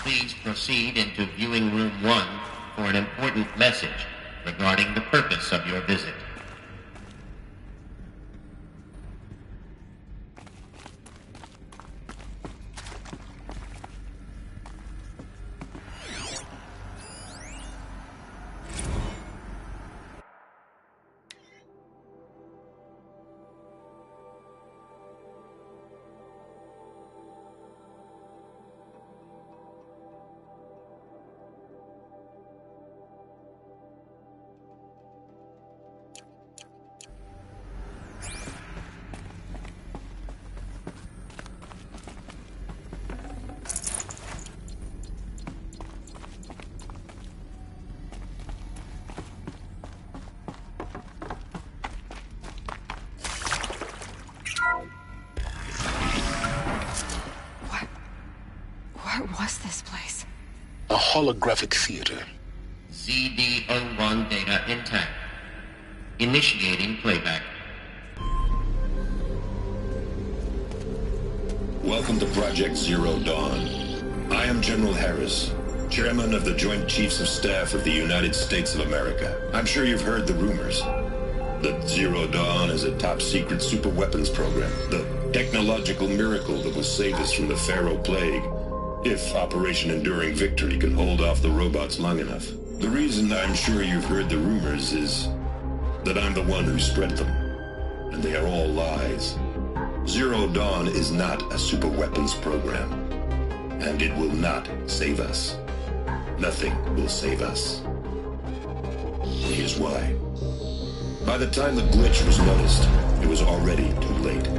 Please proceed into viewing room 1 for an important message regarding the purpose of your visit. What was this place? A holographic theater. ZD-01 data intact. Initiating playback. Welcome to Project Zero Dawn. I am General Harris, Chairman of the Joint Chiefs of Staff of the United States of America. I'm sure you've heard the rumors that Zero Dawn is a top-secret superweapons program, the technological miracle that will save us from the Pharaoh Plague, if Operation Enduring Victory can hold off the robots long enough. The reason I'm sure you've heard the rumors is that I'm the one who spread them, and they are all lies. Zero Dawn is not a superweapons program, and it will not save us. Nothing will save us. Here's why. By the time the glitch was noticed, it was already too late.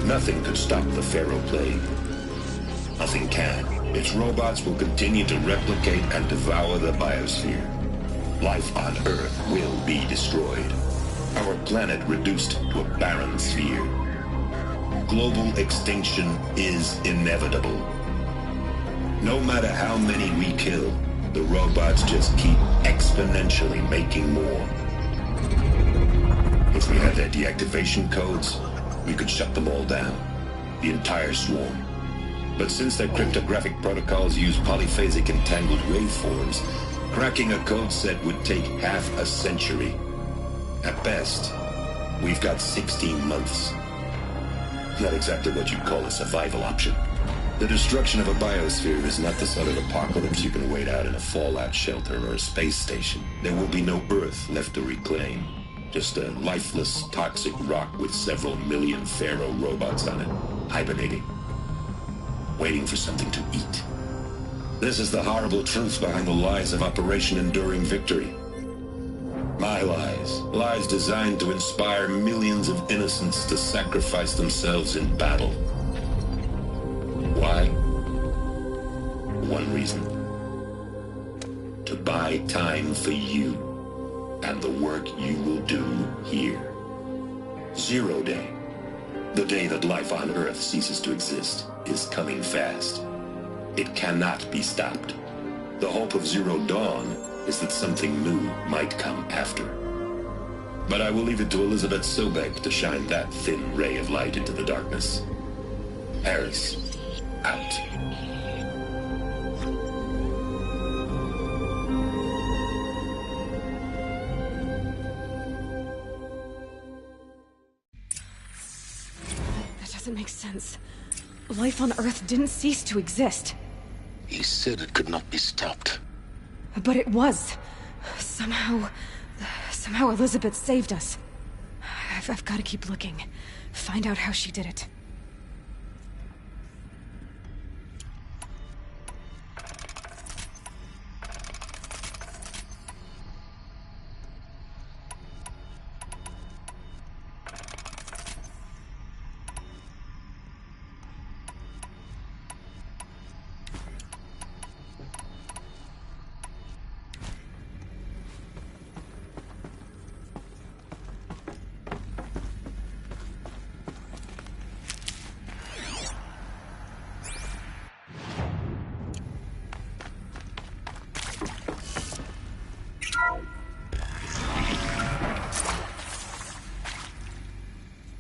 Nothing could stop the Pharaoh Plague. Nothing can. Its robots will continue to replicate and devour the biosphere. Life on Earth will be destroyed. Our planet reduced to a barren sphere. Global extinction is inevitable. No matter how many we kill, the robots just keep exponentially making more. If we had their deactivation codes, we could shut them all down. The entire swarm. But since their cryptographic protocols use polyphasic entangled waveforms, cracking a code set would take half a century. At best, we've got 16 months. Not exactly what you'd call a survival option. The destruction of a biosphere is not the sort of apocalypse you can wait out in a fallout shelter or a space station. There will be no Earth left to reclaim. Just a lifeless, toxic rock with several million Pharaoh robots on it, hibernating. Waiting for something to eat. This is the horrible truth behind the lies of Operation Enduring Victory. My lies. Lies designed to inspire millions of innocents to sacrifice themselves in battle. Why? One reason. To buy time for you and the work you will do here. Zero Day. The day that life on Earth ceases to exist is coming fast. It cannot be stopped. The hope of Zero Dawn is that something new might come after. But I will leave it to Elizabeth Sobek to shine that thin ray of light into the darkness. Harris, out. That doesn't make sense. Life on Earth didn't cease to exist. He said it could not be stopped. But it was. Somehow Elizabeth saved us. I've got to keep looking. Find out how she did it.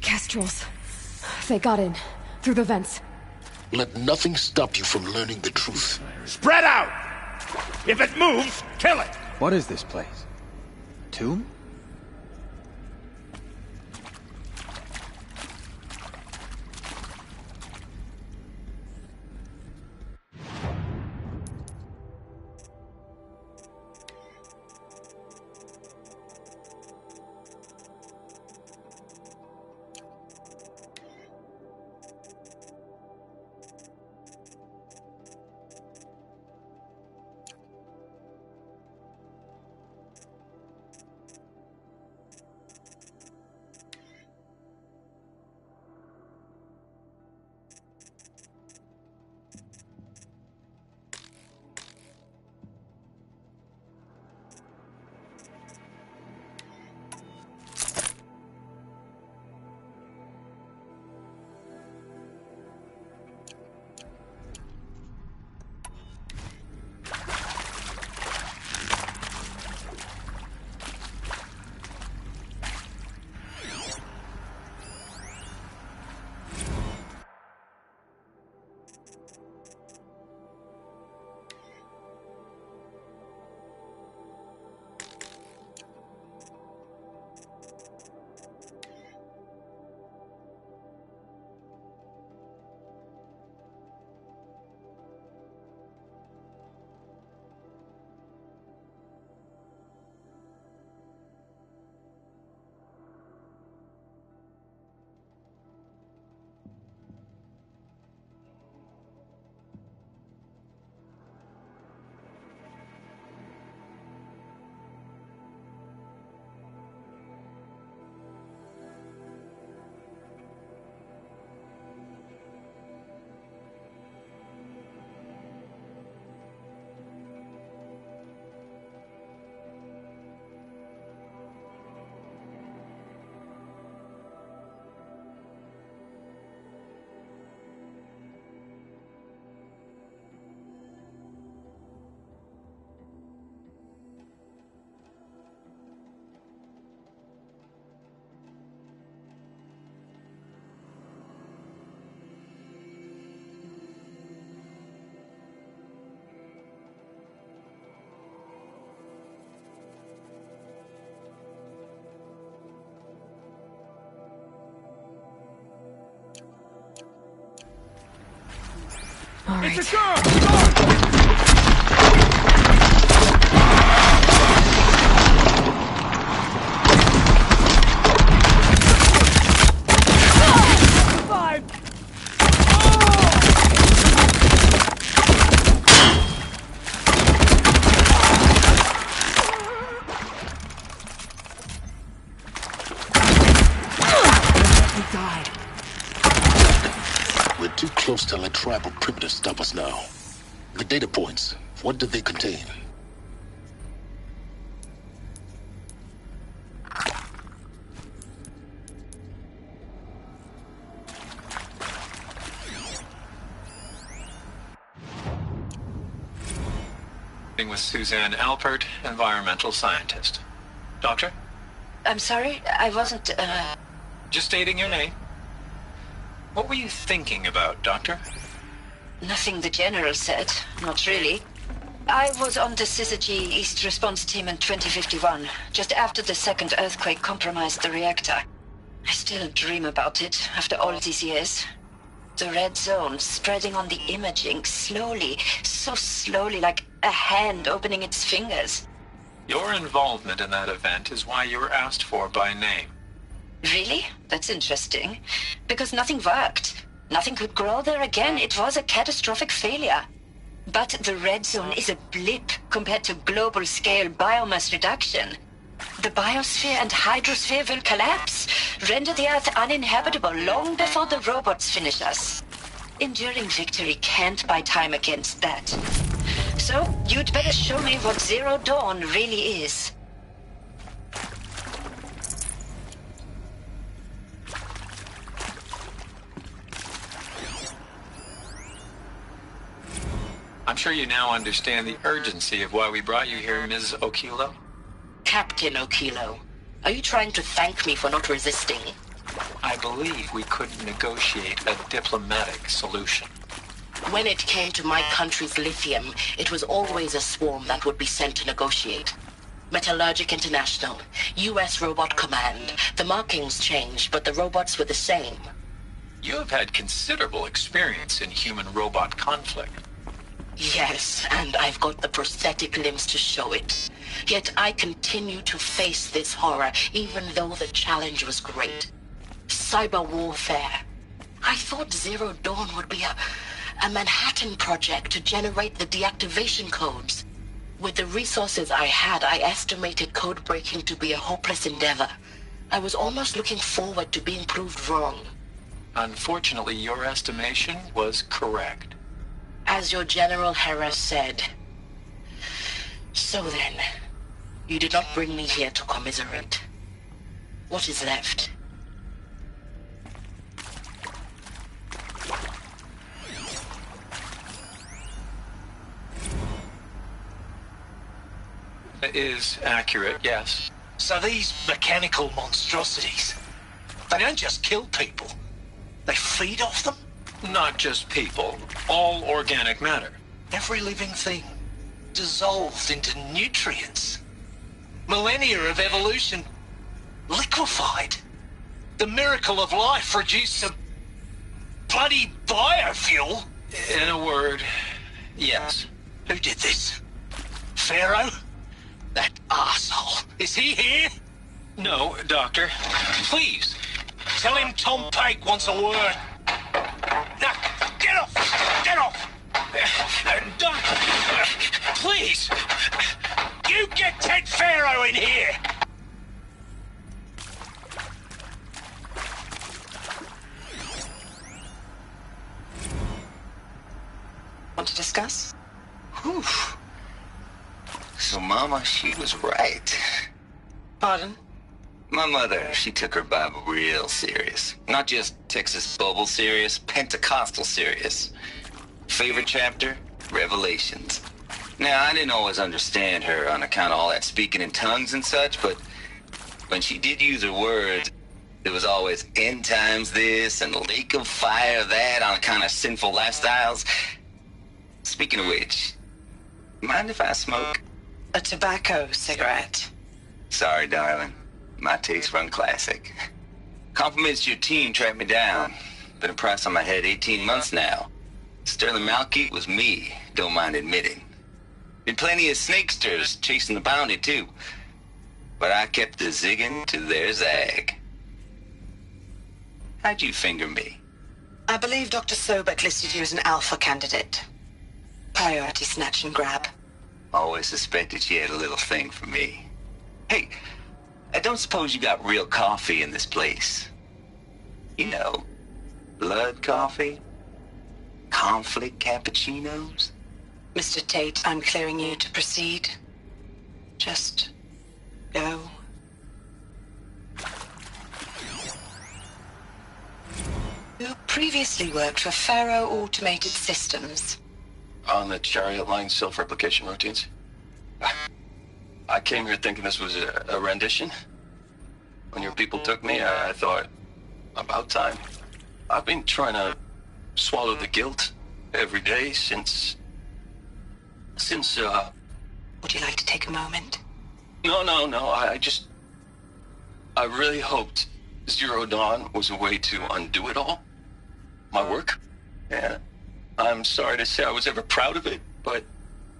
Kestrels. They got in. Through the vents. Let nothing stop you from learning the truth. Spread out! If it moves, kill it! What is this place? Tomb? All right. It's a girl! We're too close to let tribal primitives stop us now. The data points, what did they contain? With Suzanne Alpert, environmental scientist. Doctor? I'm sorry, I wasn't, Just stating your name. What were you thinking about, Doctor? Nothing the General said. Not really. I was on the Syzygy East Response Team in 2051, just after the second earthquake compromised the reactor. I still dream about it, after all these years. The red zone spreading on the imaging, slowly, so slowly, like a hand opening its fingers. Your involvement in that event is why you were asked for by name. Really? That's interesting. Because nothing worked. Nothing could grow there again. It was a catastrophic failure. But the red zone is a blip compared to global-scale biomass reduction. The biosphere and hydrosphere will collapse, render the Earth uninhabitable long before the robots finish us. Enduring victory can't buy time against that. So, you'd better show me what Zero Dawn really is. I'm sure you now understand the urgency of why we brought you here, Ms. Okilo. Captain Okilo, are you trying to thank me for not resisting? I believe we could negotiate a diplomatic solution. When it came to my country's lithium, it was always a swarm that would be sent to negotiate. Metallurgic International, U.S. Robot Command. The markings changed, but the robots were the same. You have had considerable experience in human-robot conflict. Yes, and I've got the prosthetic limbs to show it. Yet I continue to face this horror, even though the challenge was great. Cyber warfare. I thought Zero Dawn would be a Manhattan project to generate the deactivation codes. With the resources I had, I estimated code breaking to be a hopeless endeavor. I was almost looking forward to being proved wrong. Unfortunately, your estimation was correct. As your General Harris said. So then, you did not bring me here to commiserate. What is left? Is accurate, yes. So these mechanical monstrosities, they don't just kill people. They feed off them? Not just people, all organic matter. Every living thing dissolved into nutrients. Millennia of evolution liquefied. The miracle of life reduced to bloody biofuel. In a word, yes. Who did this? Pharaoh? That asshole. Is he here? No, Doctor. Please. Tell him Tom Pake wants a word. Now, get off! Get off! Doctor, please. You get Ted Pharaoh in here! Want to discuss? Whew. So Mama, she was right. Pardon? My mother, she took her Bible real serious. Not just Texas Bubble serious, Pentecostal serious. Favorite chapter? Revelations. Now, I didn't always understand her on account of all that speaking in tongues and such, but when she did use her words, there was always end times this and lake of fire that on account of sinful lifestyles. Speaking of which, mind if I smoke? A tobacco cigarette. Sorry, darling. My taste run classic. Compliments to your team tracked me down. Been a price on my head 18 months now. Sterling Malky was me, don't mind admitting. Been plenty of snakesters chasing the bounty, too. But I kept the zigging to their zag. How'd you finger me? I believe Dr. Sobek listed you as an alpha candidate. Priority snatch and grab. Always suspected she had a little thing for me. Hey, I don't suppose you got real coffee in this place. You know, blood coffee? Conflict cappuccinos? Mr. Tate, I'm clearing you to proceed. Just go. You previously worked for Pharaoh Automated Systems. On the Chariot Line self-replication routines. I came here thinking this was a rendition. When your people took me, I thought, about time. I've been trying to swallow the guilt every day since... Would you like to take a moment? No, I really hoped Zero Dawn was a way to undo it all. My work. Yeah. I'm sorry to say I was ever proud of it, but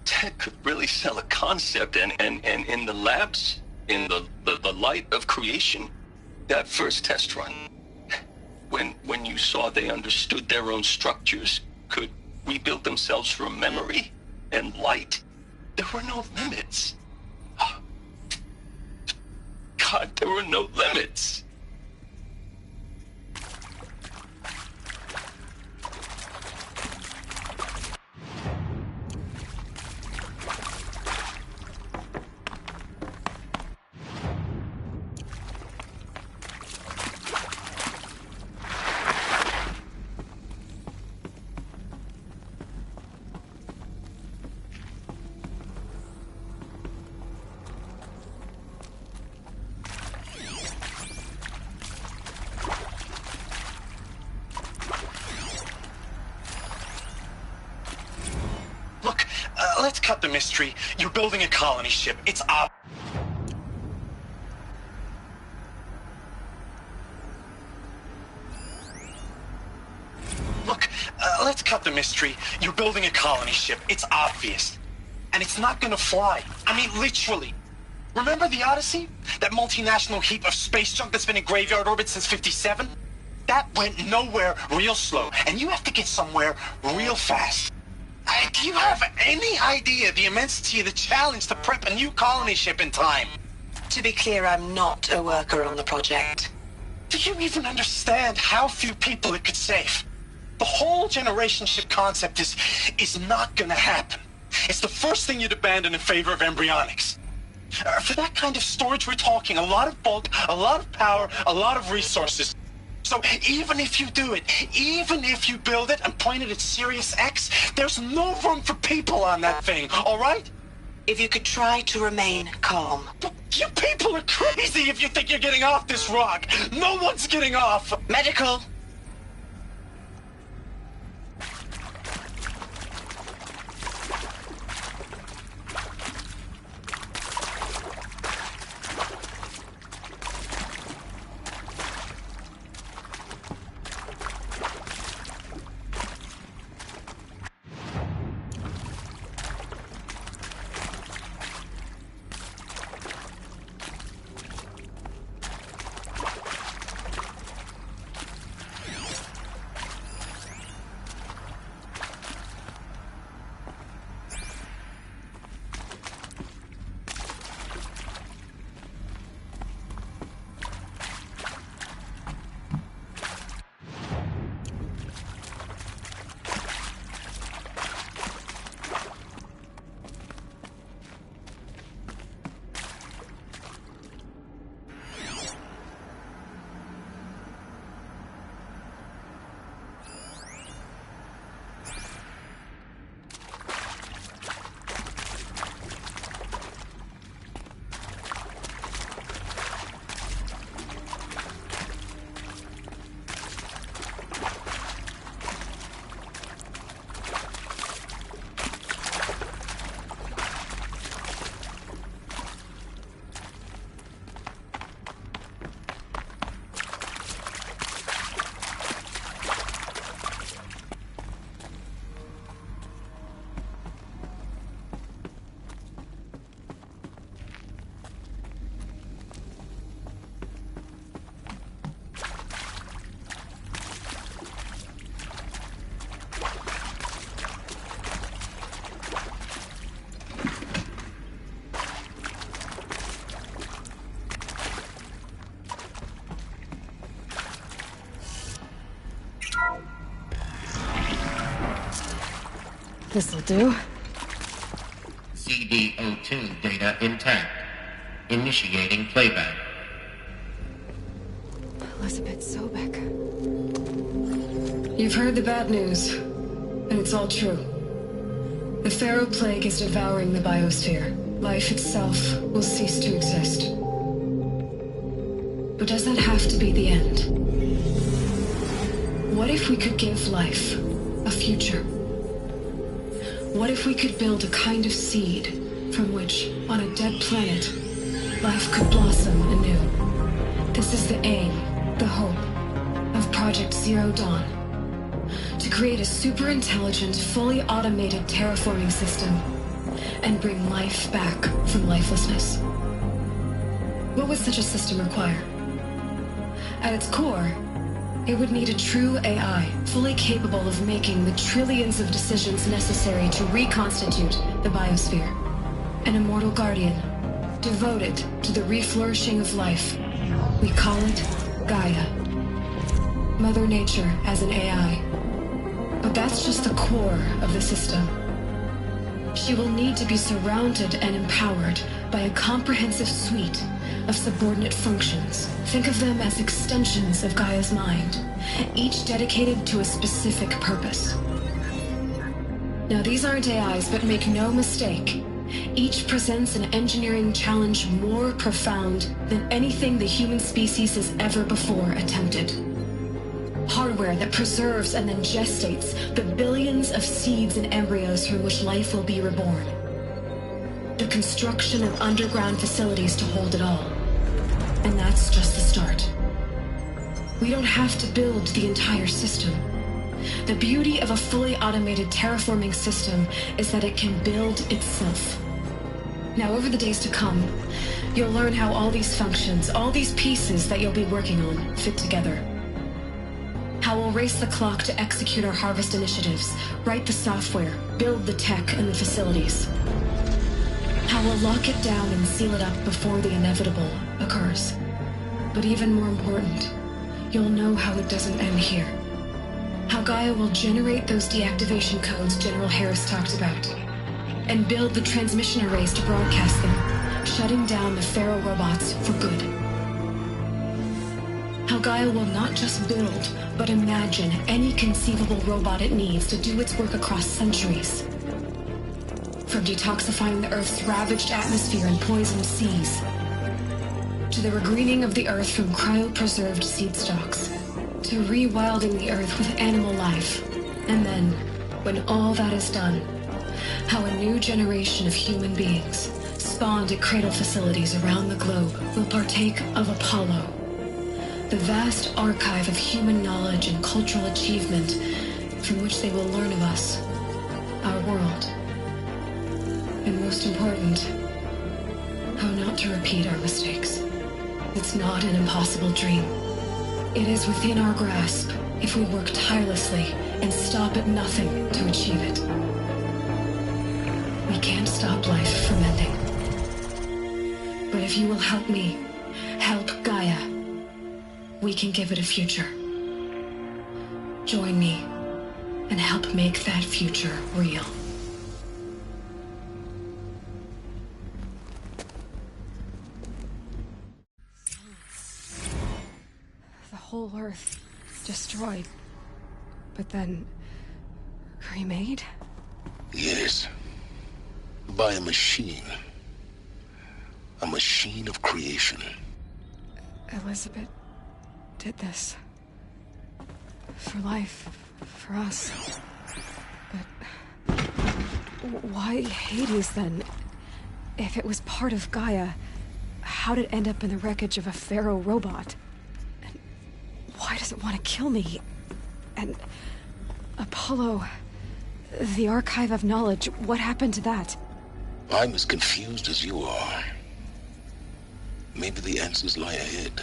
Ted could really sell a concept, and in the labs, in the light of creation, that first test run, when you saw they understood their own structures, could rebuild themselves from memory and light, there were no limits. God, there were no limits. let's cut the mystery. You're building a colony ship. It's Look, let's cut the mystery. You're building a colony ship. It's obvious. And it's not gonna fly. I mean, literally. Remember the Odyssey? That multinational heap of space junk that's been in graveyard orbit since '57? That went nowhere real slow. And you have to get somewhere real fast. Do you have any idea the immensity of the challenge to prep a new colony ship in time? To be clear, I'm not a worker on the project. Do you even understand how few people it could save? The whole generation ship concept is not gonna happen. It's the first thing you'd abandon in favor of embryonics. For that kind of storage, we're talking a lot of bulk, a lot of power, a lot of resources. So even if you do it, even if you build it and point it at Sirius X, there's no room for people on that thing, all right? If you could try to remain calm. You people are crazy if you think you're getting off this rock. No one's getting off. Medical. This'll do. CD02 data intact. Initiating playback. Elizabeth Sobek. You've heard the bad news, and it's all true. The Pharaoh Plague is devouring the biosphere. Life itself will cease to exist. But does that have to be the end? What if we could give life a future? What if we could build a kind of seed from which, on a dead planet, life could blossom anew? This is the aim, the hope, of Project Zero Dawn. To create a super-intelligent, fully automated terraforming system and bring life back from lifelessness. What would such a system require? At its core, it would need a true AI, fully capable of making the trillions of decisions necessary to reconstitute the biosphere. An immortal guardian, devoted to the reflourishing of life. We call it Gaia. Mother Nature as an AI. But that's just the core of the system. She will need to be surrounded and empowered by a comprehensive suite of subordinate functions. Think of them as extensions of Gaia's mind, each dedicated to a specific purpose. Now, these aren't AIs, but make no mistake, each presents an engineering challenge more profound than anything the human species has ever before attempted. Horrible. hardware that preserves and then gestates the billions of seeds and embryos from which life will be reborn. The construction of underground facilities to hold it all. And that's just the start. We don't have to build the entire system. The beauty of a fully automated terraforming system is that it can build itself. Now, over the days to come, you'll learn how all these functions, all these pieces that you'll be working on, fit together. How we'll race the clock to execute our harvest initiatives, write the software, build the tech and the facilities. How we'll lock it down and seal it up before the inevitable occurs. But even more important, you'll know how it doesn't end here. How Gaia will generate those deactivation codes General Harris talked about, and build the transmission arrays to broadcast them, shutting down the Pharaoh robots for good. How Gaia will not just build, but imagine any conceivable robot it needs to do its work across centuries. From detoxifying the Earth's ravaged atmosphere and poisoned seas, to the regreening of the Earth from cryopreserved seed stalks, to rewilding the Earth with animal life. And then, when all that is done, how a new generation of human beings, spawned at cradle facilities around the globe, will partake of Apollo, the vast archive of human knowledge and cultural achievement from which they will learn of us, our world, and most important, how not to repeat our mistakes. It's not an impossible dream. It is within our grasp if we work tirelessly and stop at nothing to achieve it. We can't stop life from ending. But if you will help me, help Gaia, we can give it a future. Join me and help make that future real. The whole Earth destroyed, but then remade? Yes. By a machine. A machine of creation. Elizabeth did this. For life. For us. But why Hades then? If it was part of Gaia, how'd it end up in the wreckage of a Pharaoh robot? And why does it want to kill me? And Apollo, the Archive of Knowledge, what happened to that? I'm as confused as you are. Maybe the answers lie ahead.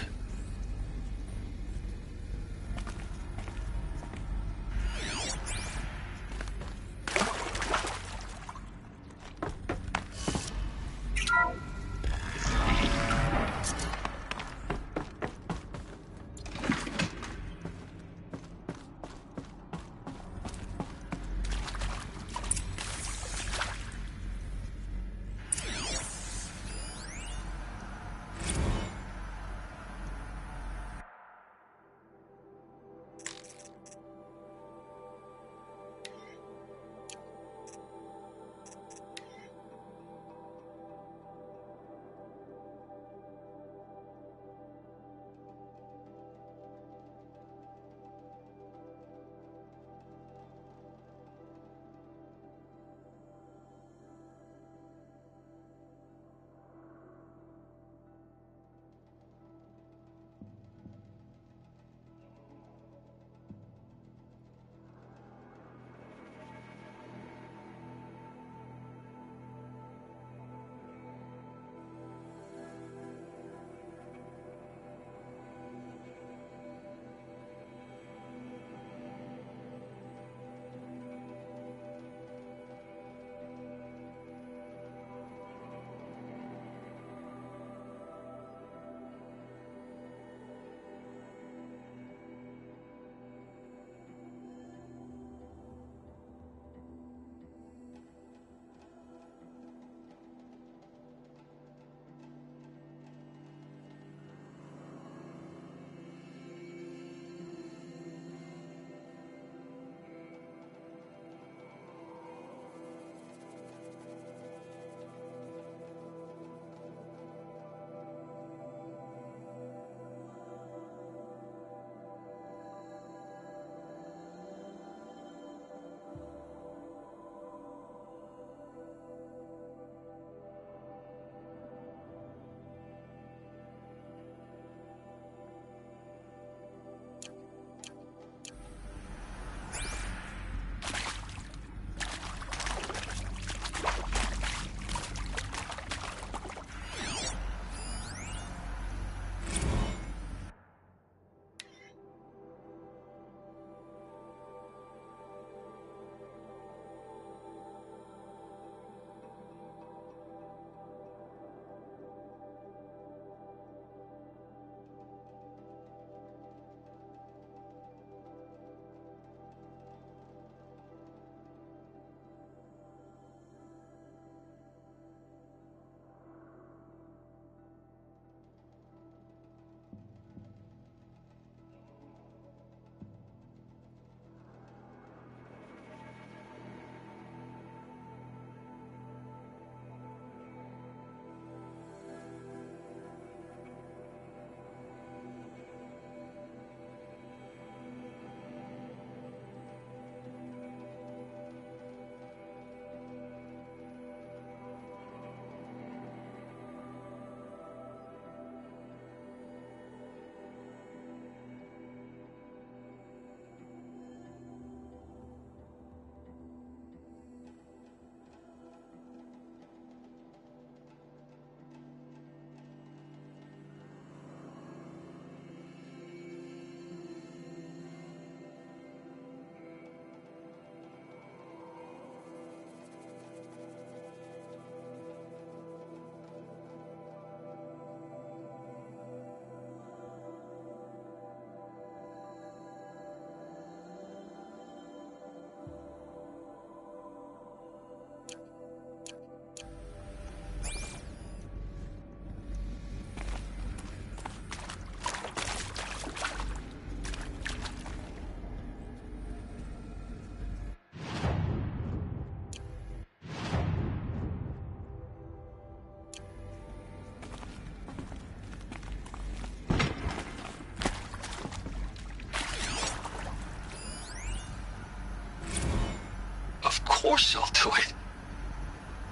force I'll do it.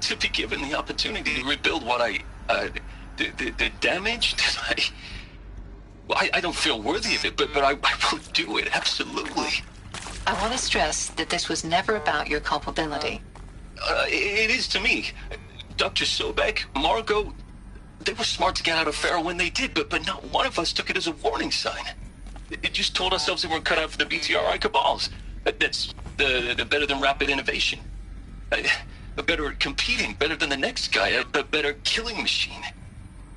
To be given the opportunity to rebuild what the damage that I don't feel worthy of it, but I will do it, absolutely. I want to stress that this was never about your culpability. It is to me. Dr. Sobek, Margot, they were smart to get out of Pharaoh when they did, but not one of us took it as a warning sign. It just told ourselves that we're cut out for the BTRI cabals. That's the better than rapid innovation. Better at competing, better than the next guy, a better killing machine.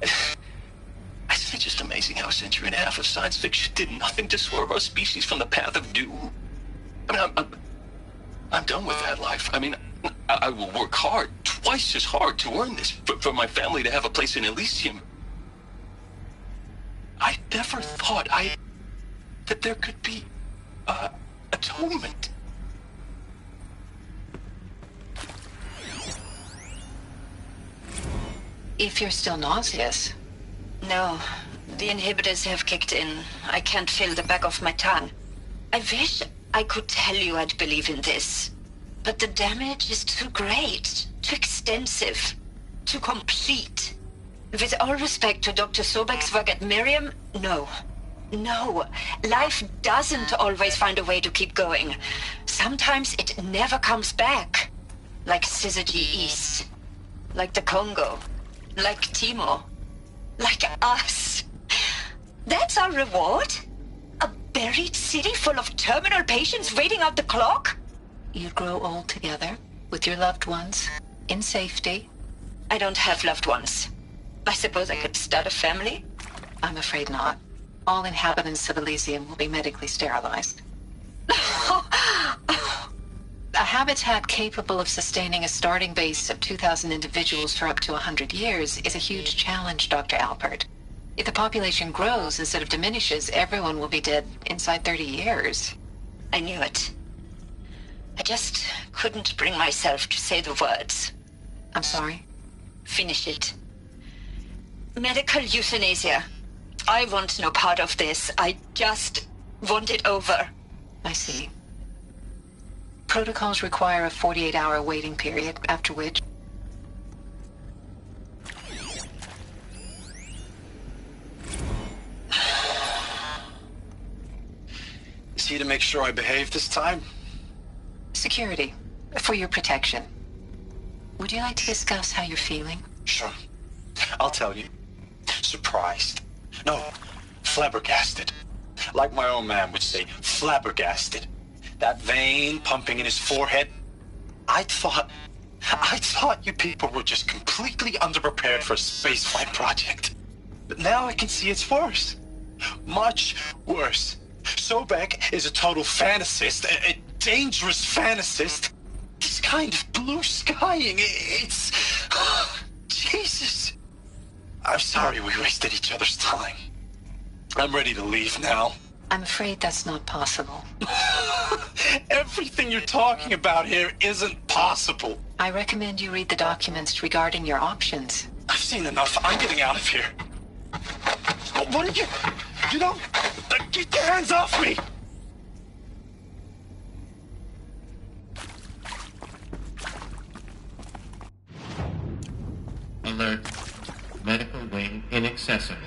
Isn't it just amazing how a century and a half of science fiction did nothing to swerve our species from the path of doom? I mean, I'm done with that life. I mean, I will work hard, twice as hard, to earn this, for my family to have a place in Elysium. I never thought that there could be atonement. If you're still nauseous. No, the inhibitors have kicked in. I can't feel the back of my tongue. I wish I could tell you I'd believe in this. But the damage is too great, too extensive, too complete. With all respect to Dr. Sobek's work at Miriam, no. No, life doesn't always find a way to keep going. Sometimes it never comes back. Like Syzygy East. Like the Congo. Like Timo. Like us. That's our reward? A buried city full of terminal patients waiting out the clock? You'd grow old together, with your loved ones, in safety. I don't have loved ones. I suppose I could start a family? I'm afraid not. All inhabitants of Elysium will be medically sterilized. A habitat capable of sustaining a starting base of 2,000 individuals for up to 100 years is a huge challenge, Dr. Alpert. If the population grows instead of diminishes, everyone will be dead inside 30 years. I knew it. I just couldn't bring myself to say the words. I'm sorry? Finish it. Medical euthanasia. I want no part of this. I just want it over. I see. Protocols require a 48-hour waiting period, after which... Is he to make sure I behave this time? Security. For your protection. Would you like to discuss how you're feeling? Sure. I'll tell you. Surprised. No, flabbergasted. Like my own man would say, flabbergasted. That vein pumping in his forehead. I thought you people were just completely underprepared for a spaceflight project. But now I can see it's worse. Much worse. Sobek is a total fantasist, a dangerous fantasist. He's kind of blue skying. It's... Jesus. I'm sorry we wasted each other's time. I'm ready to leave now. I'm afraid that's not possible. Everything you're talking about here isn't possible. I recommend you read the documents regarding your options. I've seen enough. I'm getting out of here. What did you... You know... Get your hands off me! Alert. Medical wing inaccessible.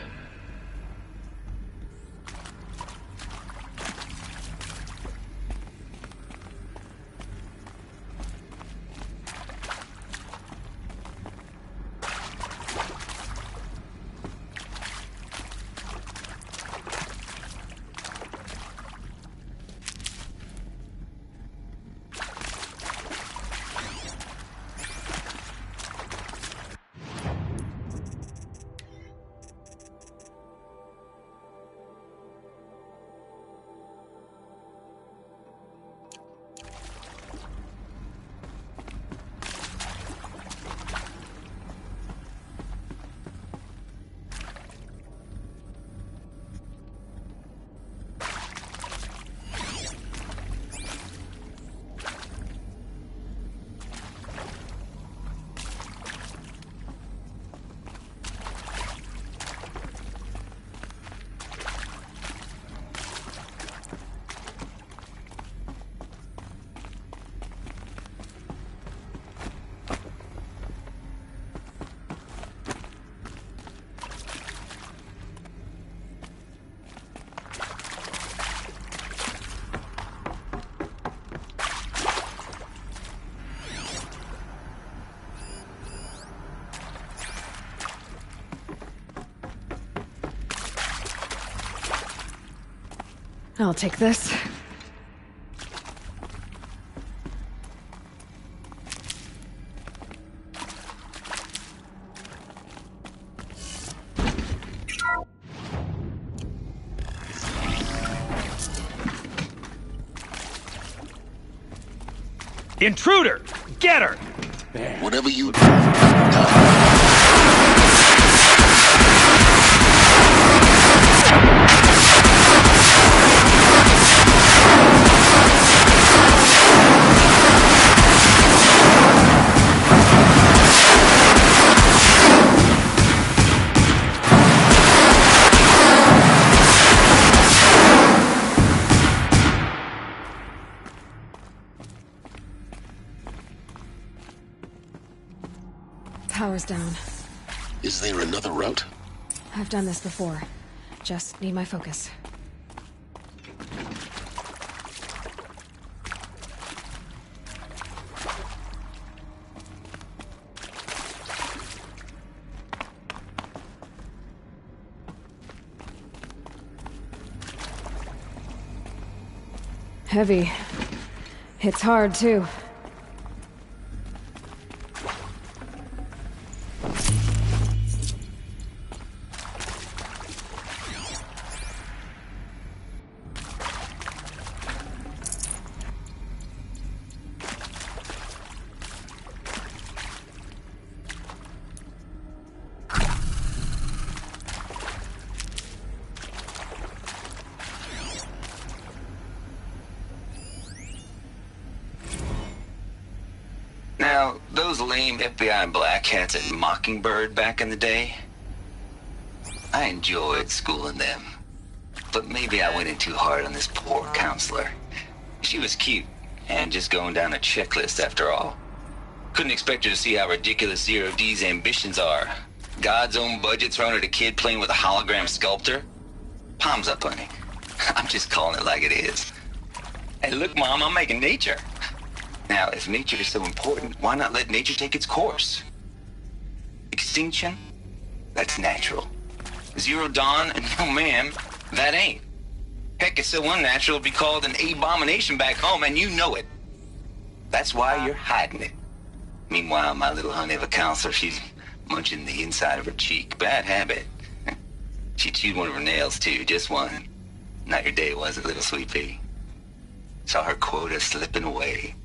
I'll take this. Intruder! Get her! Whatever you do. Power's down. Is there another route? I've done this before. Just need my focus. Heavy. Hits hard, too. Now, those lame FBI black hats at Mockingbird back in the day, I enjoyed schooling them. But maybe I went in too hard on this poor counselor. She was cute, and just going down a checklist after all. Couldn't expect her to see how ridiculous Zero D's ambitions are. God's own budget thrown at a kid playing with a hologram sculptor? Palms up, honey. I'm just calling it like it is. Hey, look, Mom, I'm making nature. Now, if nature is so important, why not let nature take its course? Extinction? That's natural. Zero Dawn? No, ma'am, that ain't. Heck, it's so unnatural to be called an abomination back home, and you know it. That's why you're hiding it. Meanwhile, my little honey of a counselor, she's munching the inside of her cheek. Bad habit. She chewed one of her nails, too, just one. Not your day, was it, little sweet pea? Saw her quota slipping away.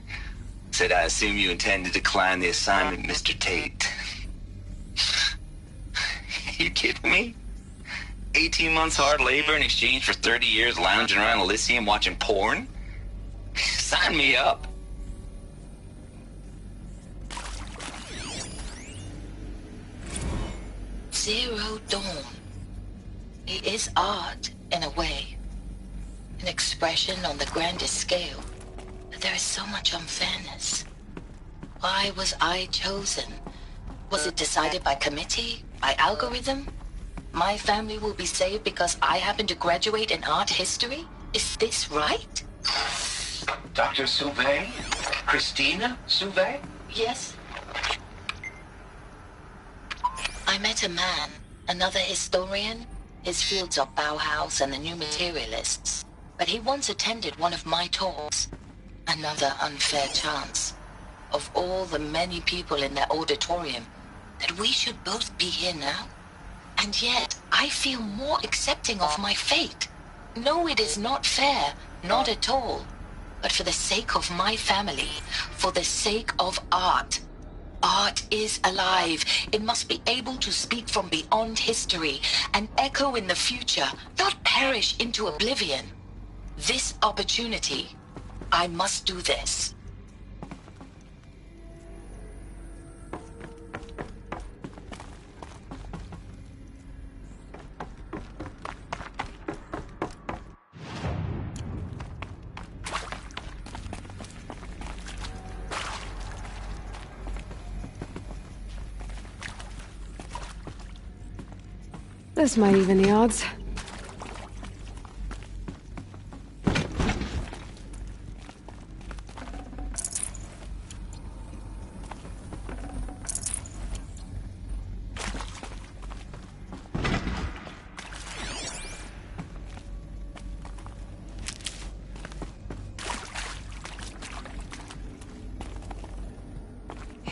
Said, I assume you intend to decline the assignment, Mr. Tate. You kidding me? 18 months hard labor in exchange for 30 years lounging around Elysium watching porn? Sign me up. Zero Dawn. It is art, in a way. An expression on the grandest scale. But there is so much unfairness. Why was I chosen? Was it decided by committee? By algorithm? My family will be saved because I happen to graduate in art history? Is this right? Dr. Sauvé? Christina Sauvé? Yes. I met a man, another historian. His fields are Bauhaus and the New Materialists. But he once attended one of my talks. Another unfair chance. Of all the many people in that auditorium, that we should both be here now. And yet, I feel more accepting of my fate. No, it is not fair, not at all. But for the sake of my family, for the sake of art. Art is alive. It must be able to speak from beyond history and echo in the future, not perish into oblivion. This opportunity, I must do this. This might even the odds.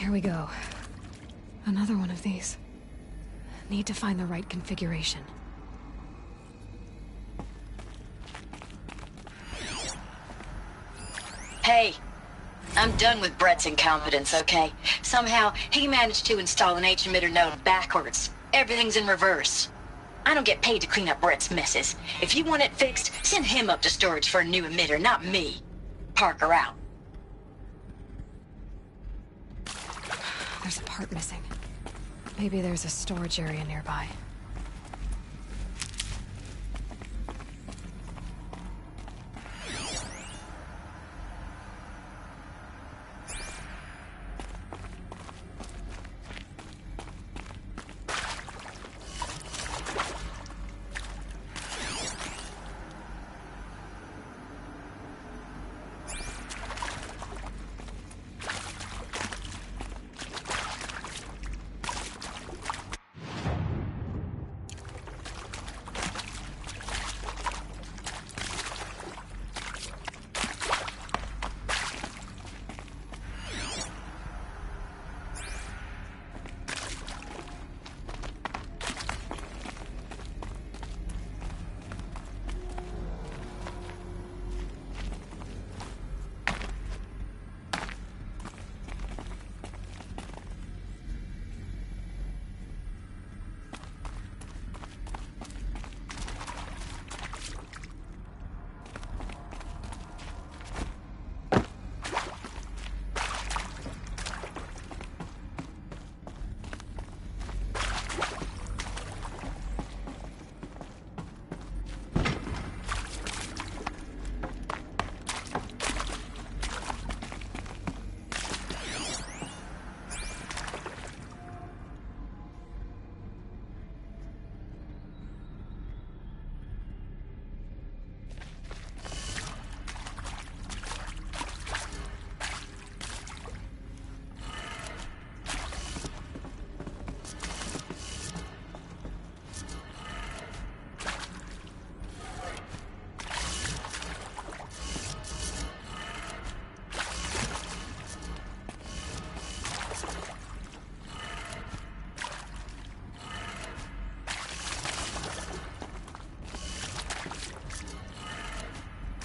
There we go. Another one of these. Need to find the right configuration. Hey, I'm done with Brett's incompetence, okay? Somehow, he managed to install an H-emitter node backwards. Everything's in reverse. I don't get paid to clean up Brett's messes. If you want it fixed, send him up to storage for a new emitter, not me. Parker out. There's a part missing. Maybe there's a storage area nearby.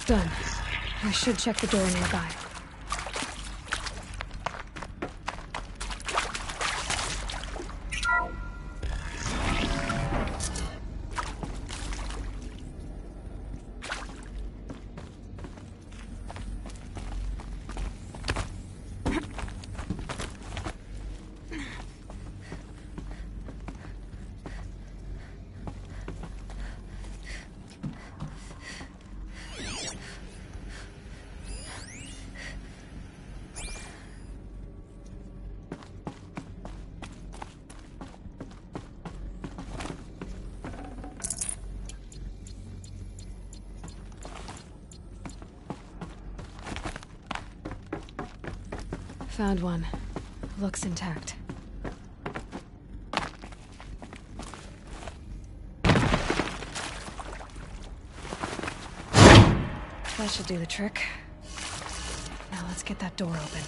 Done. I should check the door nearby. Found one. Looks intact. That should do the trick. Now let's get that door open.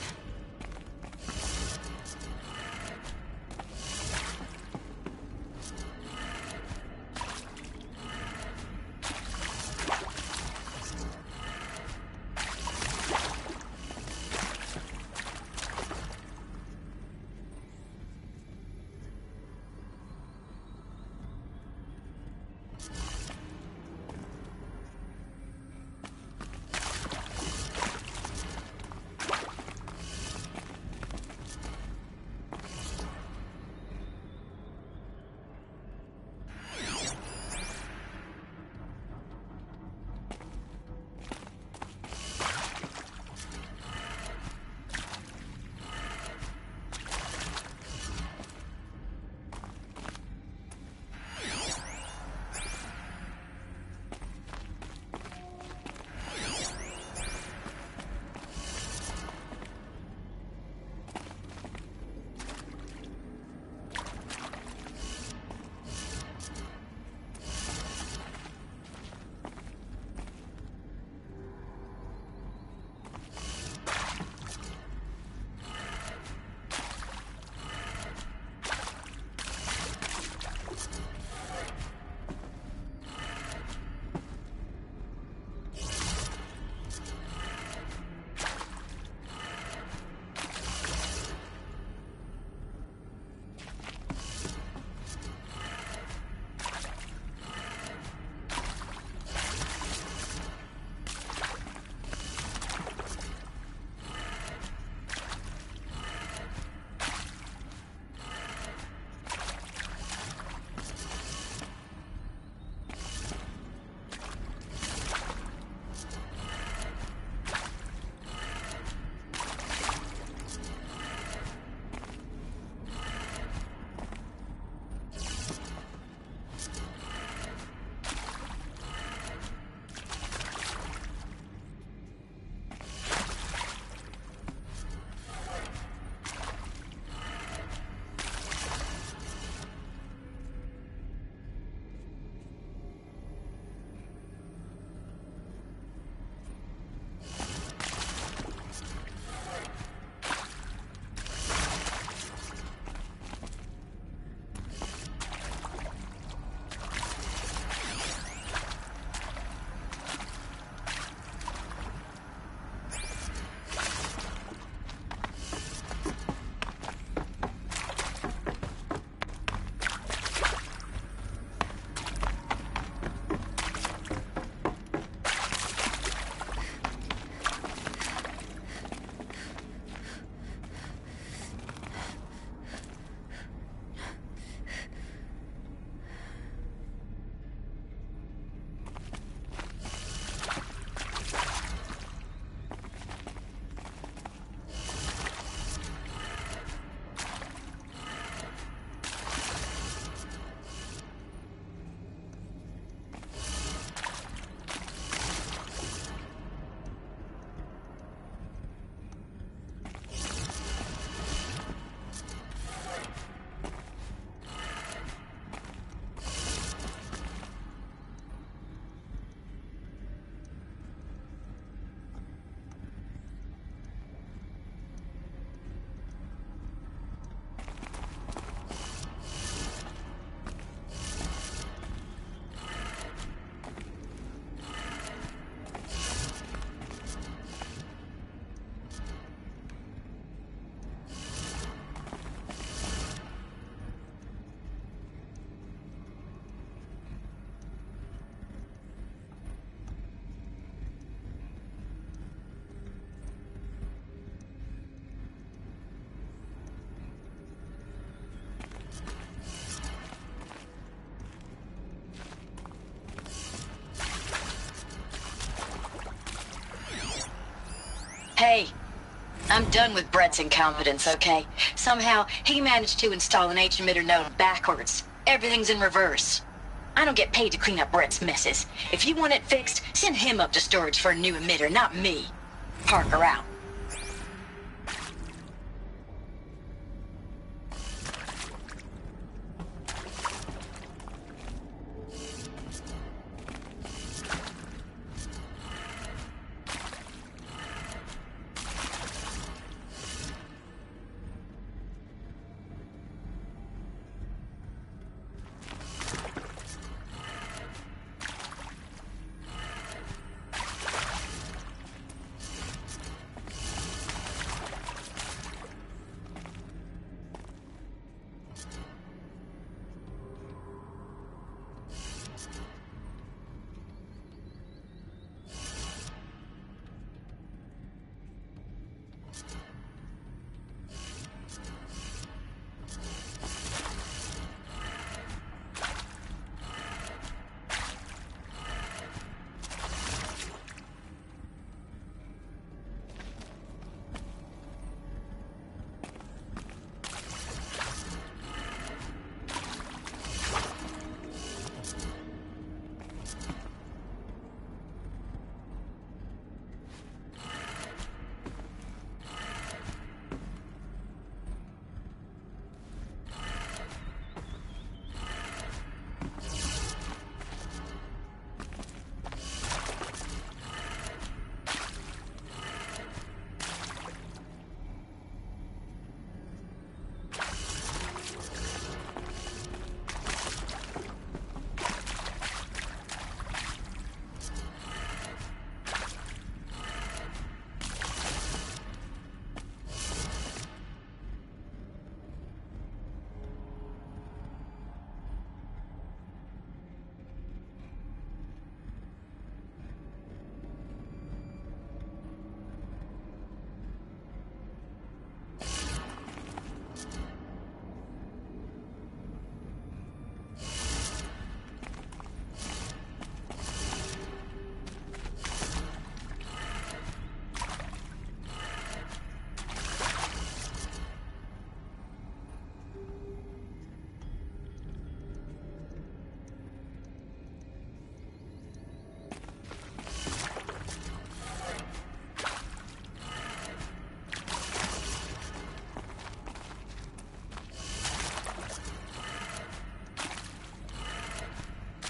Hey, I'm done with Brett's incompetence, okay? Somehow, he managed to install an H-emitter node backwards. Everything's in reverse. I don't get paid to clean up Brett's messes. If you want it fixed, send him up to storage for a new emitter, not me. Parker out.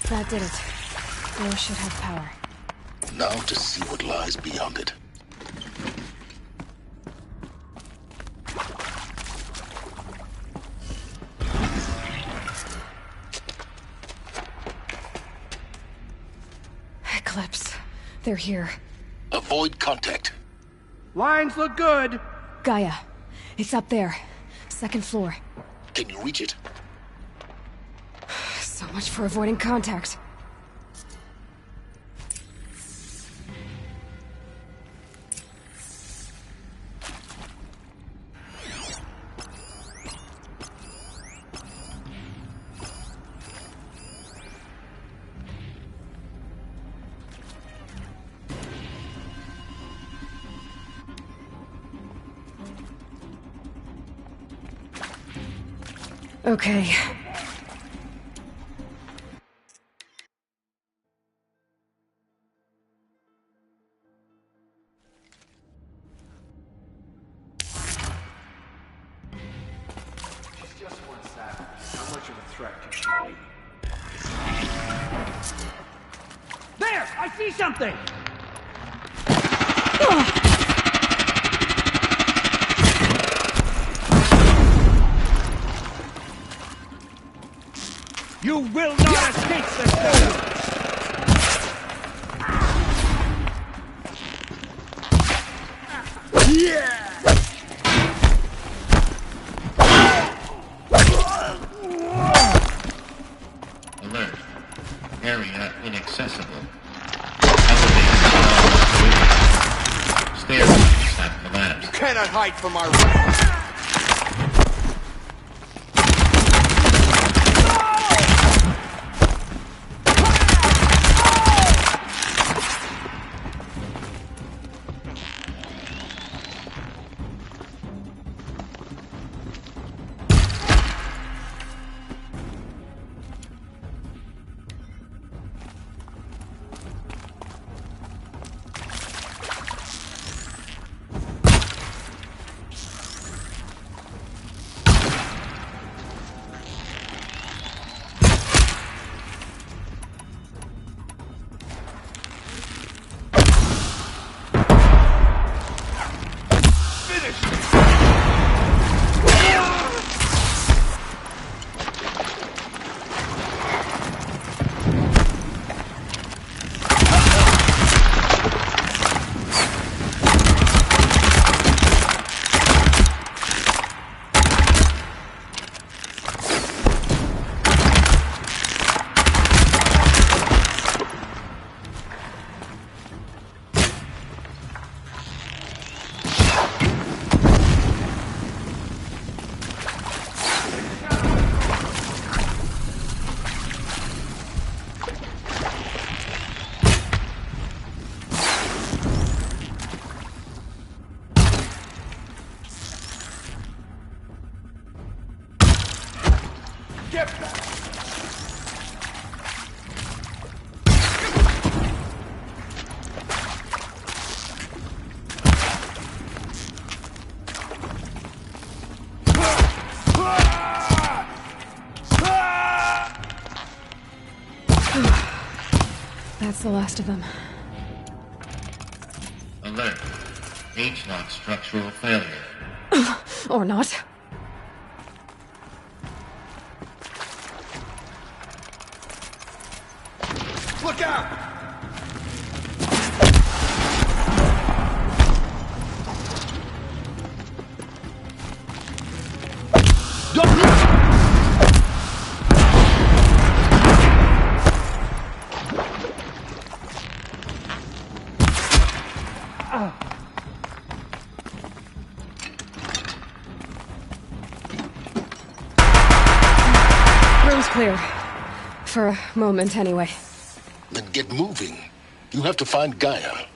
That did it. Now should have power. Now to see what lies beyond it. Eclipse. They're here. Avoid contact. Lines look good. Gaia. It's up there. Second floor. Can you reach it? So much for avoiding contact. Okay. There! I see something! You will not escape this battle! Alert. Area inaccessible. Stairs have collapsed. You cannot hide from our wrath. That's the last of them. Alert. H-lock structural failure. Or not. Look out! Room's clear. For a moment, anyway. Then get moving. You have to find Gaia.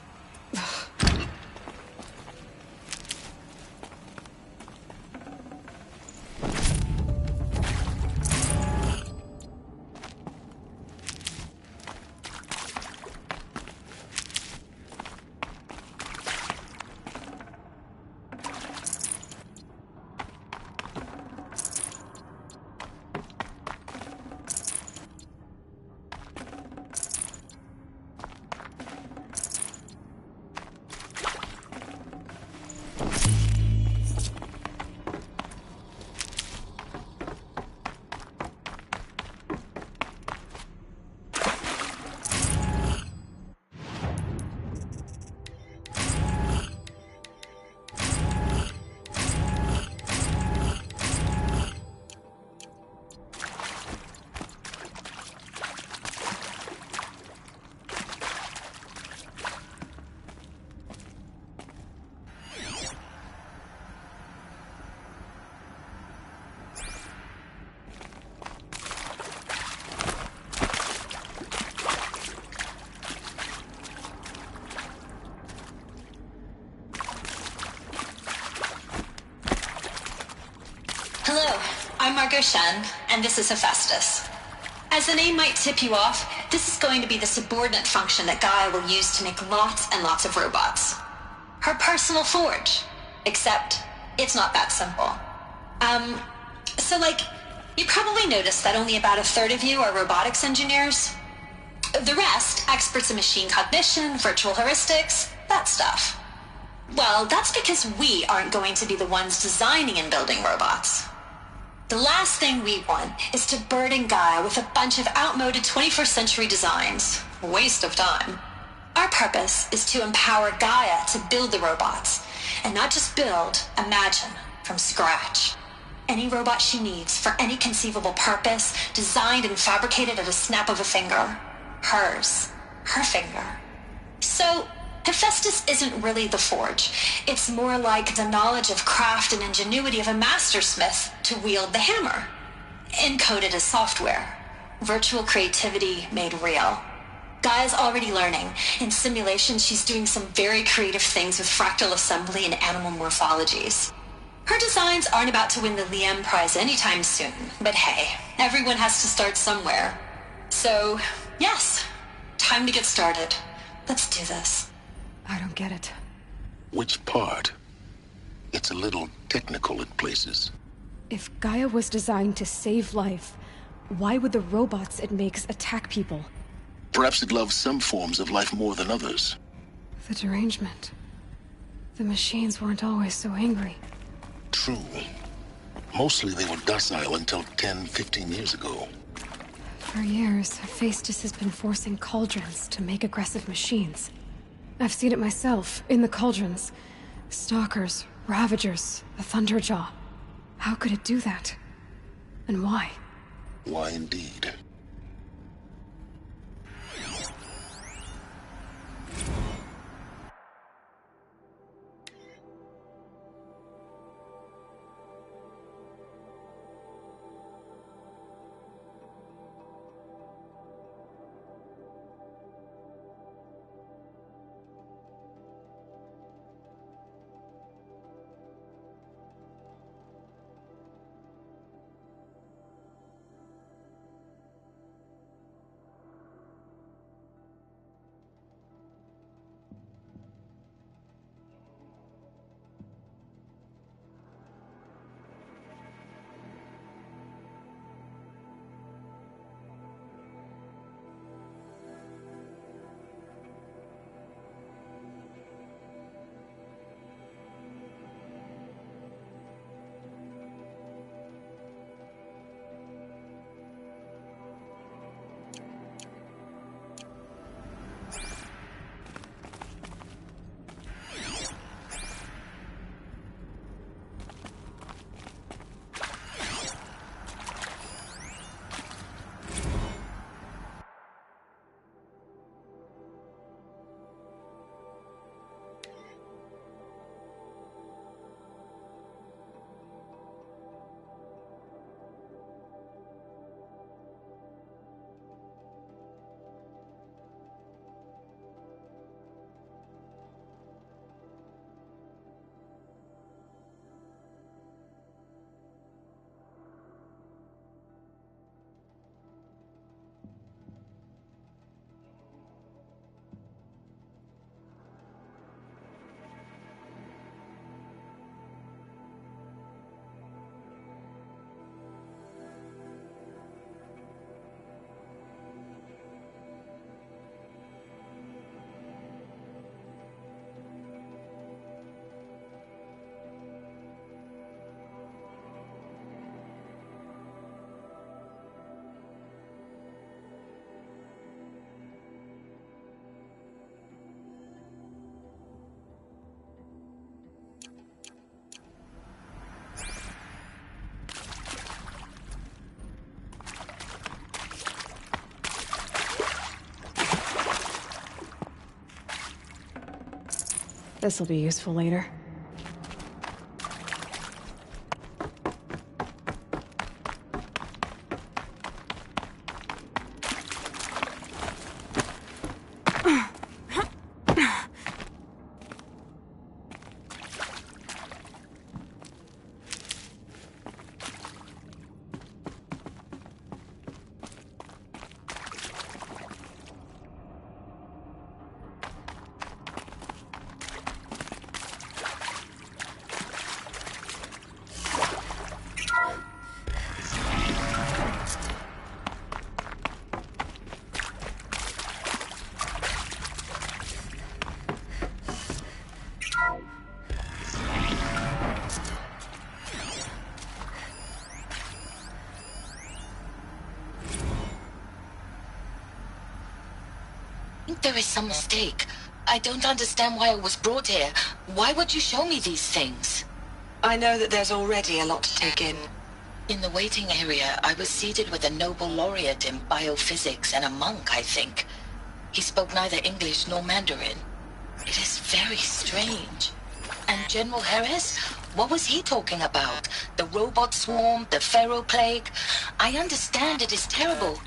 Hello, I'm Margot Shen, and this is Hephaestus. As the name might tip you off, this is going to be the subordinate function that Gaia will use to make lots and lots of robots. Her personal forge. Except, it's not that simple. You probably noticed that only about a third of you are robotics engineers. The rest, experts in machine cognition, virtual heuristics, that stuff. Well, that's because we aren't going to be the ones designing and building robots. The last thing we want is to burden Gaia with a bunch of outmoded 21st century designs. Waste of time. Our purpose is to empower Gaia to build the robots, and not just build, imagine, from scratch. Any robot she needs for any conceivable purpose, designed and fabricated at a snap of a finger. Hers. Her finger. So, Hephaestus isn't really the forge. It's more like the knowledge of craft and ingenuity of a mastersmith to wield the hammer. Encoded as software. Virtual creativity made real. Gaia's already learning. In simulations, she's doing some very creative things with fractal assembly and animal morphologies. Her designs aren't about to win the Liam Prize anytime soon, but hey, everyone has to start somewhere. So, yes, time to get started. Let's do this. I don't get it. Which part? It's a little technical in places. If Gaia was designed to save life, why would the robots it makes attack people? Perhaps it loves some forms of life more than others. The derangement. The machines weren't always so angry. True. Mostly they were docile until 10, 15 years ago. For years, Hephaestus has been forcing cauldrons to make aggressive machines. I've seen it myself, in the cauldrons. Stalkers, Ravagers, the Thunderjaw. How could it do that? And why? Why indeed? This'll be useful later. There is some mistake. I don't understand why I was brought here. Why would you show me these things? I know that there's already a lot to take in. In the waiting area, I was seated with a Nobel laureate in biophysics and a monk, I think. He spoke neither English nor Mandarin. It is very strange. And General Harris? What was he talking about? The robot swarm, the Pharaoh plague? I understand it is terrible,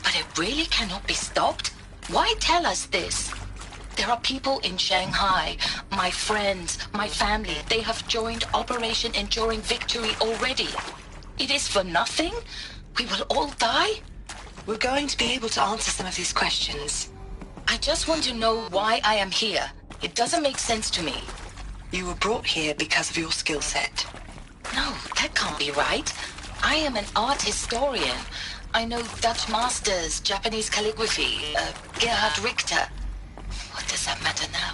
but it really cannot be stopped? Why tell us this? There are people in Shanghai, my friends, my family. They have joined Operation Enduring Victory already. It is for nothing? We will all die? We're going to be able to answer some of these questions. I just want to know why I am here. It doesn't make sense to me. You were brought here because of your skill set. No, that can't be right. I am an art historian. I know Dutch masters, Japanese calligraphy, Gerhard Richter. What does that matter now?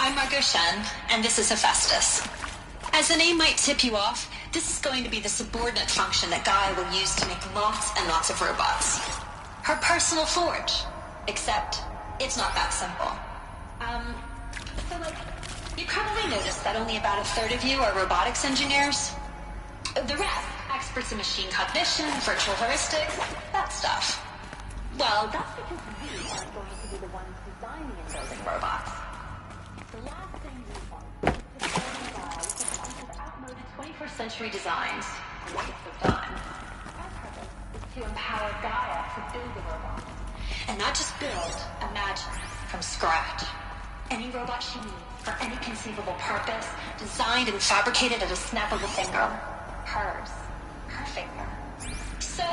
I'm Margot Shen, and this is Hephaestus. As the name might tip you off, this is going to be the subordinate function that Gaia will use to make lots and lots of robots. Her personal forge. Except, it's not that simple. You probably noticed that only about a third of you are robotics engineers. The rest, experts in machine cognition, virtual heuristics, that stuff. Well, that's because we aren't going to be the ones designing and building robots. The last thing we want is to build Gaia with a bunch of outmoded 21st century designs. A waste of time. Our purpose is to empower Gaia to build a robot. And not just build, imagine, from scratch. Any robot she needs, for any conceivable purpose, designed and fabricated at a snap of a finger. Hers. Her finger. So,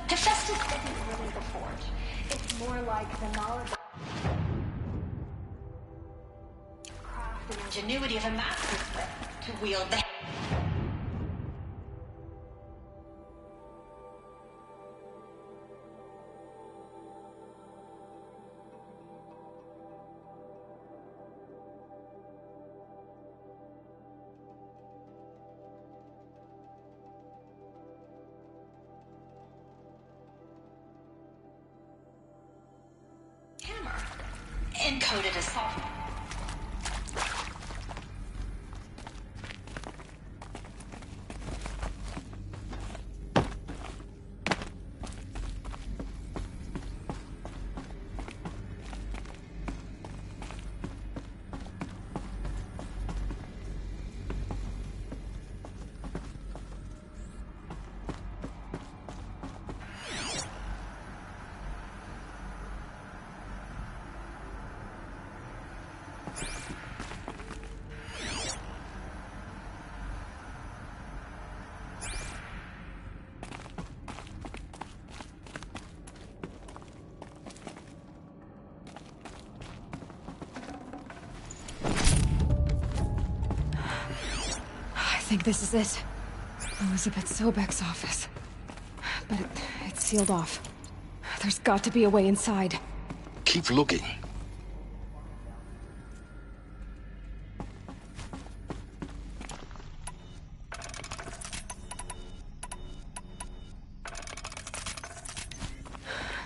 Hephaestus isn't really the forge. It's more like the knowledge, craft, and ingenuity of a master to wield the... hammer, encoded as software. think this is it. Elizabeth Sobek's office. But it's sealed off. There's got to be a way inside. Keep looking.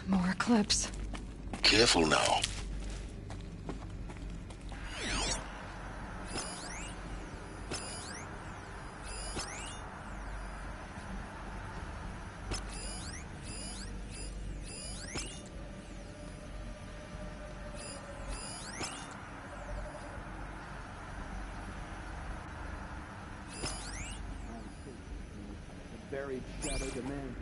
More clips. Careful now. Buried shadow demand.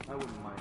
I wouldn't mind.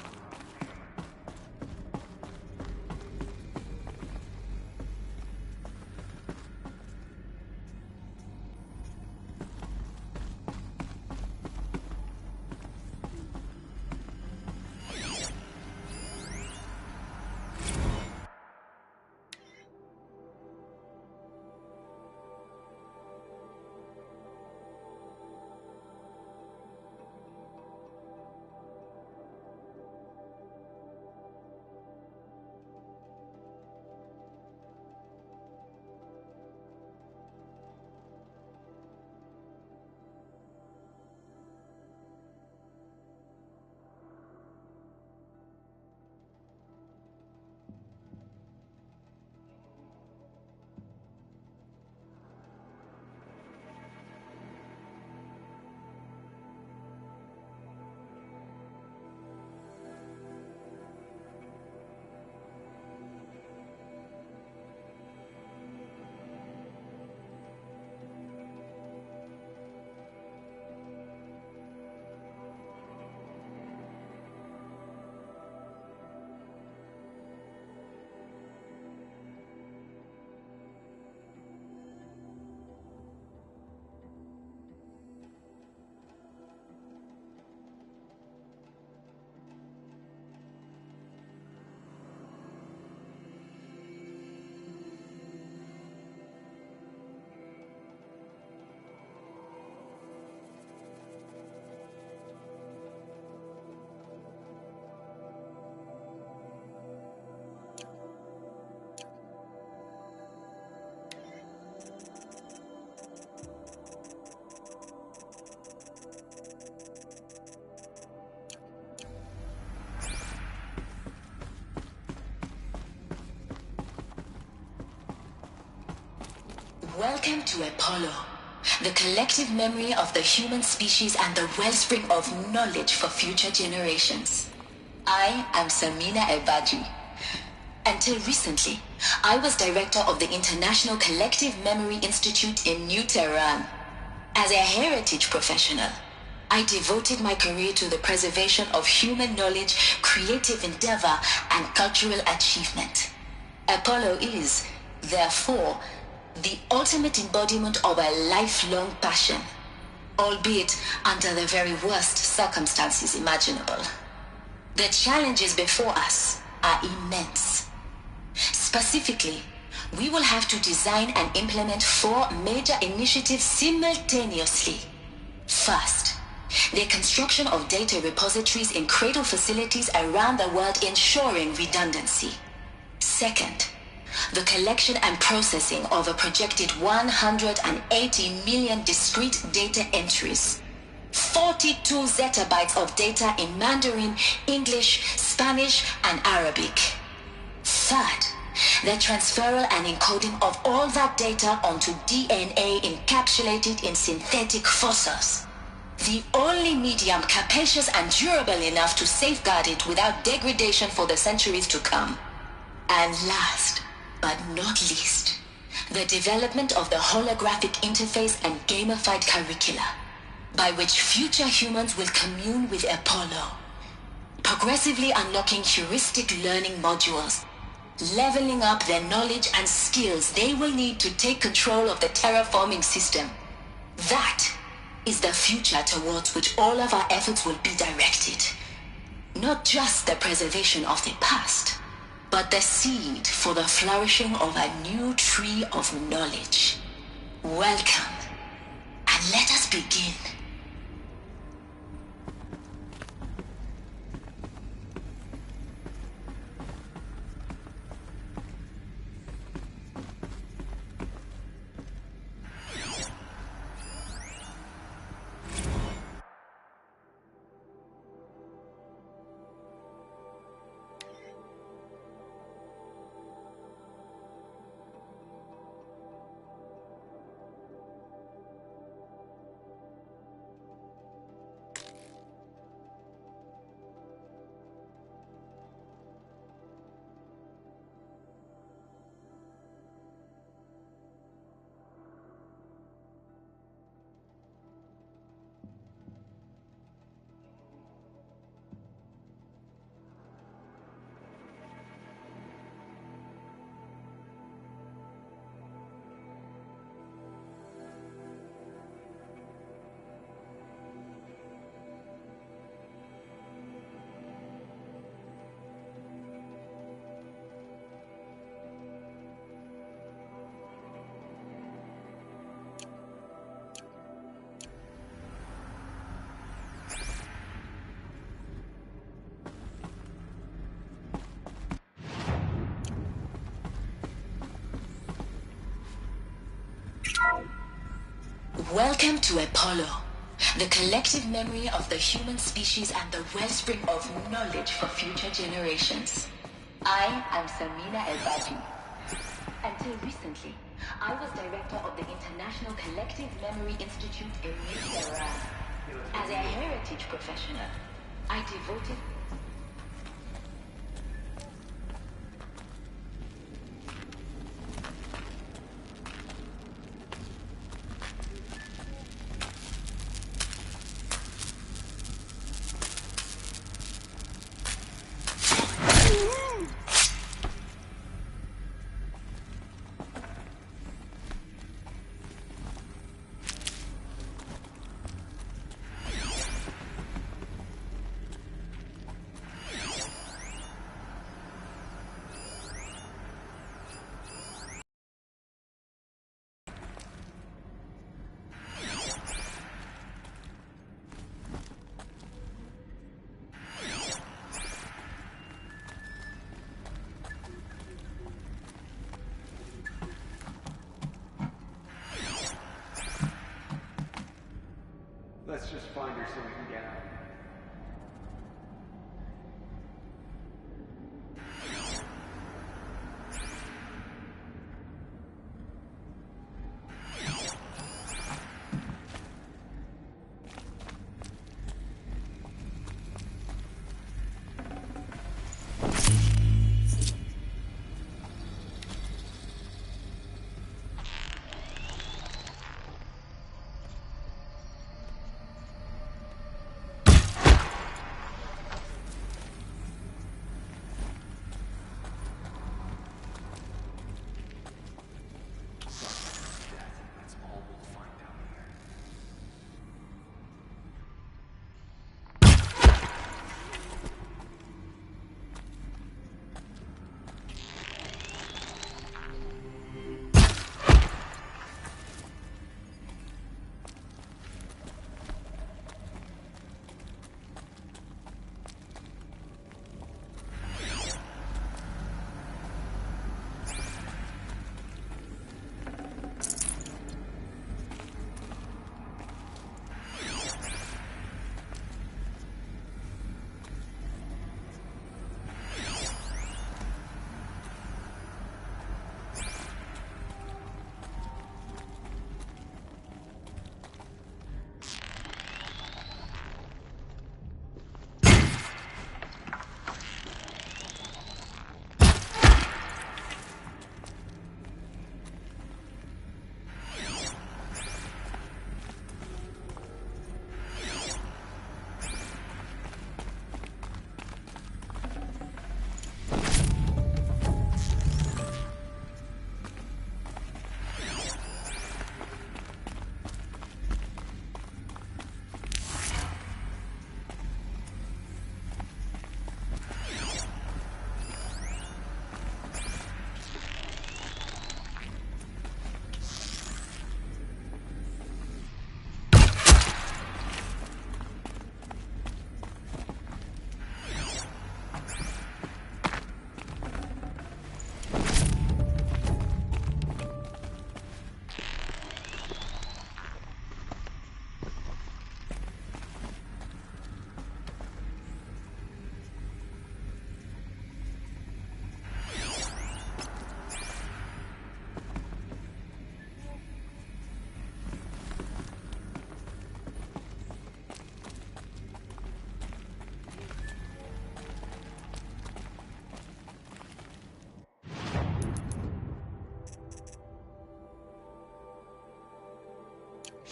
Welcome to Apollo, the collective memory of the human species and the wellspring of knowledge for future generations. I am Samina Ebaji. Until recently, I was director of the International Collective Memory Institute in New Tehran. As a heritage professional, I devoted my career to the preservation of human knowledge, creative endeavor, and cultural achievement. Apollo is, therefore, the ultimate embodiment of a lifelong passion, albeit under the very worst circumstances imaginable. The challenges before us are immense. Specifically, we will have to design and implement 4 major initiatives simultaneously. First, the construction of data repositories in cradle facilities around the world, ensuring redundancy. Second, the collection and processing of a projected 180 million discrete data entries, 42 zettabytes of data in Mandarin, English, Spanish, and Arabic. Third, the transferal and encoding of all that data onto DNA encapsulated in synthetic fossils, the only medium capacious and durable enough to safeguard it without degradation for the centuries to come. And last, but not least, the development of the holographic interface and gamified curricula, by which future humans will commune with Apollo, progressively unlocking heuristic learning modules, leveling up their knowledge and skills they will need to take control of the terraforming system. That is the future towards which all of our efforts will be directed. Not just the preservation of the past, but the seed for the flourishing of a new tree of knowledge. Welcome, and let us begin. Welcome to Apollo, the collective memory of the human species and the wellspring of knowledge for future generations. I am Samina El-Baji. Until recently, I was director of the International Collective Memory Institute in New Tehran. As a heritage professional, I devoted Let's just find her so we can get out.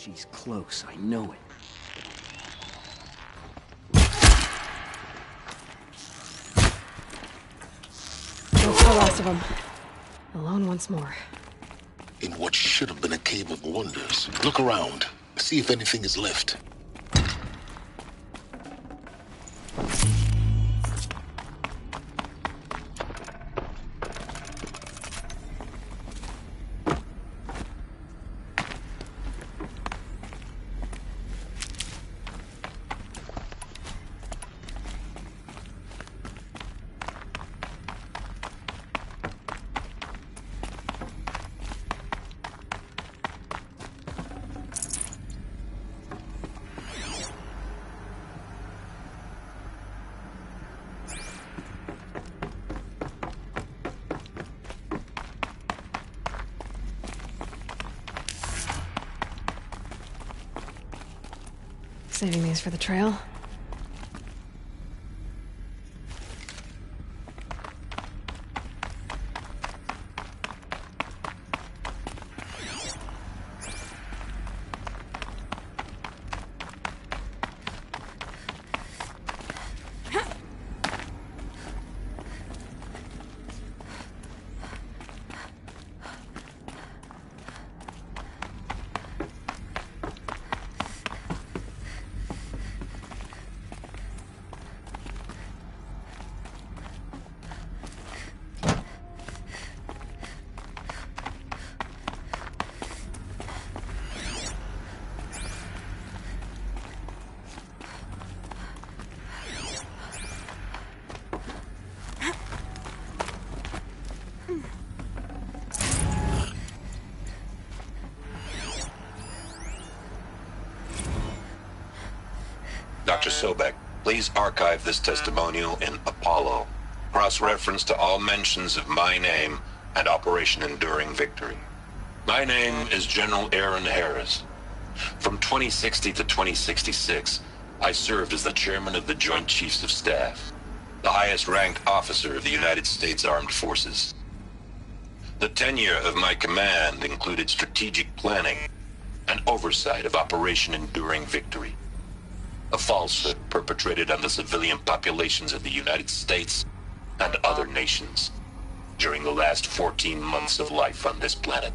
She's close, I know it. That's the last of them. Alone once more. In what should have been a cave of wonders. Look around. See if anything is left. Saving these for the trail. Dr. Sobek, please archive this testimonial in Apollo. Cross-reference to all mentions of my name and Operation Enduring Victory. My name is General Aaron Harris. From 2060 to 2066, I served as the chairman of the Joint Chiefs of Staff, the highest-ranked officer of the United States Armed Forces. The tenure of my command included strategic planning and oversight of Operation Enduring Victory, a falsehood perpetrated on the civilian populations of the United States and other nations during the last 14 months of life on this planet.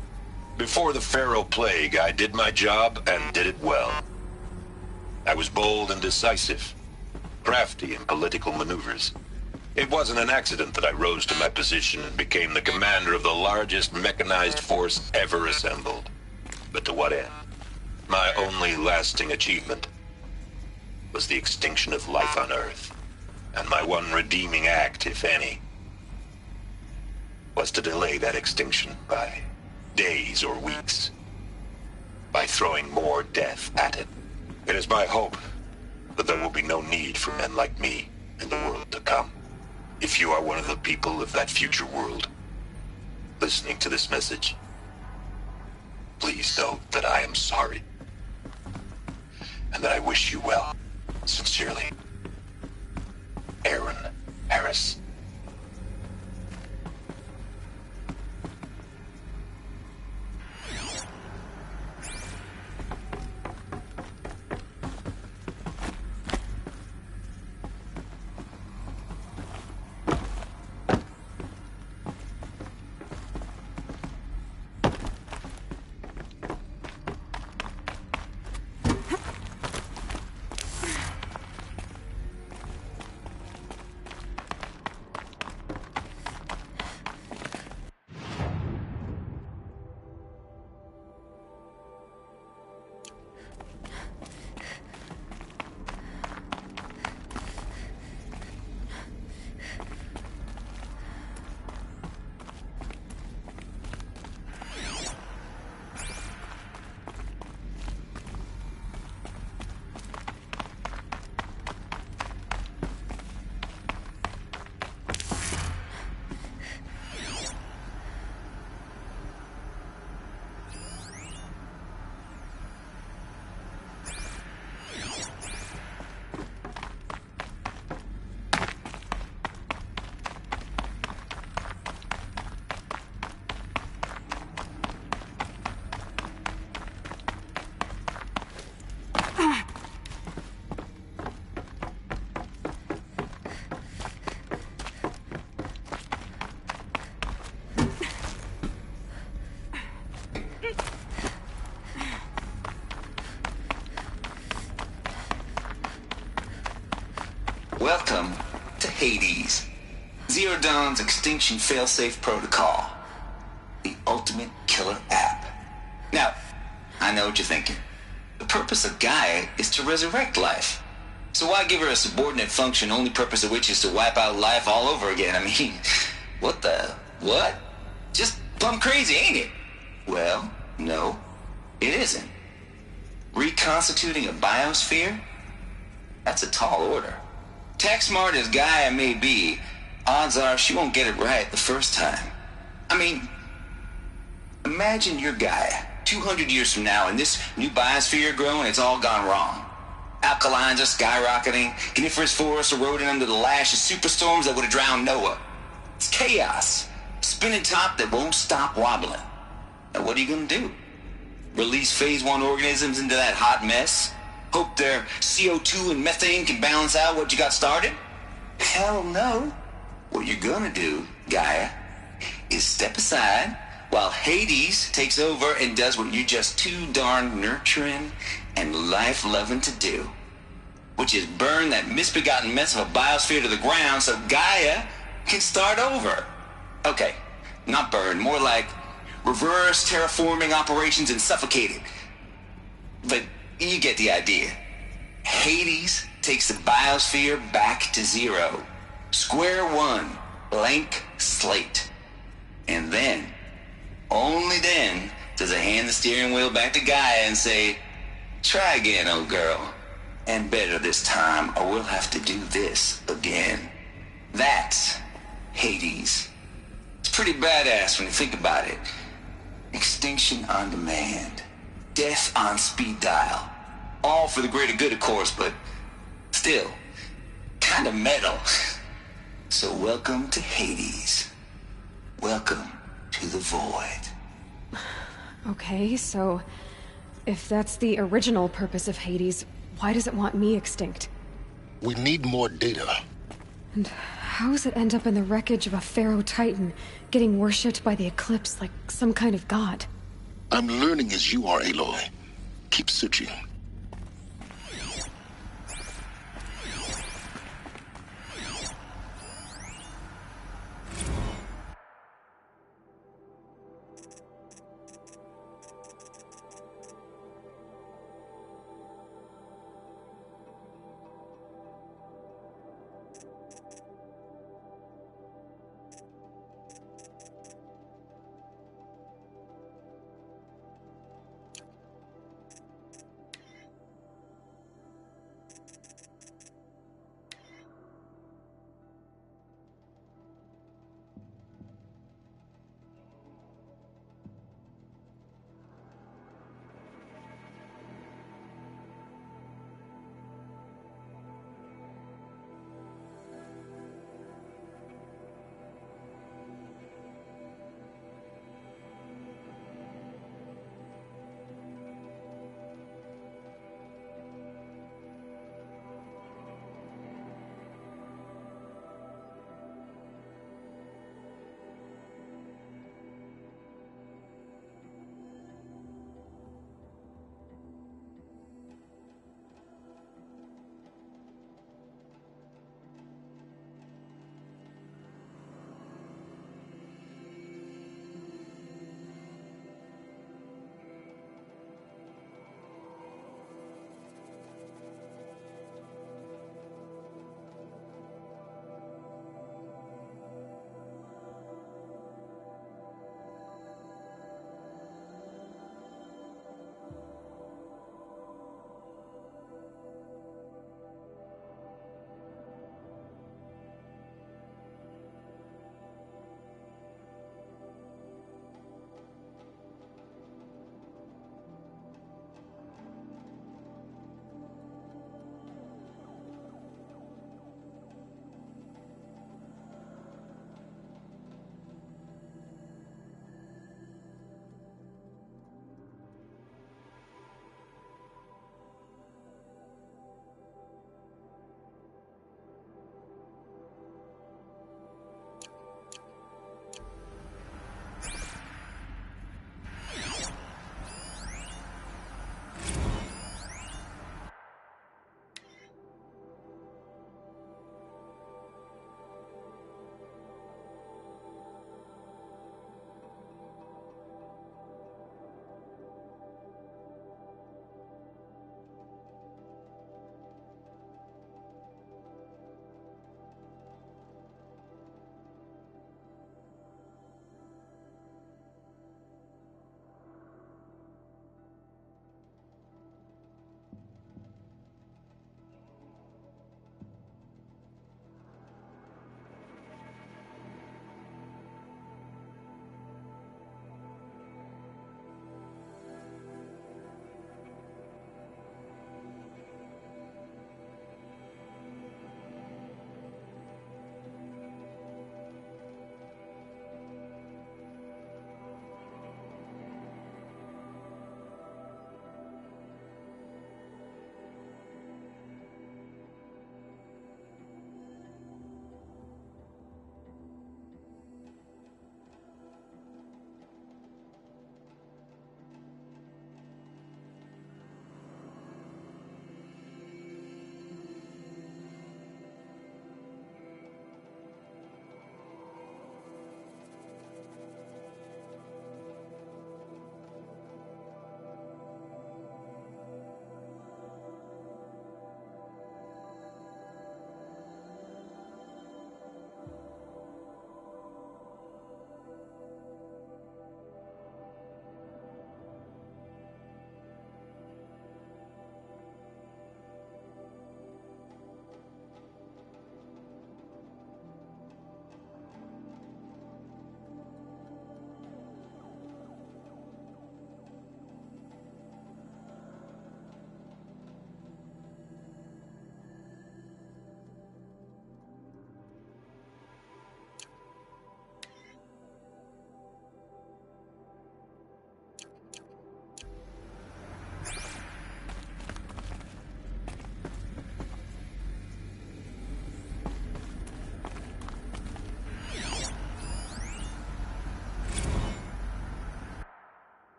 Before the Pharaoh Plague, I did my job and did it well. I was bold and decisive, crafty in political maneuvers. It wasn't an accident that I rose to my position and became the commander of the largest mechanized force ever assembled. But to what end? My only lasting achievement was the extinction of life on Earth, and my one redeeming act, if any, was to delay that extinction by days or weeks, by throwing more death at it. It is my hope that there will be no need for men like me in the world to come. If you are one of the people of that future world listening to this message, please know that I am sorry, and that I wish you well. Sincerely, Aaron Harris. Welcome to Hades, Zero Dawn's extinction failsafe protocol. The ultimate killer app. Now, I know what you're thinking. The purpose of Gaia is to resurrect life. So why give her a subordinate function, only purpose of which is to wipe out life all over again? I mean, what? Just plumb crazy, ain't it? Well, no, it isn't. Reconstituting a biosphere? That's a tall order. Tech smart as Gaia may be, odds are she won't get it right the first time. I mean, imagine you're Gaia, 200 years from now, and this new biosphere growing, it's all gone wrong. Alkalines are skyrocketing, coniferous forests eroding under the lash of superstorms that would have drowned Noah. It's chaos, spinning top that won't stop wobbling. Now what are you gonna do? Release phase 1 organisms into that hot mess? Hope their CO2 and methane can balance out what you got started? Hell no. What you're gonna do, Gaia, is step aside while Hades takes over and does what you're just too darn nurturing and life-loving to do, which is burn that misbegotten mess of a biosphere to the ground so Gaia can start over. Okay, not burn, more like reverse terraforming operations and suffocate it. But you get the idea. Hades takes the biosphere back to zero. Square one, blank slate. And then, only then, does it hand the steering wheel back to Gaia and say, try again, old girl. And better this time, or we'll have to do this again. That's Hades. It's pretty badass when you think about it. Extinction on demand. Death on speed dial. All for the greater good, of course, but still, kind of metal. So welcome to Hades. Welcome to the void. Okay, so if that's the original purpose of Hades, why does it want me extinct? We need more data. And how does it end up in the wreckage of a Pharaoh Titan, getting worshipped by the Eclipse like some kind of god? I'm learning as you are, Aloy. Keep searching.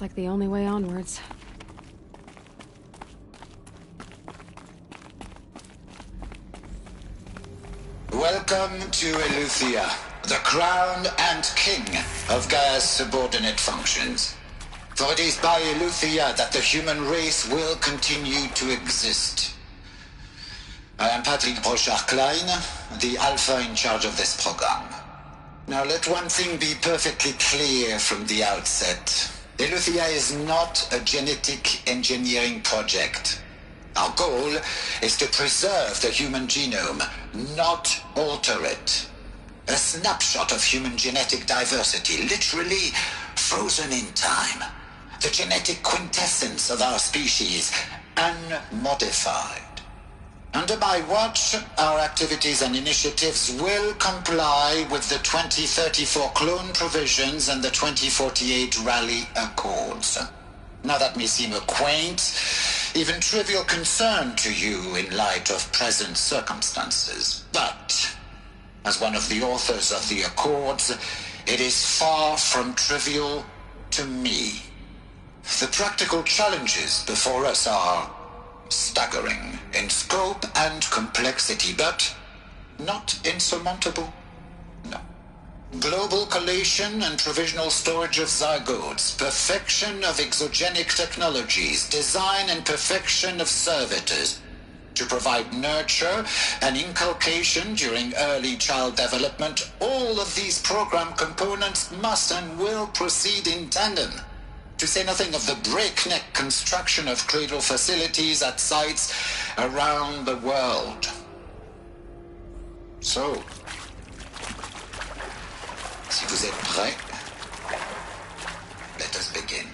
like the only way onwards. Welcome to Eleuthia, the crown and king of Gaia's subordinate functions. For it is by Eleuthia that the human race will continue to exist. I am Patrick Brochard-Klein, the Alpha in charge of this program. Now let one thing be perfectly clear from the outset. Eleuthia is not a genetic engineering project. Our goal is to preserve the human genome, not alter it. A snapshot of human genetic diversity, literally frozen in time. The genetic quintessence of our species, unmodified. Under my watch, our activities and initiatives will comply with the 2034 clone provisions and the 2048 Raleigh Accords. Now that may seem a quaint, even trivial concern to you in light of present circumstances, but as one of the authors of the Accords, it is far from trivial to me. The practical challenges before us are staggering in scope and complexity, but not insurmountable. No. Global collation and provisional storage of zygotes, perfection of exogenic technologies, design and perfection of servitors to provide nurture and inculcation during early child development. All of these program components must and will proceed in tandem. To say nothing of the breakneck construction of cradle facilities at sites around the world. So, si vous êtes prêts, let us begin.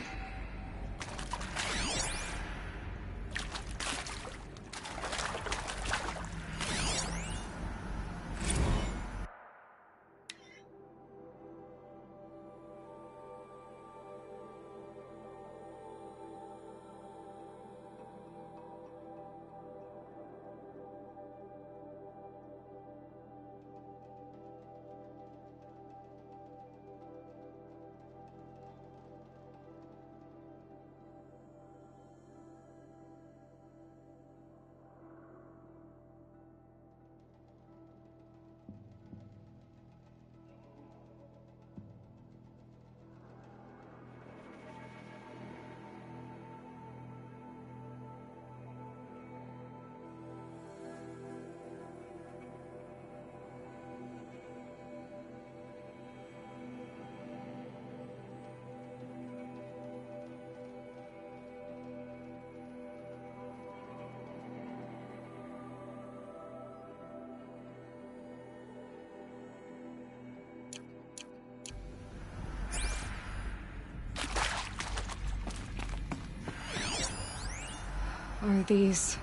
Are these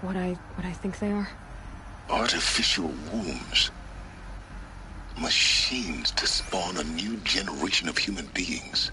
what I think they are? Artificial wombs. Machines to spawn a new generation of human beings.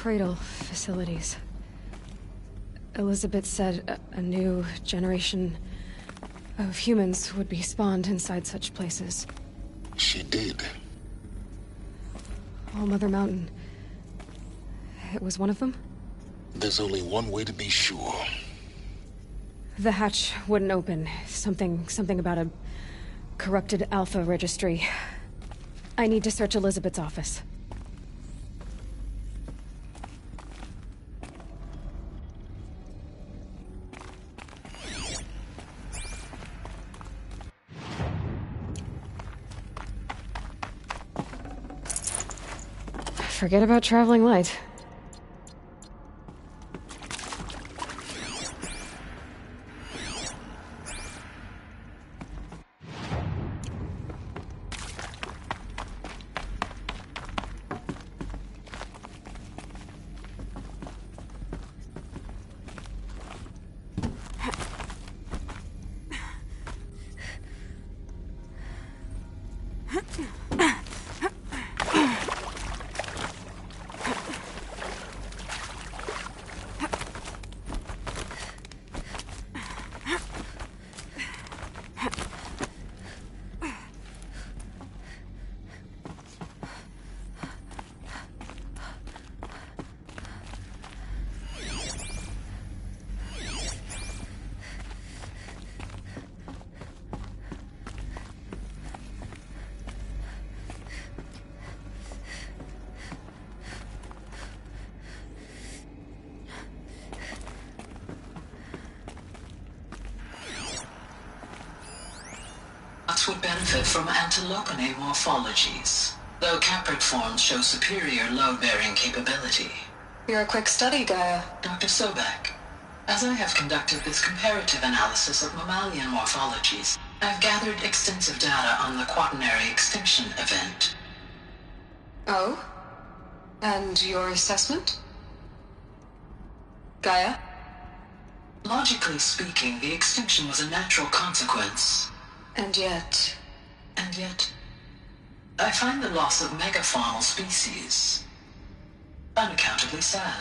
Cradle facilities. Elizabeth said a new generation of humans would be spawned inside such places. She did. All Mother Mountain. It was one of them? There's only one way to be sure. The hatch wouldn't open. Something about a corrupted Alpha registry. I need to search Elizabeth's office. Forget about traveling light. Would benefit from antilopinae morphologies, though caprid forms show superior load-bearing capability. You're a quick study, Gaia. Dr. Sobek, as I have conducted this comparative analysis of mammalian morphologies, I've gathered extensive data on the quaternary extinction event. Oh? And your assessment? Gaia? Logically speaking, the extinction was a natural consequence. And yet, I find the loss of megafaunal species unaccountably sad.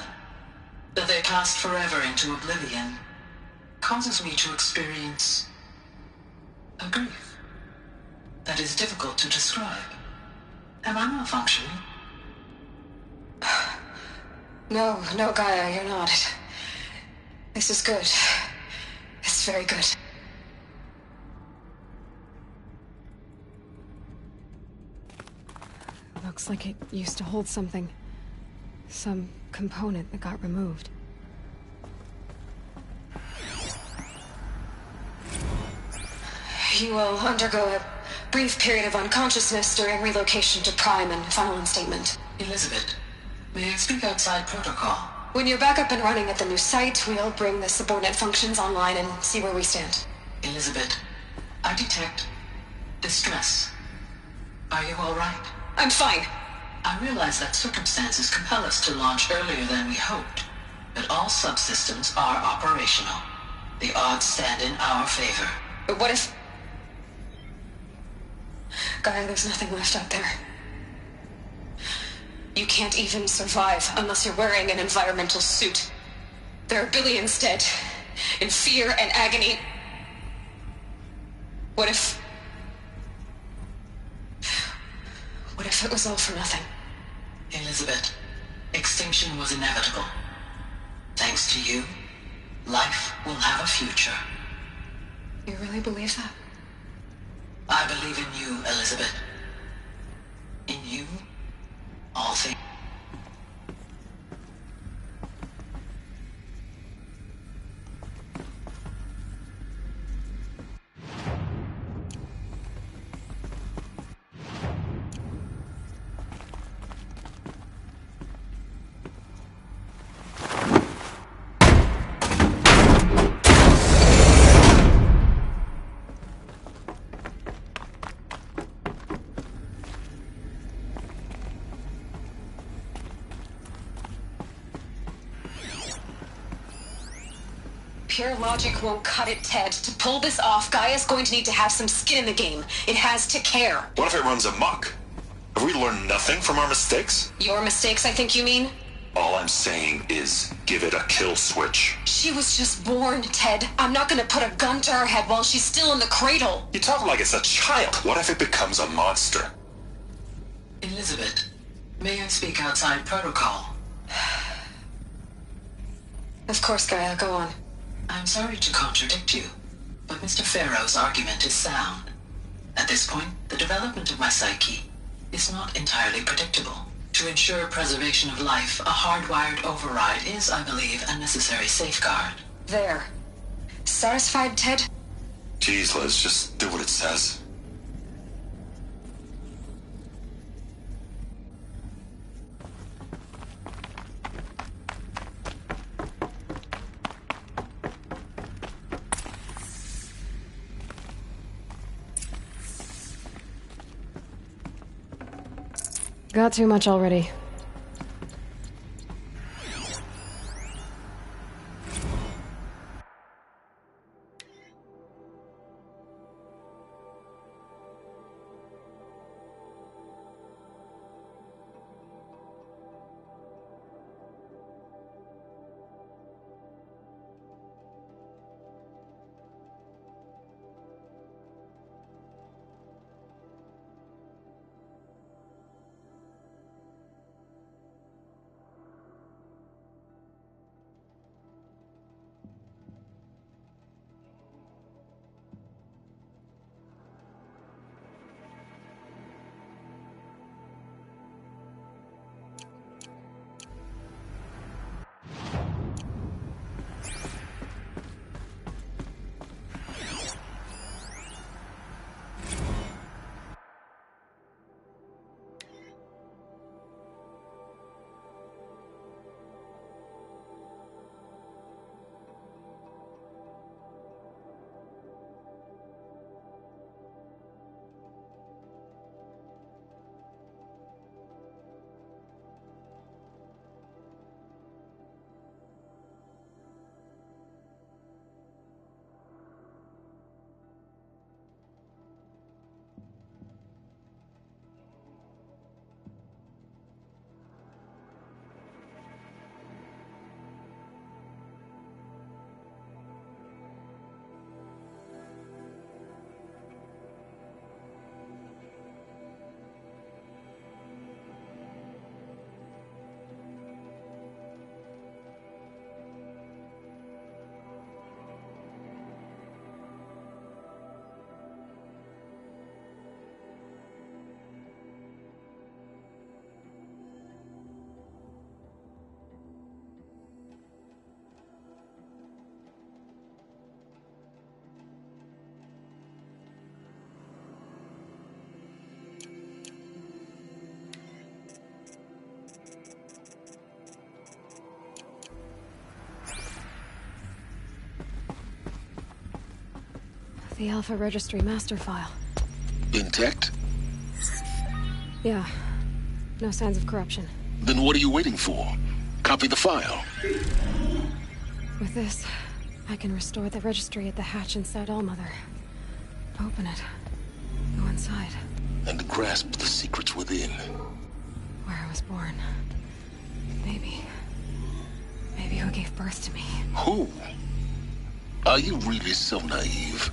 That they passed forever into oblivion causes me to experience a grief that is difficult to describe. Am I malfunctioning? No, Gaia, you're not. This is good. It's very good. Looks like it used to hold something. Some component that got removed. You will undergo a brief period of unconsciousness during relocation to Prime and final instatement. Elizabeth, may I speak outside protocol? When you're back up and running at the new site, we'll bring the subordinate functions online and see where we stand. Elizabeth, I detect distress. Are you all right? I'm fine. I realize that circumstances compel us to launch earlier than we hoped, but all subsystems are operational. The odds stand in our favor. But what if... Gaia, there's nothing left out there. You can't even survive unless you're wearing an environmental suit. There are billions dead, in fear and agony. What if it was all for nothing? Elizabeth, extinction was inevitable. Thanks to you, life will have a future. You really believe that? I believe in you, Elizabeth. In you, all things. Pure logic won't cut it, Ted. To pull this off, Gaia's going to need to have some skin in the game. It has to care. What if it runs amok? Have we learned nothing from our mistakes? Your mistakes, I think you mean? All I'm saying is give it a kill switch. She was just born, Ted. I'm not gonna put a gun to her head while she's still in the cradle. You talk like it's a child. What if it becomes a monster? Elizabeth, may I speak outside protocol? Of course, Gaia, go on. I'm sorry to contradict you, but Mr. Farrow's argument is sound. At this point, the development of my psyche is not entirely predictable. To ensure preservation of life, a hardwired override is, I believe, a necessary safeguard. There. Satisfied, Ted? Jeez, Liz, just do what it says. Got too much already. The Alpha Registry master file. Intact? Yeah. No signs of corruption. Then what are you waiting for? Copy the file. With this, I can restore the registry at the hatch inside Allmother. Open it. Go inside. And grasp the secrets within. Where I was born. Maybe who gave birth to me. Who? Are you really so naive?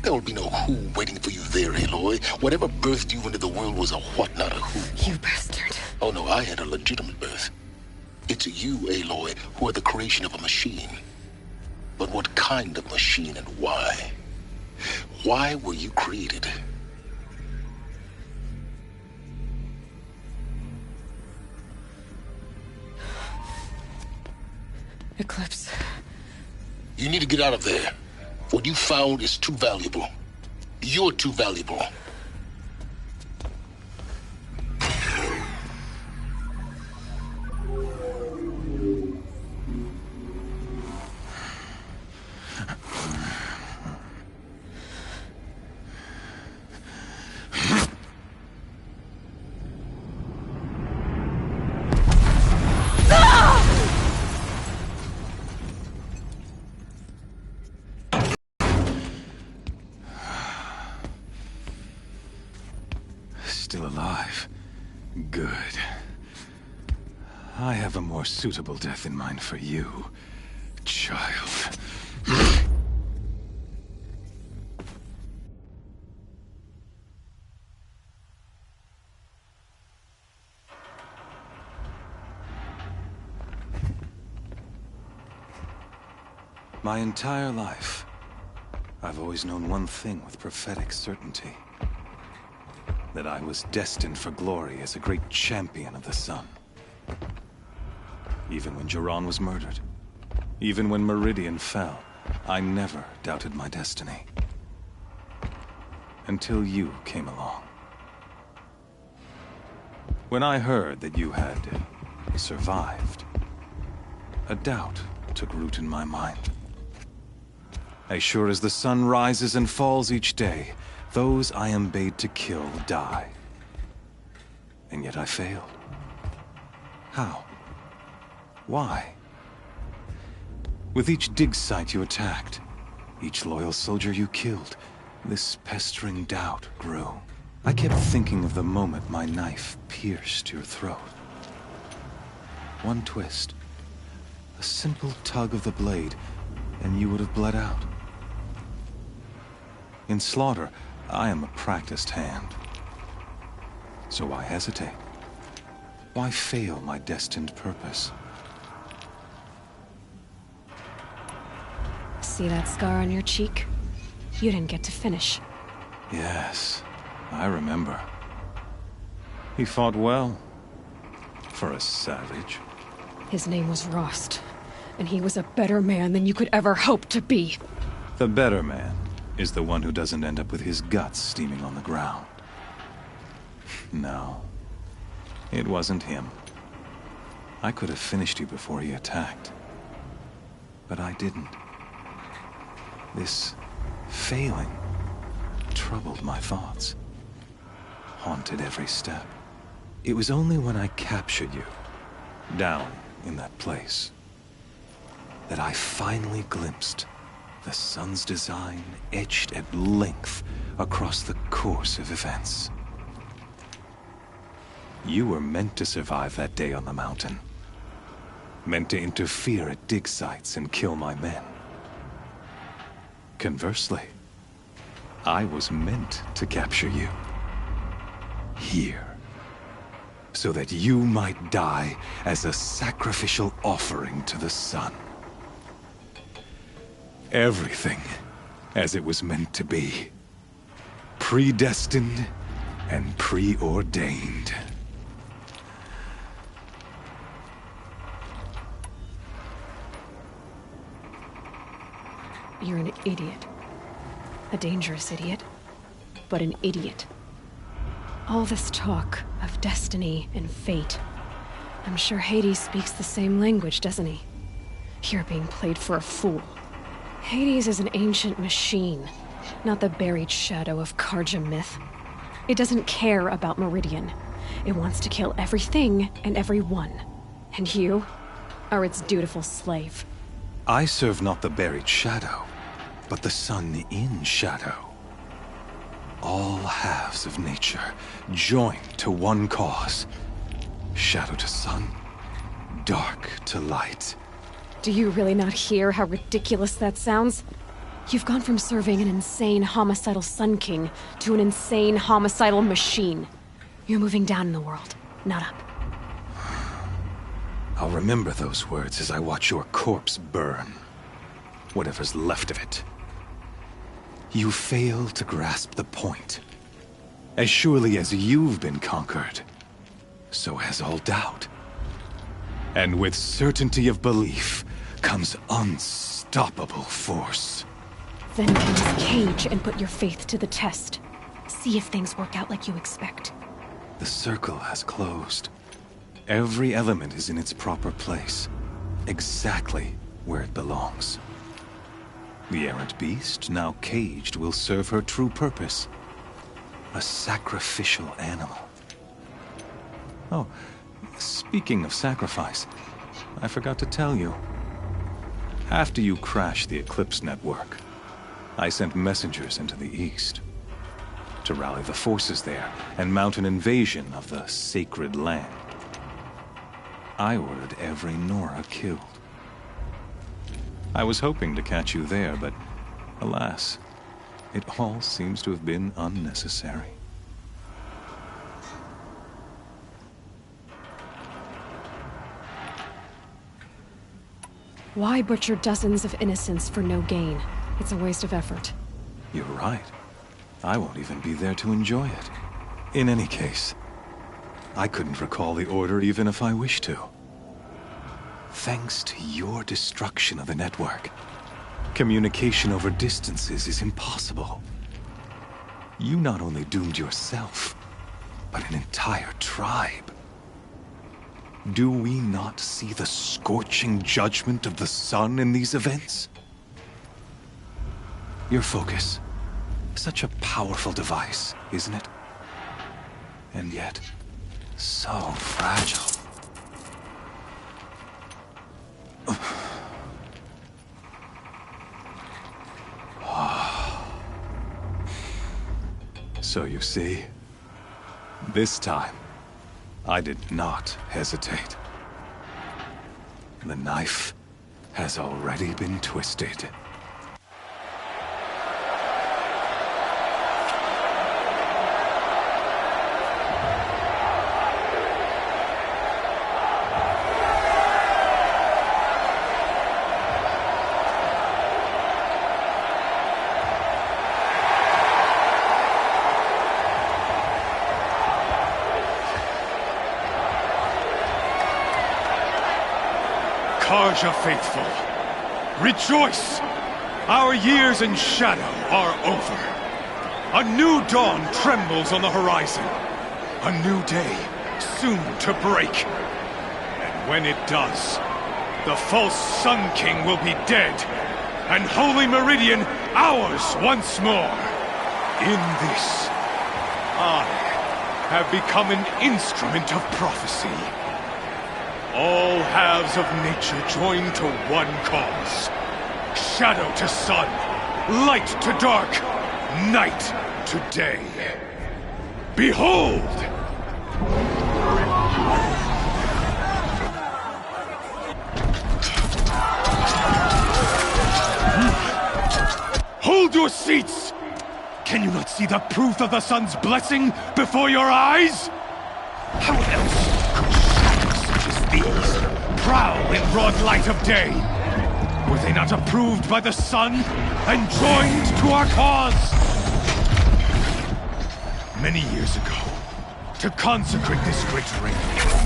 There will be no who waiting for you there, Aloy. Whatever birthed you into the world was a what, not a who. You bastard. Oh no, I had a legitimate birth. It's you, Aloy, who are the creation of a machine. But what kind of machine and why? Why were you created? Eclipse. You need to get out of there. What you found is too valuable. You're too valuable. Still alive. Good. I have a more suitable death in mind for you, child. My entire life, I've always known one thing with prophetic certainty. That I was destined for glory as a great champion of the sun. Even when Jiran was murdered, even when Meridian fell, I never doubted my destiny. Until you came along. When I heard that you had survived, a doubt took root in my mind. As sure as the sun rises and falls each day, those I am bade to kill die. And yet I failed. How? Why? With each dig site you attacked, each loyal soldier you killed, this pestering doubt grew. I kept thinking of the moment my knife pierced your throat. One twist, a simple tug of the blade, and you would have bled out. In slaughter, I am a practiced hand. So why hesitate? Why fail my destined purpose? See that scar on your cheek? You didn't get to finish. Yes, I remember. He fought well. For a savage. His name was Rost, and he was a better man than you could ever hope to be. The better man is the one who doesn't end up with his guts steaming on the ground. No, it wasn't him. I could have finished you before he attacked. But I didn't. This failing troubled my thoughts, haunted every step. It was only when I captured you, down in that place, that I finally glimpsed the sun's design etched at length across the course of events. You were meant to survive that day on the mountain. Meant to interfere at dig sites and kill my men. Conversely, I was meant to capture you. Here. So that you might die as a sacrificial offering to the sun. Everything as it was meant to be. Predestined and preordained. You're an idiot. A dangerous idiot, but an idiot. All this talk of destiny and fate. I'm sure Hades speaks the same language, doesn't he? You're being played for a fool. Hades is an ancient machine, not the buried shadow of Carja myth. It doesn't care about Meridian. It wants to kill everything and everyone. And you are its dutiful slave. I serve not the buried shadow, but the sun in shadow. All halves of nature joined to one cause. Shadow to sun, dark to light. Do you really not hear how ridiculous that sounds? You've gone from serving an insane homicidal Sun King to an insane homicidal machine. You're moving down in the world, not up. I'll remember those words as I watch your corpse burn. Whatever's left of it. You fail to grasp the point. As surely as you've been conquered, so has all doubt. And with certainty of belief comes unstoppable force. Then get this cage and put your faith to the test. See if things work out like you expect. The circle has closed. Every element is in its proper place. Exactly where it belongs. The errant beast, now caged, will serve her true purpose. A sacrificial animal. Oh, speaking of sacrifice, I forgot to tell you. After you crashed the Eclipse network, I sent messengers into the east to rally the forces there and mount an invasion of the sacred land. I ordered every Nora killed. I was hoping to catch you there, but alas, it all seems to have been unnecessary. Why butcher dozens of innocents for no gain? It's a waste of effort. You're right. I won't even be there to enjoy it. In any case, I couldn't recall the order even if I wished to. Thanks to your destruction of the network, communication over distances is impossible. You not only doomed yourself, but an entire tribe. Do we not see the scorching judgment of the sun in these events? Your focus. Such a powerful device, isn't it? And yet, so fragile. So you see, this time, I did not hesitate. The knife has already been twisted. Karja faithful, rejoice! Our years in shadow are over. A new dawn trembles on the horizon. A new day soon to break. And when it does, the false Sun King will be dead, and Holy Meridian ours once more. In this, I have become an instrument of prophecy. All halves of nature join to one cause. Shadow to sun, light to dark, night to day. Behold! Hold your seats! Can you not see the proof of the sun's blessing before your eyes? How else these prowl in broad light of day? Were they not approved by the sun and joined to our cause? Many years ago, to consecrate this great ring,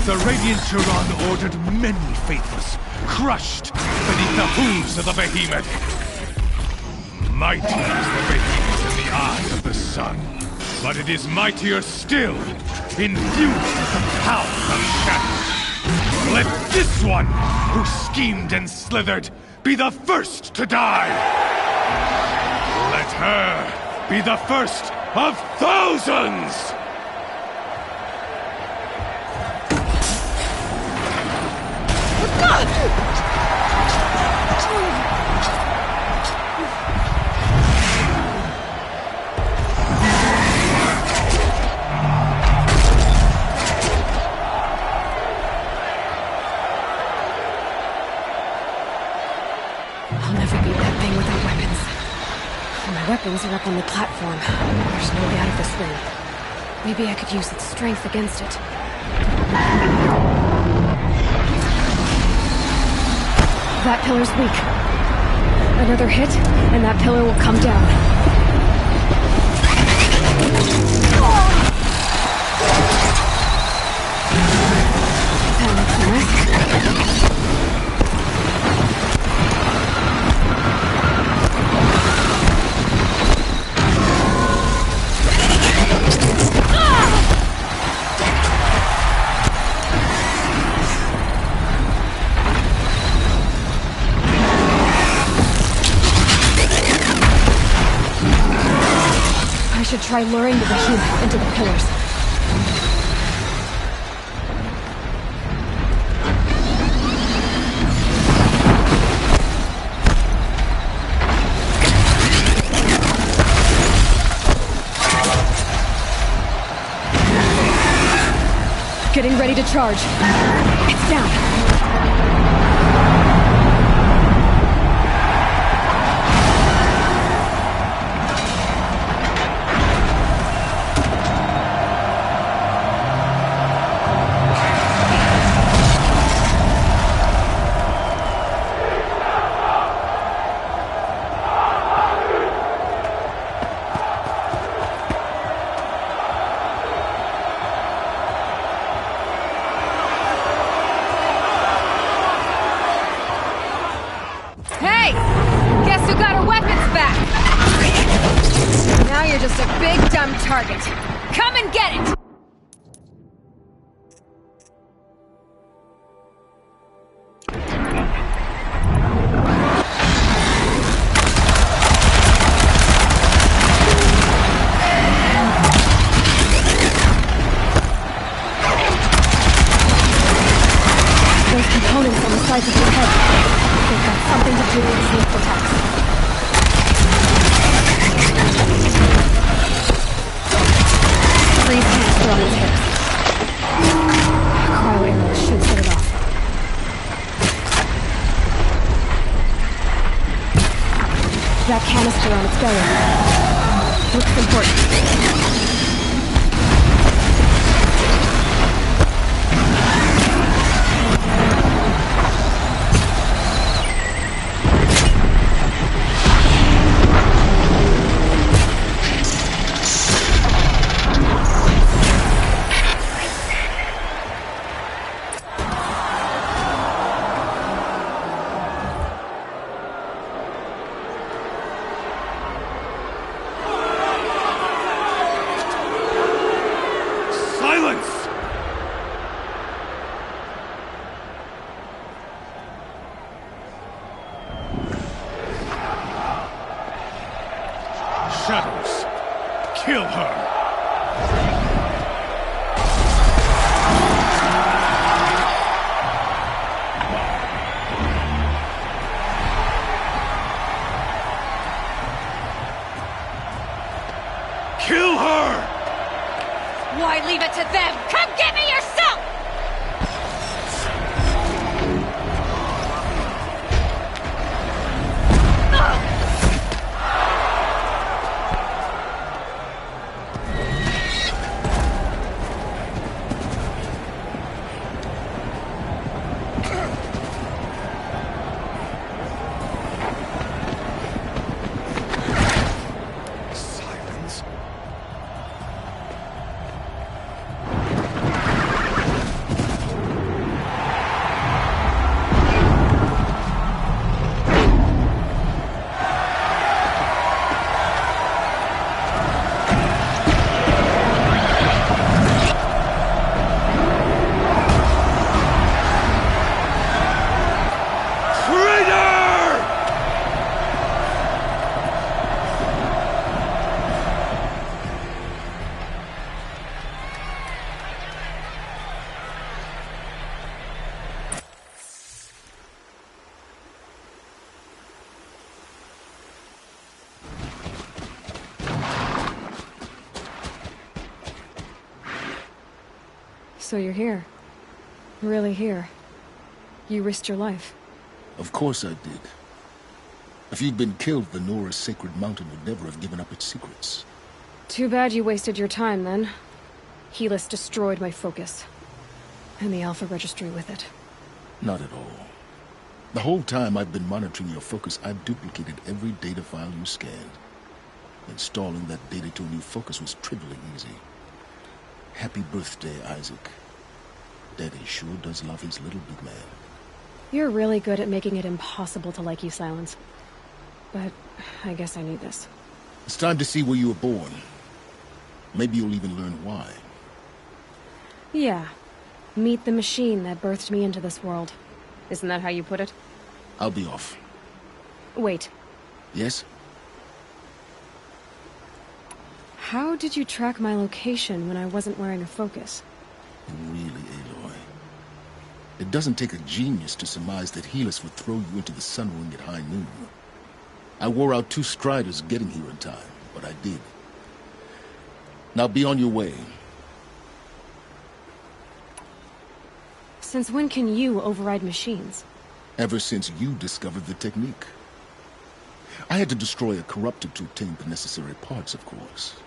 the Radiant Turan ordered many faithless crushed beneath the hooves of the behemoth. Mighty is the behemoth in the eye of the sun, but it is mightier still, infused with the power of shadow. Let this one, who schemed and slithered, be the first to die! Let her be the first of thousands! Weapons are up on the platform. There's no way out of this ring. Maybe I could use its strength against it. That pillar's weak. Another hit, and that pillar will come down. Panic finesse. I should try luring the behemoth into the pillars. Getting ready to charge. It's down. Hey! Guess who got her weapons back? Now you're just a big dumb target. Come and get it! Those components on the sides of your head. They've got something to do with sleep attacks. Freeze canister on his hips. Cryo arrow should set it off. That canister on its belly. Looks important. Shadows. Kill her. Kill her! Why leave it to them? Come get me yourself! So you're here. Really here. You risked your life. Of course I did. If you'd been killed, the Nora's sacred mountain would never have given up its secrets. Too bad you wasted your time, then. Helis destroyed my focus. And the Alpha Registry with it. Not at all. The whole time I've been monitoring your focus, I've duplicated every data file you scanned. Installing that data to a new focus was trivially easy. Happy birthday, Isaac. Daddy sure does love his little big man. You're really good at making it impossible to like you, Silence. But I guess I need this. It's time to see where you were born. Maybe you'll even learn why. Yeah. Meet the machine that birthed me into this world. Isn't that how you put it? I'll be off. Wait. Yes? How did you track my location when I wasn't wearing a focus? Really, Aloy. It doesn't take a genius to surmise that Helis would throw you into the Sun Ring at high noon. I wore out 2 striders getting here in time, but I did. Now be on your way. Since when can you override machines? Ever since you discovered the technique. I had to destroy a corruptor to obtain the necessary parts, of course.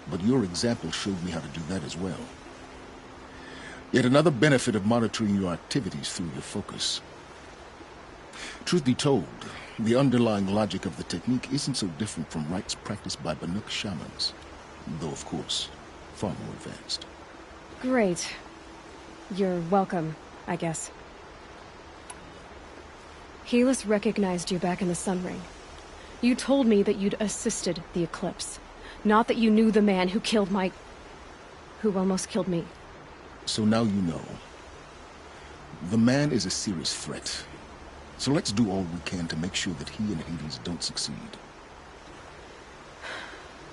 But your example showed me how to do that as well. Yet another benefit of monitoring your activities through your focus. Truth be told, the underlying logic of the technique isn't so different from rites practiced by Banuk shamans, though of course, far more advanced. Great. You're welcome, I guess. Helis recognized you back in the Sun Ring. You told me that you'd assisted the Eclipse, not that you knew the man who killed who almost killed me. So now you know. The man is a serious threat. So let's do all we can to make sure that he and Hades don't succeed.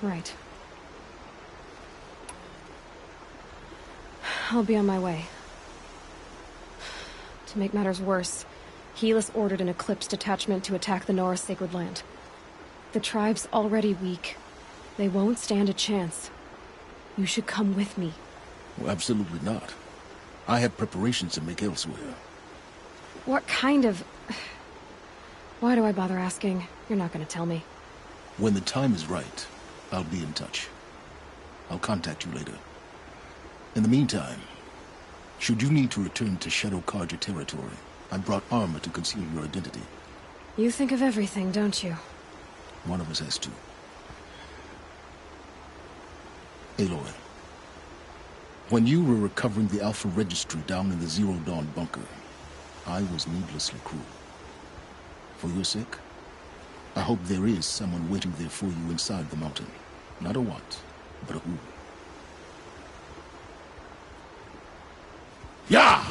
Right. I'll be on my way. To make matters worse, Helis ordered an Eclipse detachment to attack the Nora Sacred Land. The tribe's already weak. They won't stand a chance. You should come with me. Well, absolutely not. I have preparations to make elsewhere. What kind of... Why do I bother asking? You're not gonna tell me. When the time is right, I'll be in touch. I'll contact you later. In the meantime, should you need to return to Shadow Carja territory, I brought armor to conceal your identity. You think of everything, don't you? One of us has to. Aloy, when you were recovering the Alpha Registry down in the Zero Dawn bunker, I was needlessly cruel. For your sake, I hope there is someone waiting there for you inside the mountain. Not a what, but a who. Yeah!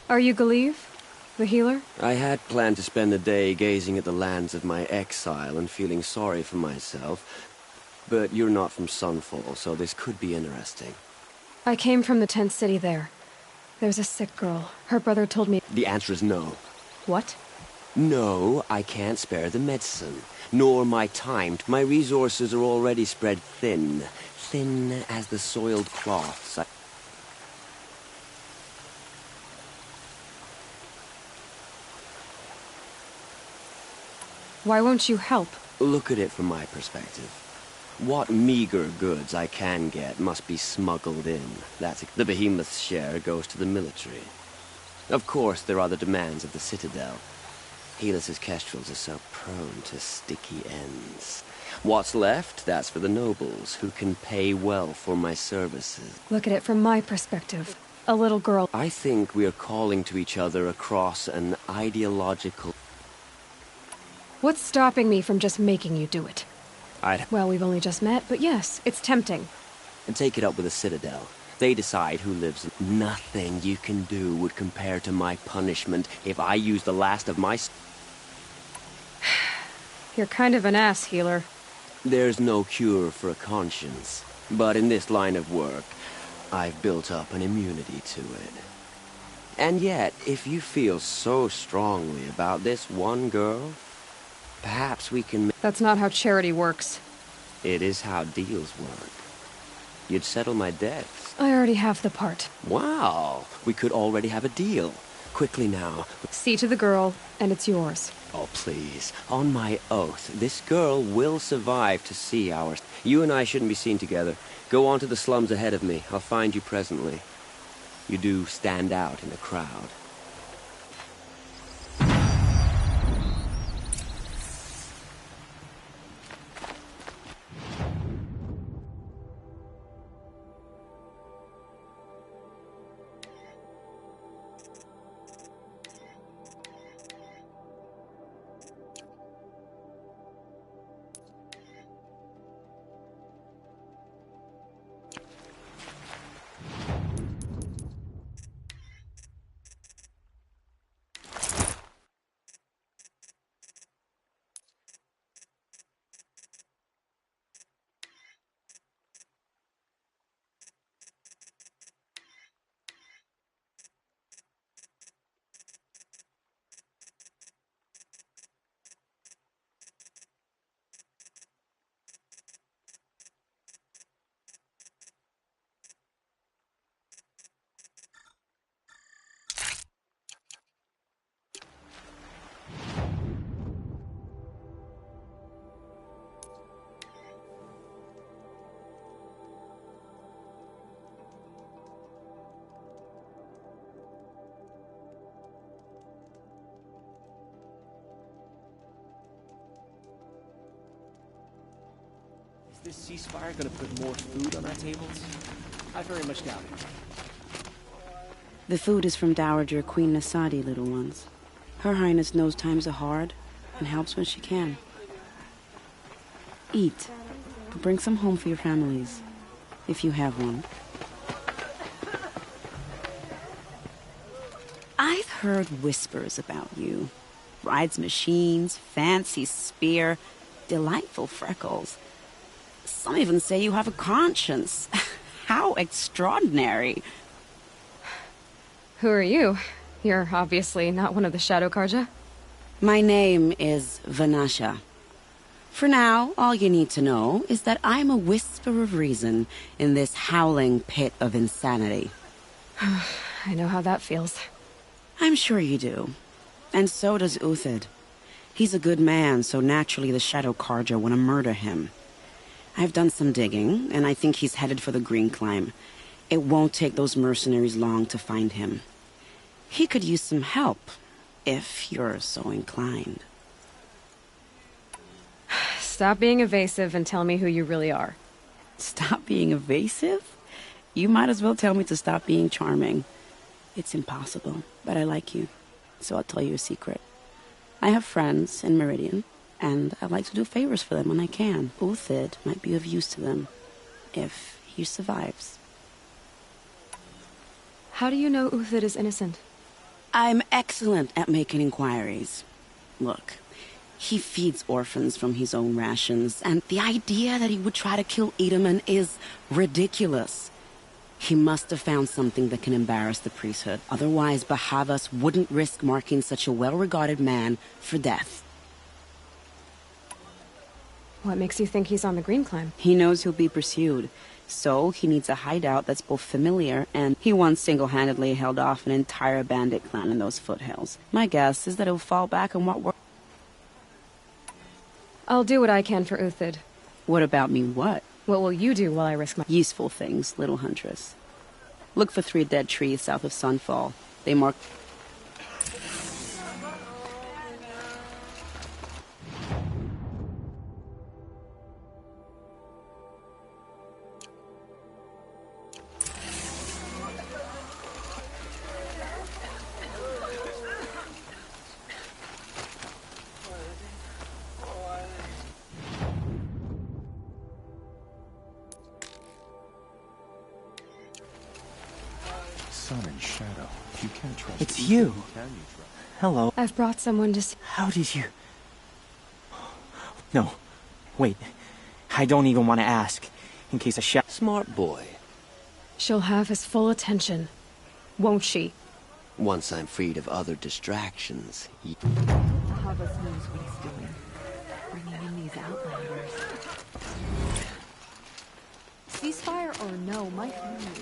Are you Galeev, the healer? I had planned to spend the day gazing at the lands of my exile and feeling sorry for myself. But you're not from Sunfall, so this could be interesting. I came from the tent city there. There's a sick girl. Her brother told me... The answer is no. What? No, I can't spare the medicine. Nor my time. My resources are already spread thin. Thin as the soiled cloths. Why won't you help? Look at it from my perspective. What meager goods I can get must be smuggled in. That's it. The behemoth's share goes to the military. Of course, there are the demands of the Citadel. Helis's kestrels are so prone to sticky ends. What's left, that's for the nobles, who can pay well for my services. Look at it from my perspective. A little girl. I think we are calling to each other across an ideological... What's stopping me from just making you do it? Well, we've only just met, but yes, it's tempting. And take it up with the Citadel. They decide who lives. Nothing you can do would compare to my punishment if I use the last of my... You're kind of an ass, healer. There's no cure for a conscience. But in this line of work, I've built up an immunity to it. And yet, if you feel so strongly about this one girl, perhaps we can... That's not how charity works. It is how deals work. You'd settle my debts. I already have the part. Wow, we could already have a deal. Quickly now. See to the girl, and it's yours. Oh, please. On my oath, this girl will survive to see ours. You and I shouldn't be seen together. Go on to the slums ahead of me. I'll find you presently. You do stand out in a crowd. Is this ceasefire gonna put more food on our tables? I very much doubt it. The food is from Dowager Queen Nasadi, little ones. Her Highness knows times are hard and helps when she can. Eat, but bring some home for your families, if you have one. I've heard whispers about you. Rides machines, fancy spear, delightful freckles. Some even say you have a conscience. How extraordinary. Who are you? You're obviously not one of the Shadow Carja. My name is Vanasha. For now, all you need to know is that I'm a whisper of reason in this howling pit of insanity. I know how that feels. I'm sure you do. And so does Uthid. He's a good man, so naturally the Shadow Carja want to murder him. I've done some digging, and I think he's headed for the Green Climb. It won't take those mercenaries long to find him. He could use some help, if you're so inclined. Stop being evasive and tell me who you really are. Stop being evasive? You might as well tell me to stop being charming. It's impossible, but I like you, so I'll tell you a secret. I have friends in Meridian, and I like to do favors for them when I can. Uthid might be of use to them, if he survives. How do you know Uthid is innocent? I'm excellent at making inquiries. Look, he feeds orphans from his own rations, and the idea that he would try to kill Edelman is ridiculous. He must have found something that can embarrass the priesthood. Otherwise, Bahavas wouldn't risk marking such a well-regarded man for death. What makes you think he's on the Green Climb? He knows he'll be pursued, so he needs a hideout that's both familiar and he once single-handedly held off an entire bandit clan in those foothills. My guess is that he'll fall back on what worked. I'll do what I can for Uthid. What about me, what? What will you do while I risk my— Useful things, little huntress. Look for 3 dead trees south of Sunfall. They mark— Sun and shadow. You can't trust. It's you. Can you trust? Hello. I've brought someone to see— How did you... No. Wait. I don't even want to ask. In case a Smart boy. She'll have his full attention, won't she? Once I'm freed of other distractions. Bahavas knows what he's doing. Bringing in these outlanders. Ceasefire or no, might move.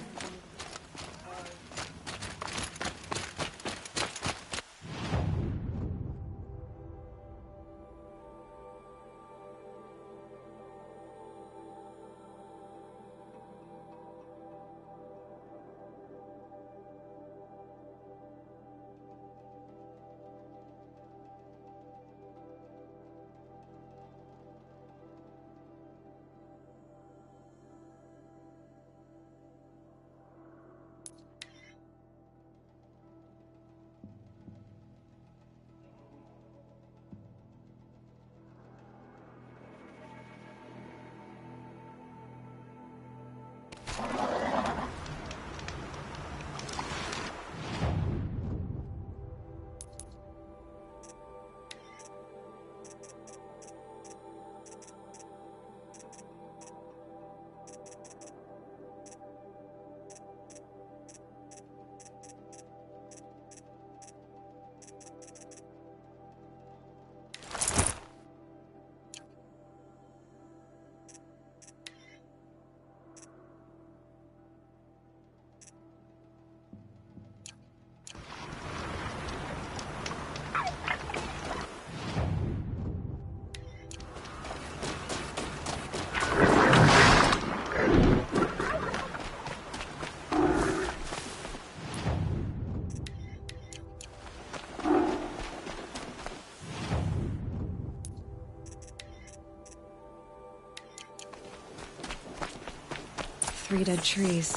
Three dead trees,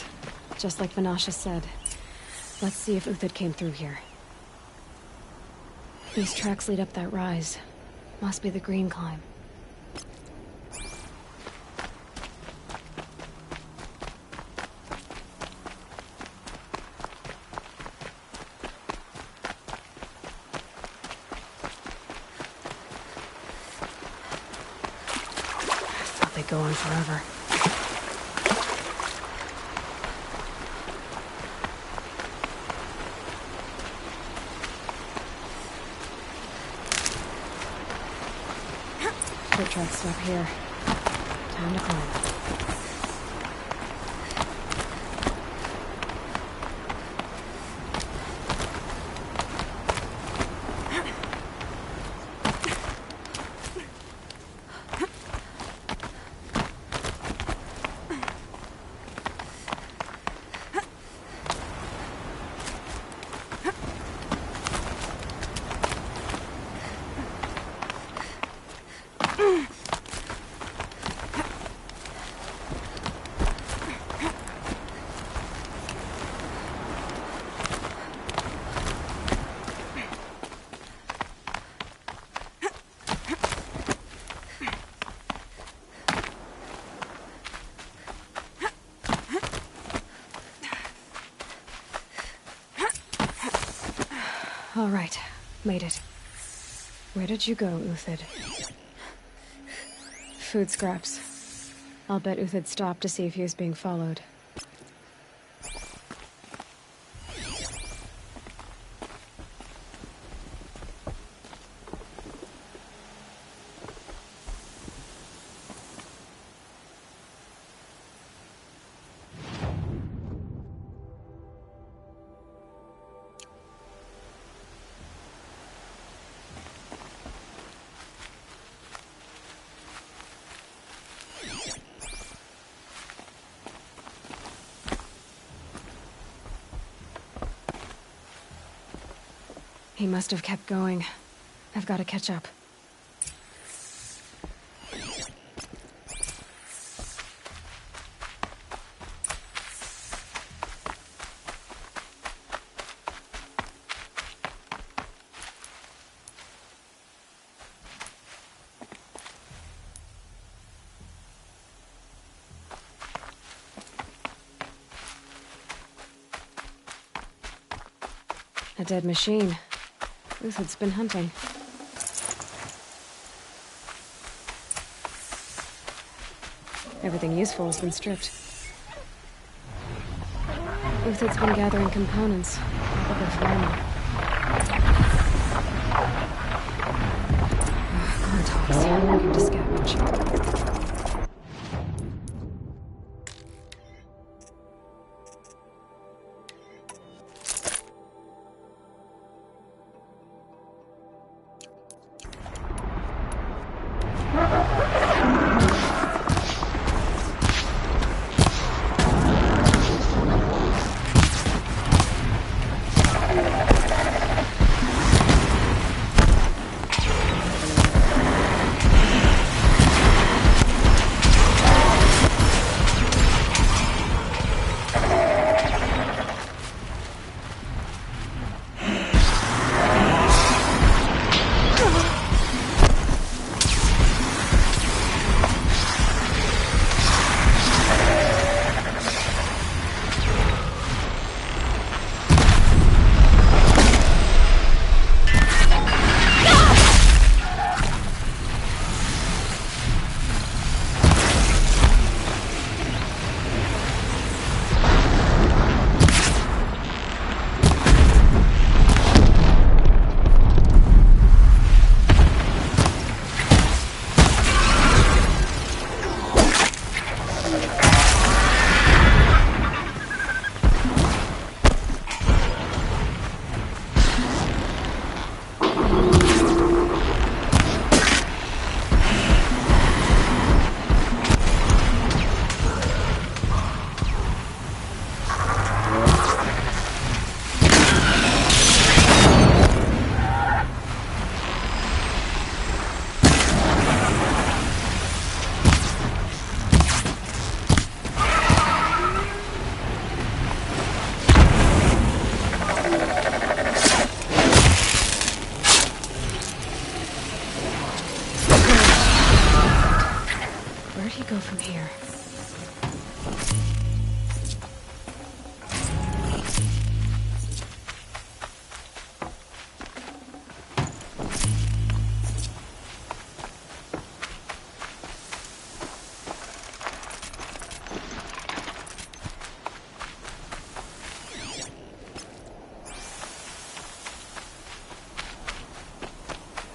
just like Vanasha said. Let's see if Uthid came through here. These tracks lead up that rise. Must be the Green Climb. I thought they'd go on forever. Foot tracks up here. Time to climb. All right, made it. Where did you go, Uthid? Food scraps. I'll bet Uthid stopped to see if he was being followed. He must have kept going. I've got to catch up. A dead machine. Uthid's been hunting. Everything useful has been stripped. Uthid's been gathering components, probably for ammo. Corn looking to scavenge.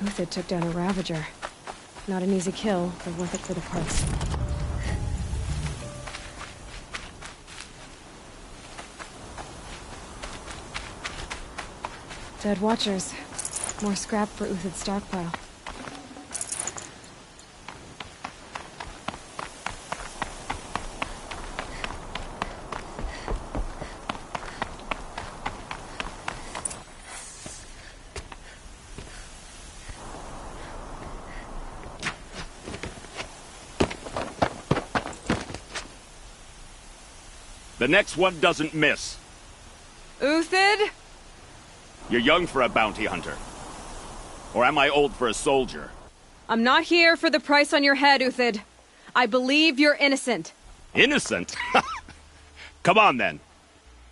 Uthid took down a Ravager. Not an easy kill, but worth it for the parts. Dead Watchers. More scrap for Uthid's stockpile. The next one doesn't miss. Uthid? You're young for a bounty hunter. Or am I old for a soldier? I'm not here for the price on your head, Uthid. I believe you're innocent. Innocent? Come on, then.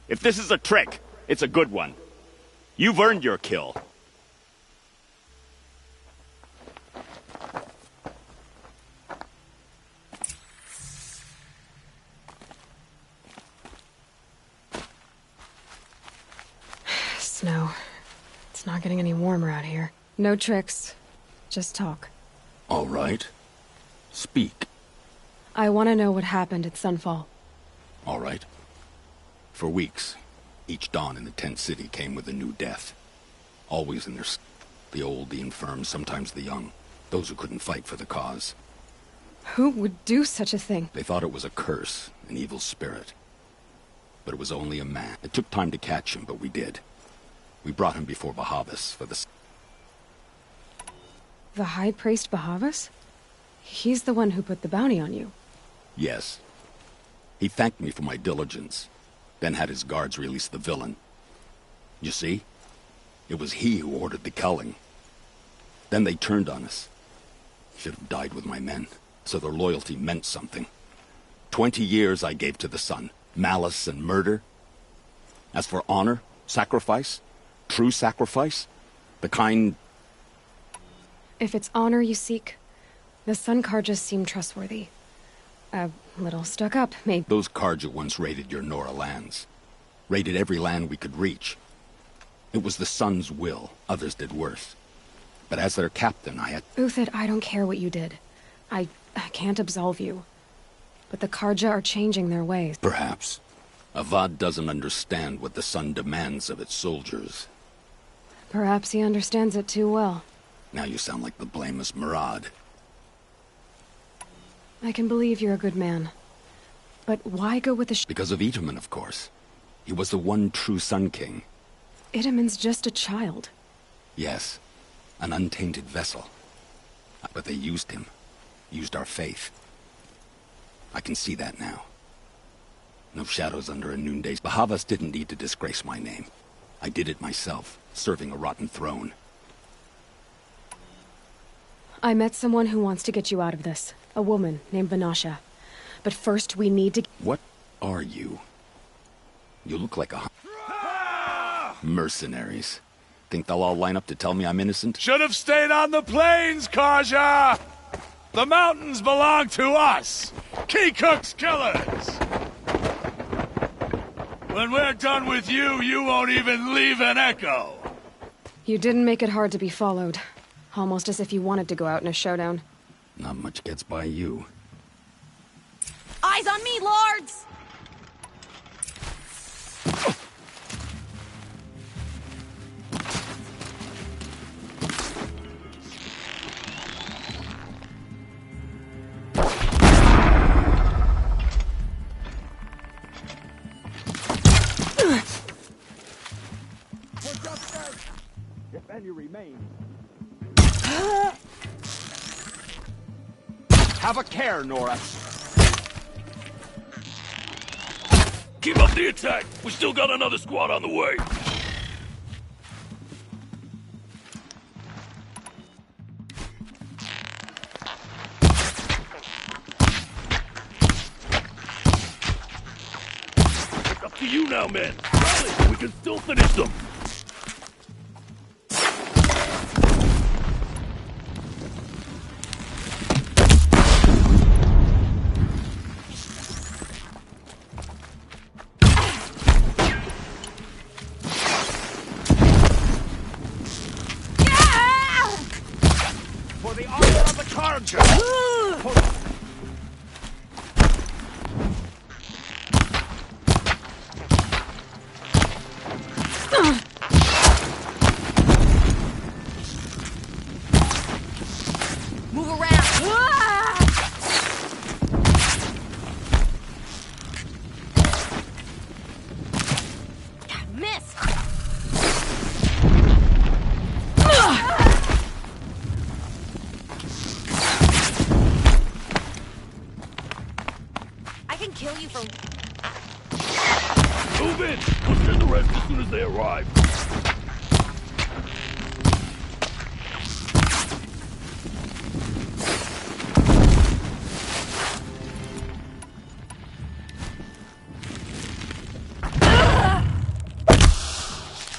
If this is a trick, it's a good one. You've earned your kill. Snow. It's not getting any warmer out here. No tricks. Just talk. All right. Speak. I want to know what happened at Sunfall. All right. For weeks, each dawn in the tent city came with a new death. Always in the old, the infirm, sometimes the young. Those who couldn't fight for the cause. Who would do such a thing? They thought it was a curse, an evil spirit. But it was only a man. It took time to catch him, but we did. We brought him before Bahavas for the... The High Priest Bahavas? He's the one who put the bounty on you. Yes. He thanked me for my diligence, then had his guards release the villain. You see? It was he who ordered the culling. Then they turned on us. Should have died with my men, so their loyalty meant something. 20 years I gave to the sun. Malice and murder. As for honor, sacrifice, true sacrifice, the kind... If it's honor you seek, the Sun Karjas seem trustworthy. A little stuck up, maybe. Those Karja once raided your Nora lands. Raided every land we could reach. It was the Sun's will. Others did worse. But as their captain, I had... Uthid, I don't care what you did. I can't absolve you. But the Karja are changing their ways. Perhaps. Avad doesn't understand what the Sun demands of its soldiers. Perhaps he understands it too well. Now you sound like the blameless Murad. I can believe you're a good man. But why go with the Because of Itamen, of course. He was the one true Sun King. Itamen's just a child. Yes. An untainted vessel. But they used him. Used our faith. I can see that now. No shadows under a noonday. Bahavas didn't need to disgrace my name. I did it myself, serving a rotten throne. I met someone who wants to get you out of this. A woman named Vanasha. But first we need to... What are you? You look like a... Mercenaries. Think they'll all line up to tell me I'm innocent? Should have stayed on the plains, Karja! The mountains belong to us! Keekook's killers! When we're done with you, you won't even leave an echo! You didn't make it hard to be followed. Almost as if you wanted to go out in a showdown. Not much gets by you. Eyes on me, lords! If any remains. Have a care, Nora. Keep up the attack. We still got another squad on the way. It's up to you now, men. Rally. We can still finish them. For the honor of the Karja! Move around! Miss! I can kill you for... Move in! We'll send the rest as soon as they arrive.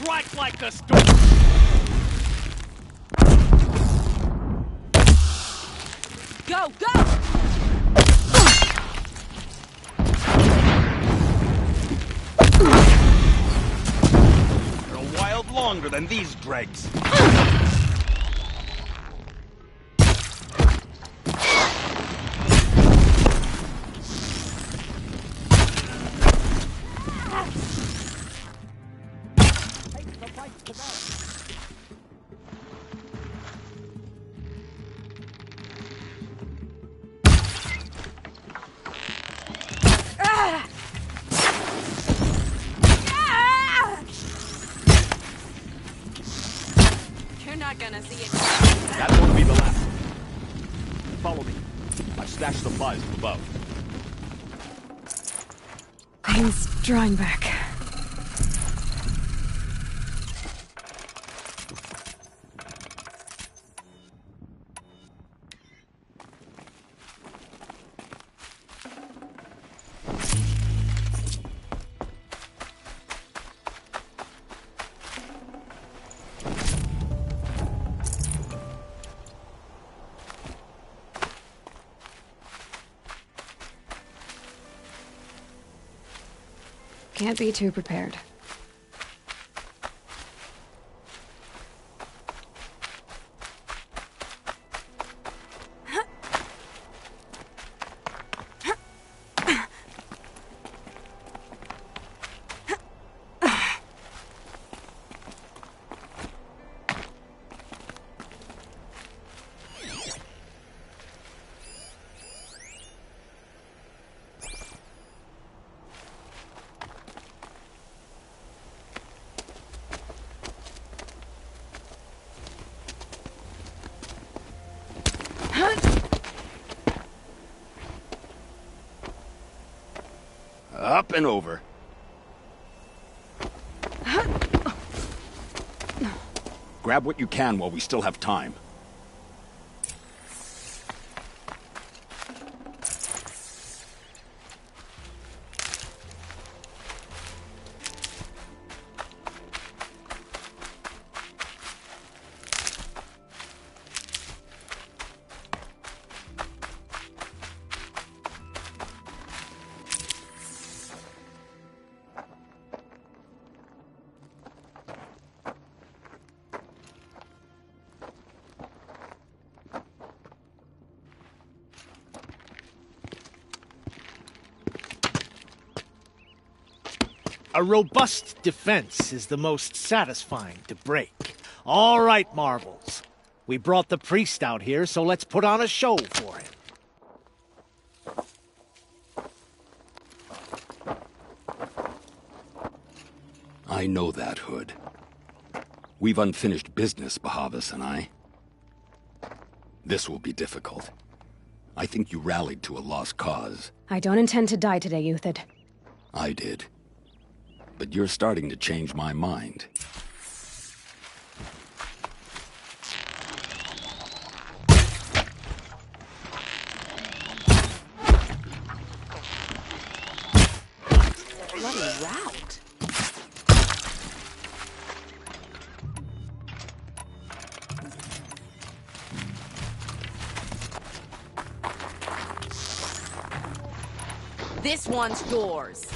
Strike like the storm. Go, go! You're a while longer than these dregs. You're not gonna see it. That won't be the last. Follow me. I've stashed supplies from above. Pain's drawing back. Can't be too prepared. Up and over. Grab what you can while we still have time. A robust defense is the most satisfying to break. All right, Marvels. We brought the priest out here, so let's put on a show for him. I know that, Hood. We've unfinished business, Bahavas and I. This will be difficult. I think you rallied to a lost cause. I don't intend to die today, Euthid. I did. But you're starting to change my mind. Bloody route. This one's yours.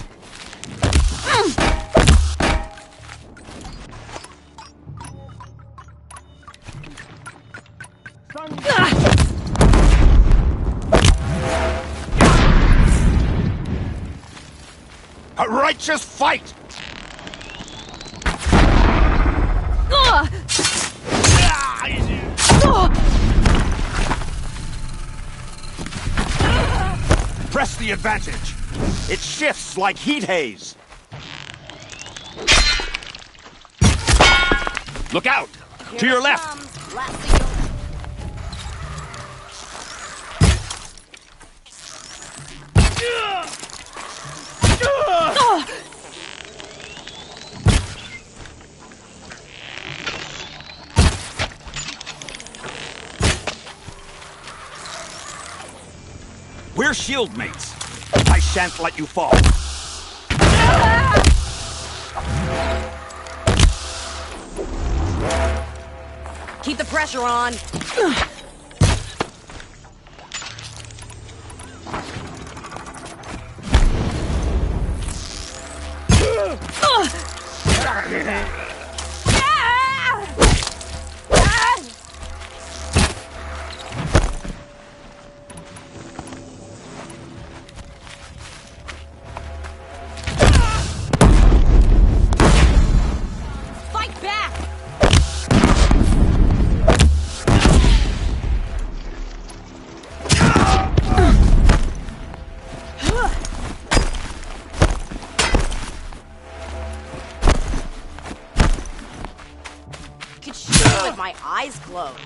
A righteous fight! Press the advantage. It shifts like heat haze. Look out! To your left! We're shield mates. I shan't let you fall. Keep the pressure on. Fight back! Could shoot with my eyes closed.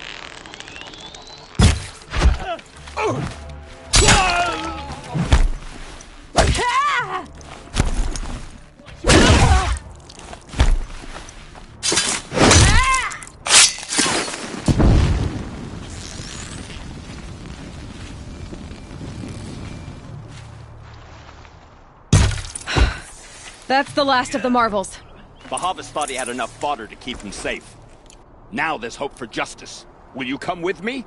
That's the last of the Marvels. Bahavas thought he had enough fodder to keep him safe. Now there's hope for justice. Will you come with me?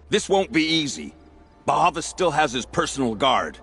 This won't be easy. Bahavas still has his personal guard.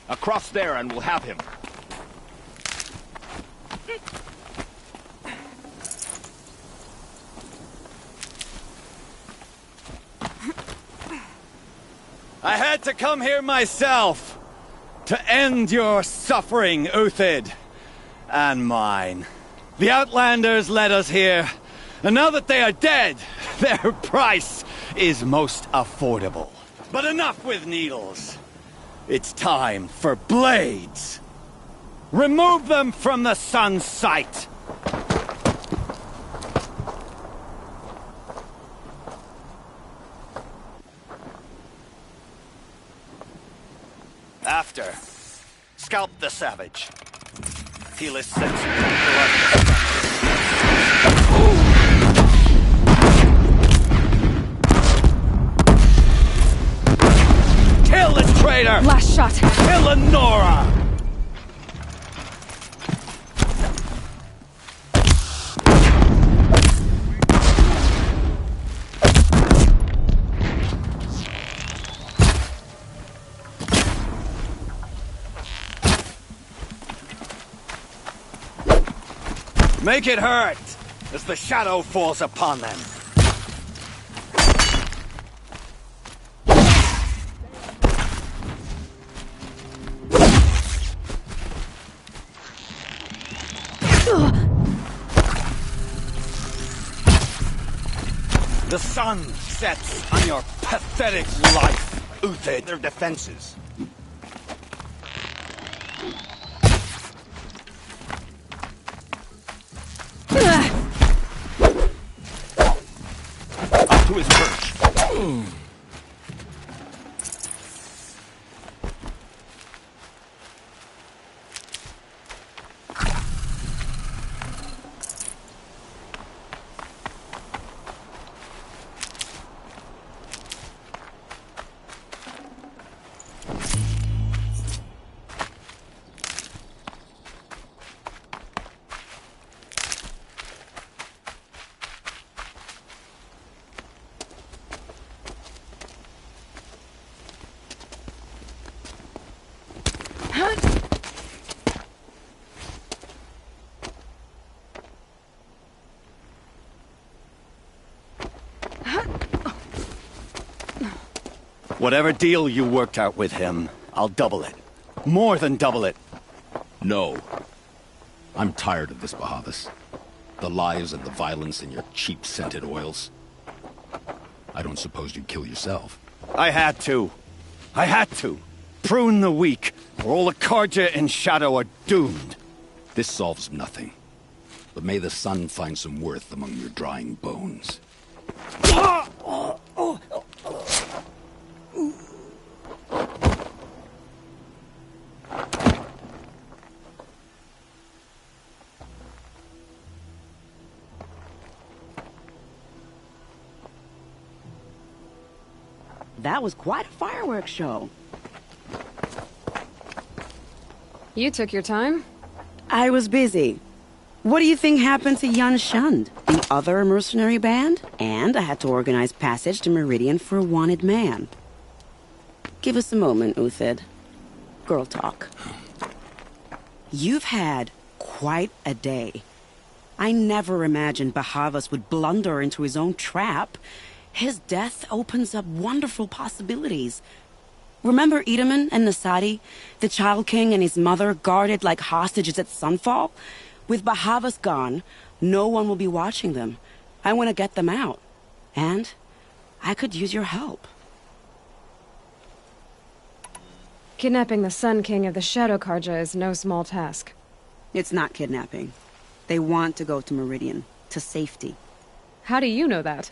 Across there and we'll have him. I had to come here myself to end your suffering, Uthid, and mine. The Outlanders led us here, and now that they are dead, their price is most affordable. But enough with needles. It's time for blades. Remove them from the sun's sight. After, scalp the savage. Heal his senses. Kill this traitor! Last shot. Kill Lenora! Make it hurt as the shadow falls upon them. The sun sets on your pathetic life, Uthid. Their defenses. to his perch. Whatever deal you worked out with him, I'll double it. More than double it. No. I'm tired of this, Bahavas. The lies and the violence and your cheap scented oils. I don't suppose you'd kill yourself. I had to. I had to. Prune the weak, or all the Carja in Shadow are doomed. This solves nothing. But may the sun find some worth among your drying bones. That was quite a fireworks show. You took your time? I was busy. What do you think happened to Yan Shund, the other mercenary band? And I had to organize passage to Meridian for a wanted man. Give us a moment, Uthid. Girl talk. You've had quite a day. I never imagined Bahavas would blunder into his own trap. His death opens up wonderful possibilities. Remember Edaman and Nasadi, the Child King and his mother guarded like hostages at Sunfall? With Bahavas gone, no one will be watching them. I want to get them out. And I could use your help. Kidnapping the Sun King of the Shadow Carja is no small task. It's not kidnapping. They want to go to Meridian, to safety. How do you know that?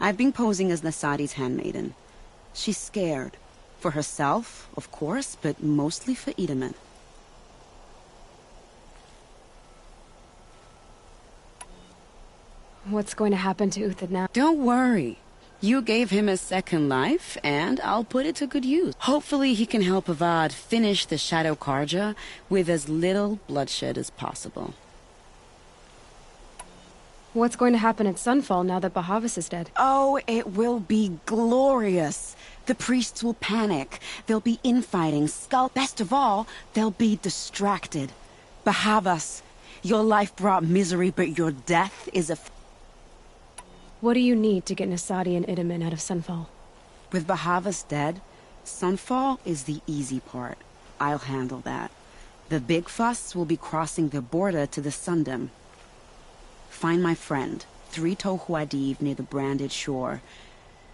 I've been posing as Nasadi's handmaiden. She's scared. For herself, of course, but mostly for Edaman. What's going to happen to Uthid now? Don't worry. You gave him a second life, and I'll put it to good use. Hopefully he can help Avad finish the Shadow Carja with as little bloodshed as possible. What's going to happen at Sunfall now that Bahavas is dead? Oh, it will be glorious. The priests will panic. There'll be infighting, Best of all, they'll be distracted. Bahavas, your life brought misery, but your death is a... What do you need to get Nasadi and Edaman out of Sunfall? With Bahavas dead, Sunfall is the easy part. I'll handle that. The big fuss will be crossing the border to the Sundom. Find my friend, 3 Tohuadiv near the branded shore.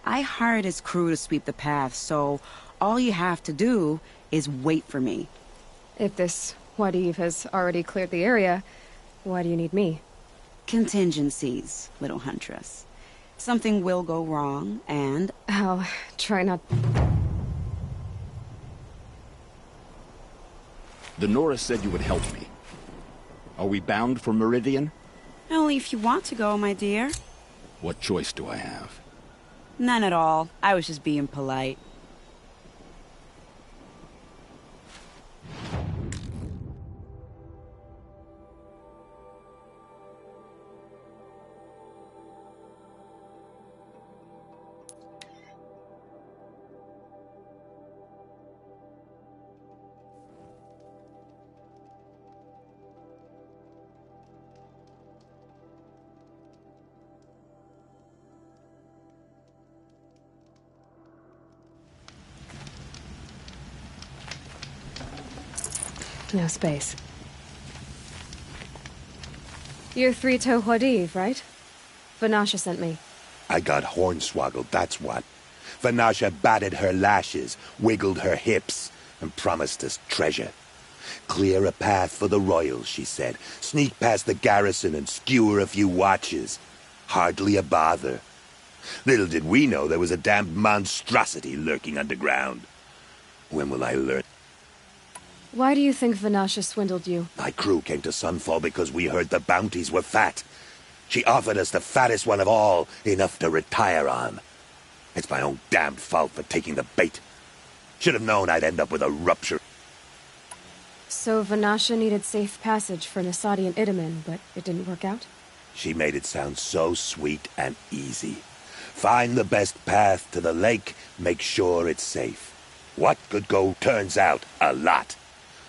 I hired his crew to sweep the path, so all you have to do is wait for me. If this Wadiv has already cleared the area, why do you need me? Contingencies, little huntress. Something will go wrong, and... I'll try not... The Nora said you would help me. Are we bound for Meridian? Only if you want to go, my dear. What choice do I have? None at all. I was just being polite. No space. You're 3 Tohuadiv, right? Vanasha sent me. I got hornswoggled, that's what. Vanasha batted her lashes, wiggled her hips, and promised us treasure. Clear a path for the royals, she said. Sneak past the garrison and skewer a few watches. Hardly a bother. Little did we know there was a damned monstrosity lurking underground. When will I learn? Why do you think Vanasha swindled you? My crew came to Sunfall because we heard the bounties were fat. She offered us the fattest one of all, enough to retire on. It's my own damned fault for taking the bait. Should have known I'd end up with a rupture. So Vanasha needed safe passage for Nasadi and Itamen, but it didn't work out? She made it sound so sweet and easy. Find the best path to the lake, make sure it's safe. What could go turns out a lot.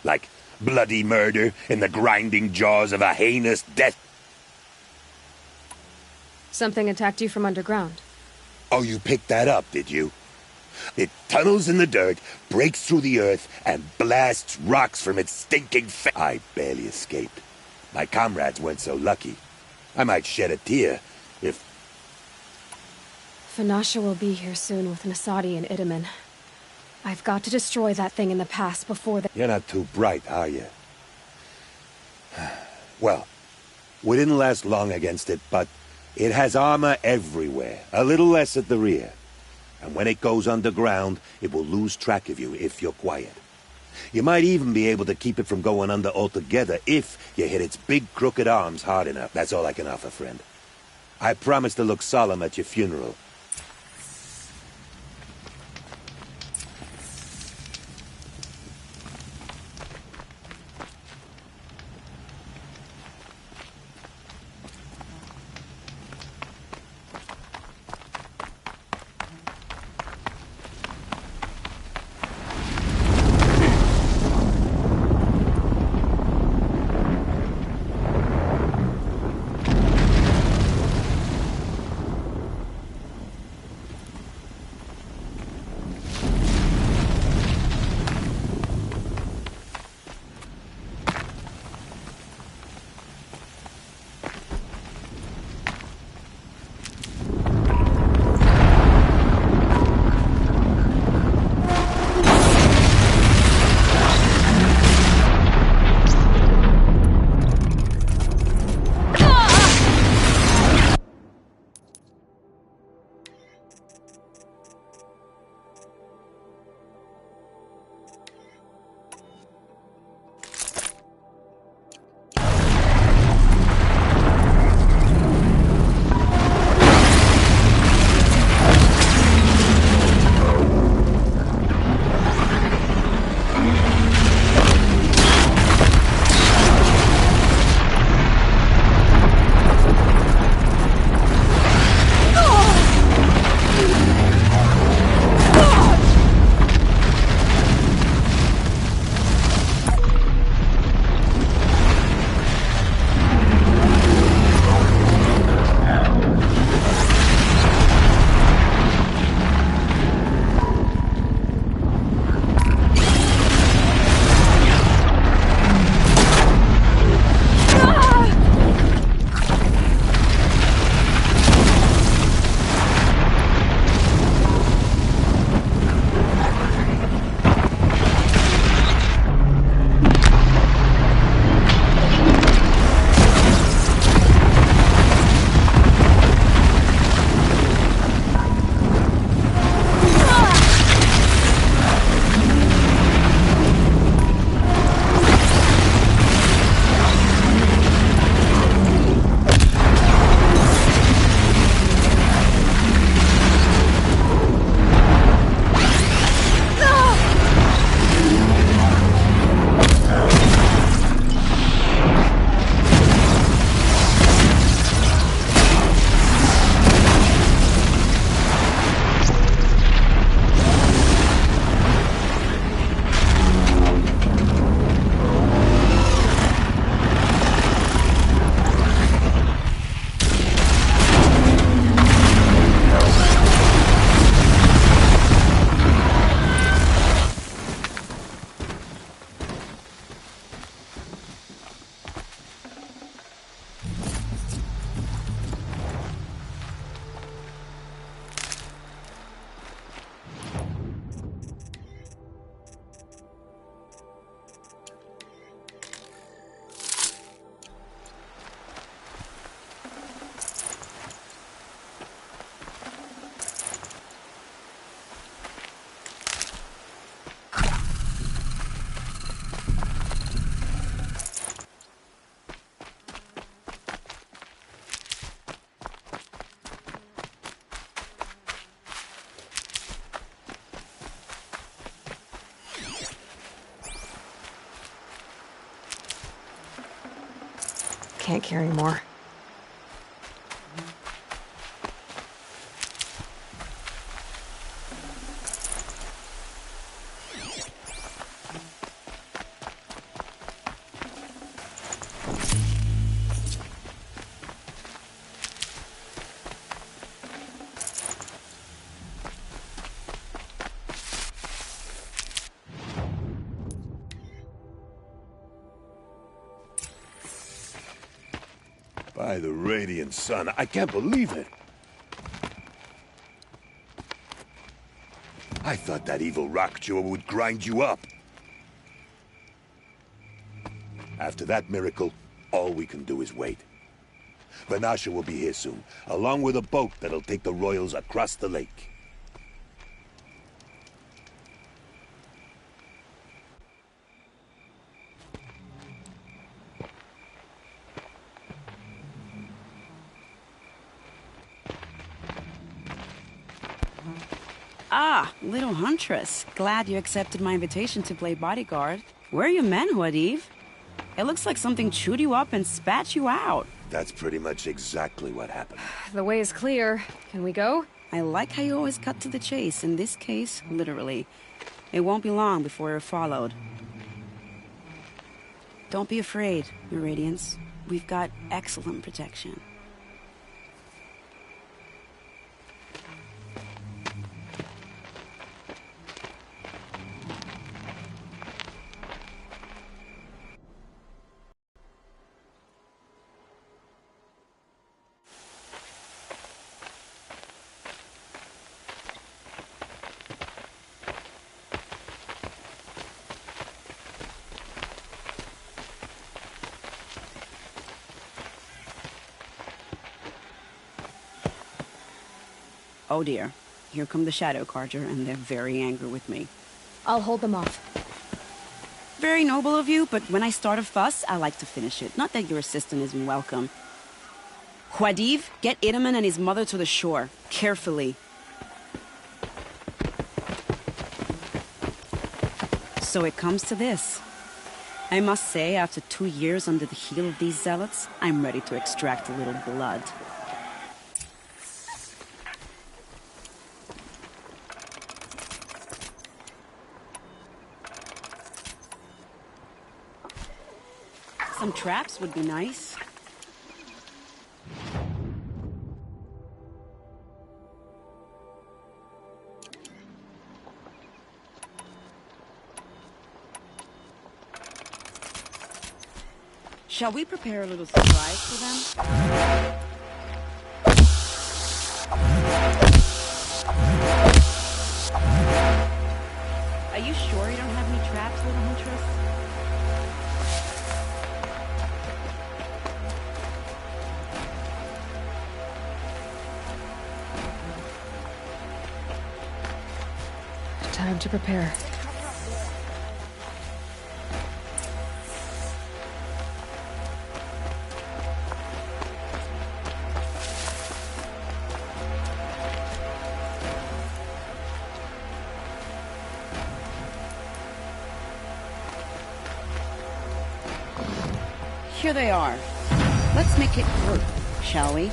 Like bloody murder in the grinding jaws of a heinous death. Something attacked you from underground. Oh, you picked that up, did you? It tunnels in the dirt, breaks through the earth, and blasts rocks from its stinking face. I barely escaped. My comrades weren't so lucky. I might shed a tear if... Vanasha will be here soon with Nasadi and Itamen. I've got to destroy that thing in the past before they... You're not too bright, are you? Well, we didn't last long against it, but it has armor everywhere, a little less at the rear. And when it goes underground, it will lose track of you if you're quiet. You might even be able to keep it from going under altogether if you hit its big crooked arms hard enough. That's all I can offer, friend. I promise to look solemn at your funeral. can't carry more. By the radiant sun, I can't believe it. I thought that evil rock jaw would grind you up. After that miracle, all we can do is wait. Vanasha will be here soon, along with a boat that'll take the royals across the lake. Ah, little huntress. Glad you accepted my invitation to play bodyguard. Where are your men, Huadiv? It looks like something chewed you up and spat you out. That's pretty much exactly what happened. The way is clear. Can we go? I like how you always cut to the chase. In this case, literally. It won't be long before you're followed. Don't be afraid, Your Radiance. We've got excellent protection. Oh dear. Here come the Shadow Carja, and they're very angry with me. I'll hold them off. Very noble of you, but when I start a fuss, I like to finish it. Not that your assistant isn't welcome. Huadiv, get Itaman and his mother to the shore. Carefully. So it comes to this. I must say, after 2 years under the heel of these zealots, I'm ready to extract a little blood. Some traps would be nice. Shall we prepare a little surprise for them? Are you sure you don't have any traps, little huntress? Time to prepare. Here they are. Let's make it work, shall we?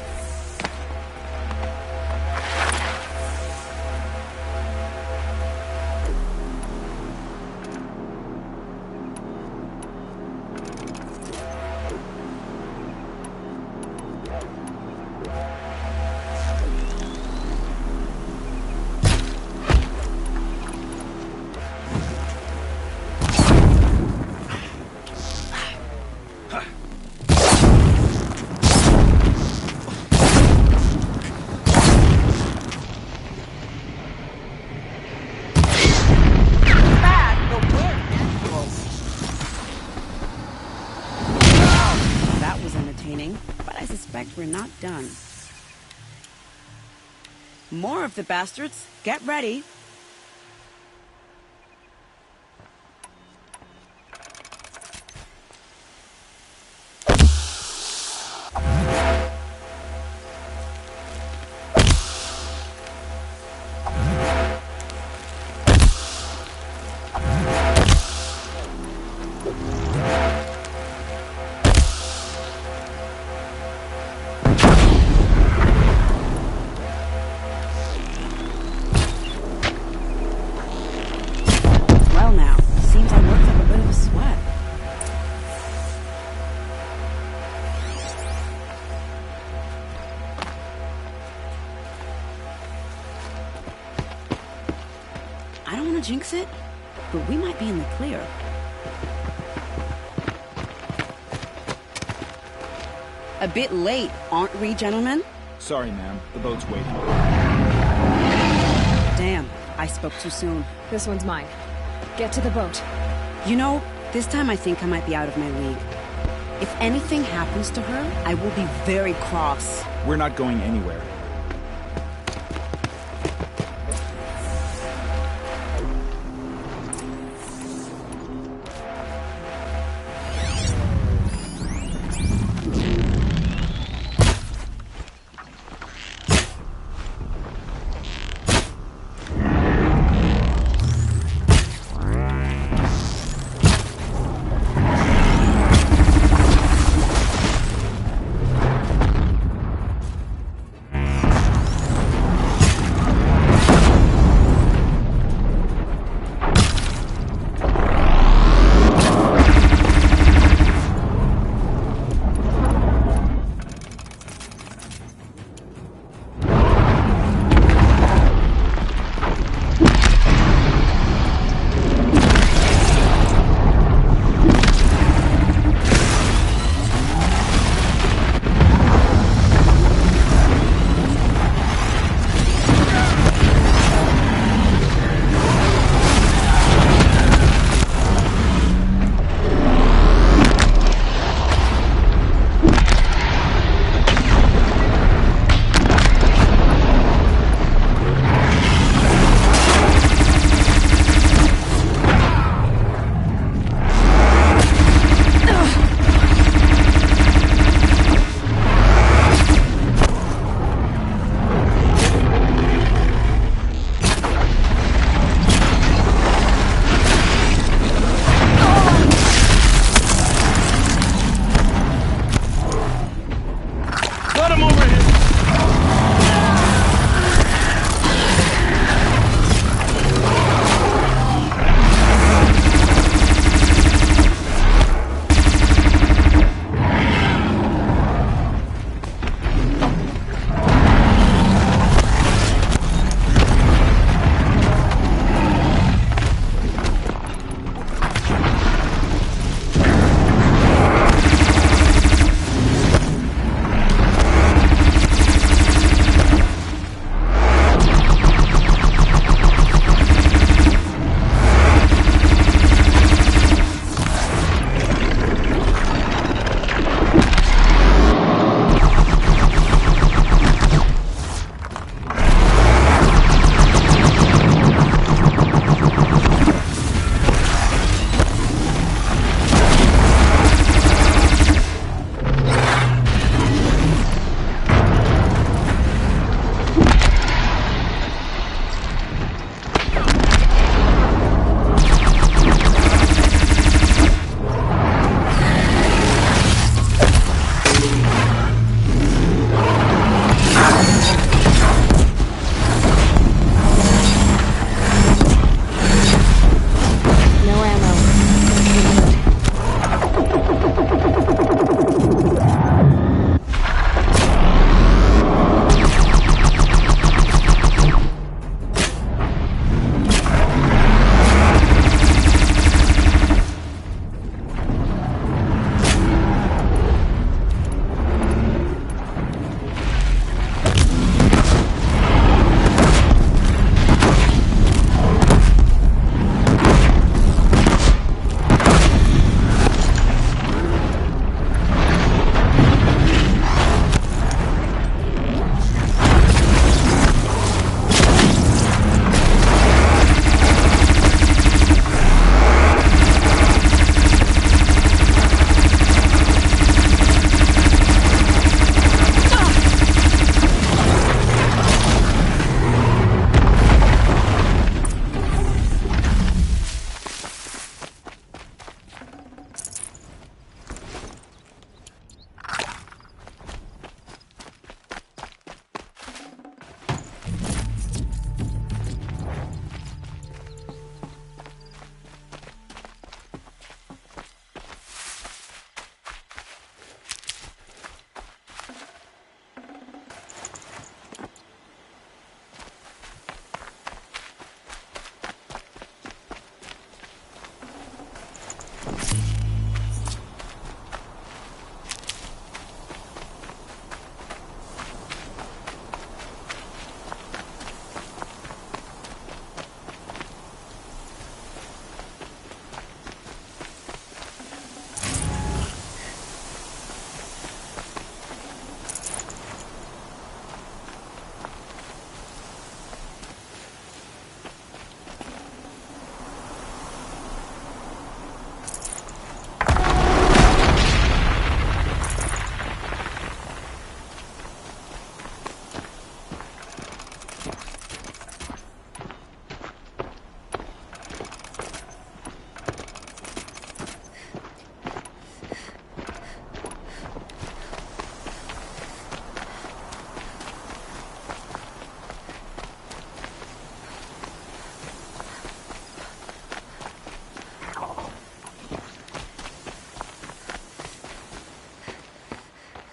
We're not done. More of the bastards. Get ready. jinx it, but we might be in the clear. A bit late, aren't we, gentlemen? Sorry, ma'am. The boat's waiting. Damn, I spoke too soon. This one's mine. Get to the boat. You know, this time I think I might be out of my league. If anything happens to her, I will be very cross. We're not going anywhere.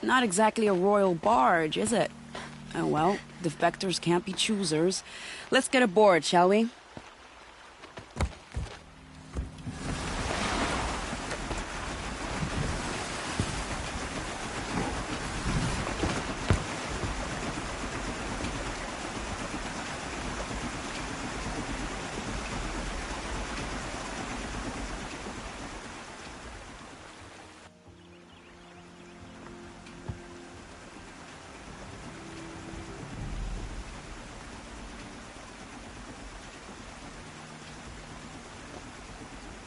Not exactly a royal barge, is it? Oh well, defectors can't be choosers. Let's get aboard, shall we?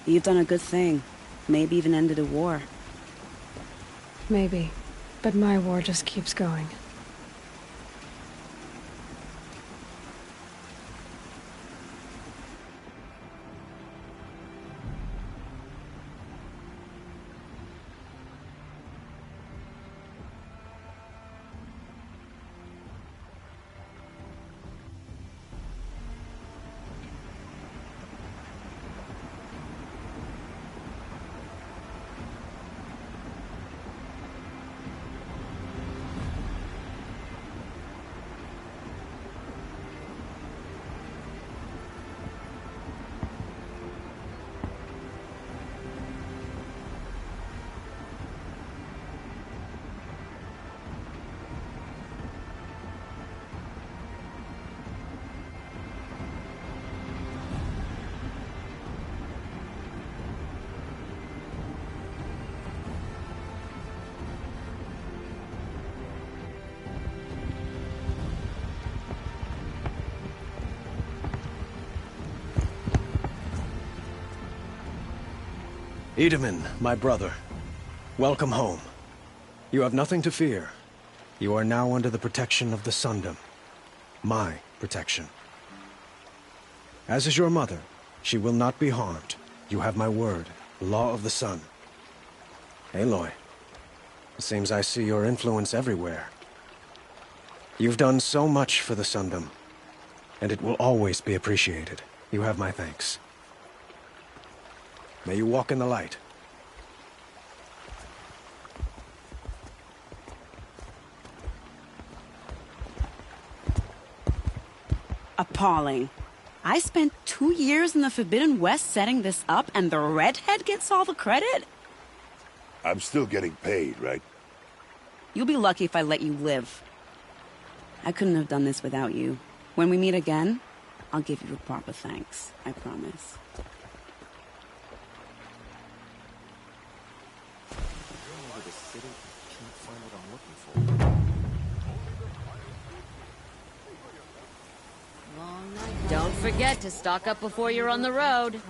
You've done a good thing. Maybe even ended a war. Maybe. But my war just keeps going. Edaman, my brother, welcome home. You have nothing to fear. You are now under the protection of the Sundom. My protection. As is your mother, she will not be harmed. You have my word, Law of the Sun. Aloy, it seems I see your influence everywhere. You've done so much for the Sundom, and it will always be appreciated. You have my thanks. May you walk in the light. Appalling. I spent 2 years in the Forbidden West setting this up, and the redhead gets all the credit? I'm still getting paid, right? You'll be lucky if I let you live. I couldn't have done this without you. When we meet again, I'll give you a proper thanks. I promise. Don't forget to stock up before you're on the road.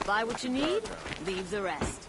Buy what you need, leave the rest.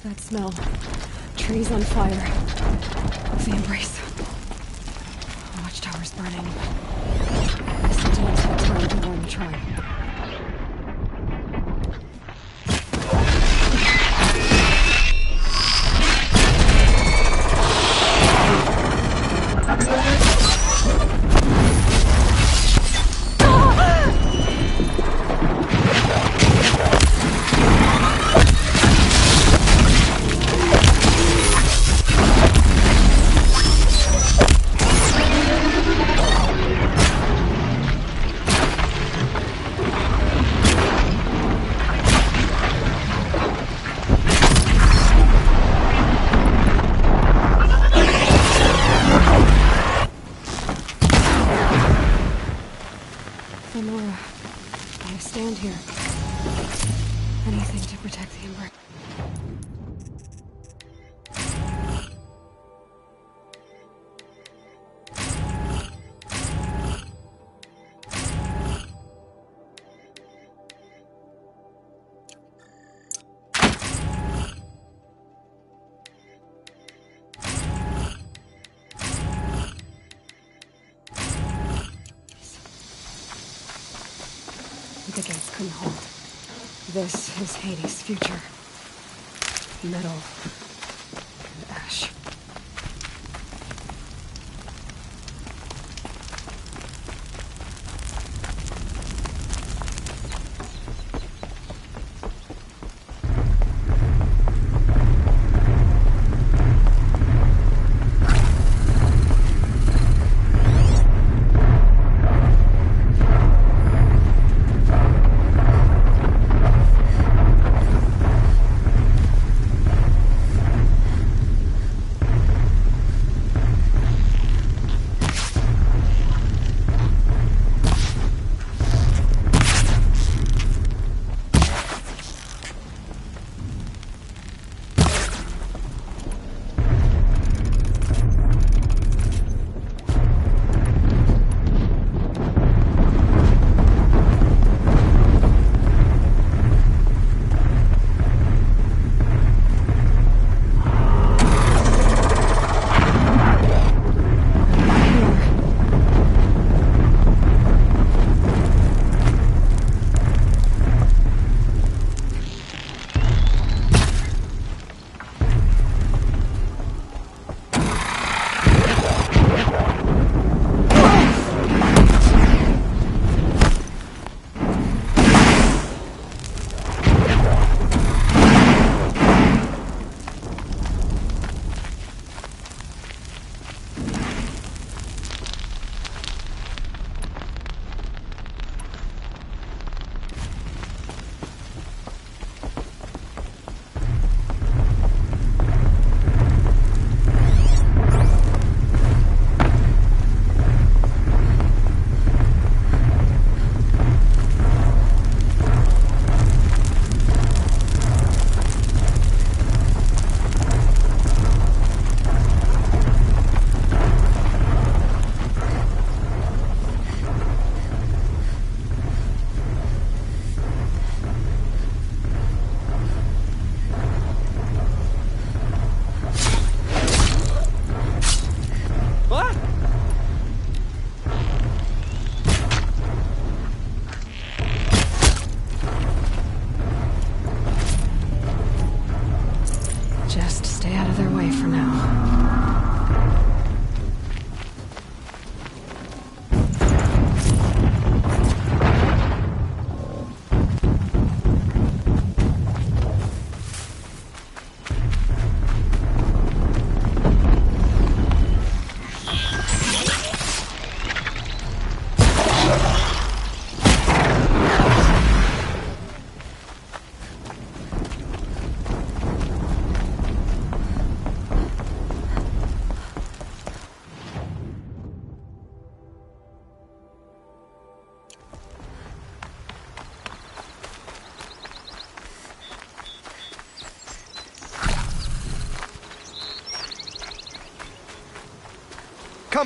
That smell. Trees on fire. The embrace. Watchtower's burning. The Sentinels have time to warn the tribe. Lenora, I stand here. Anything to protect the embrace. The gates couldn't hold. This is Hades' future. Metal and ash.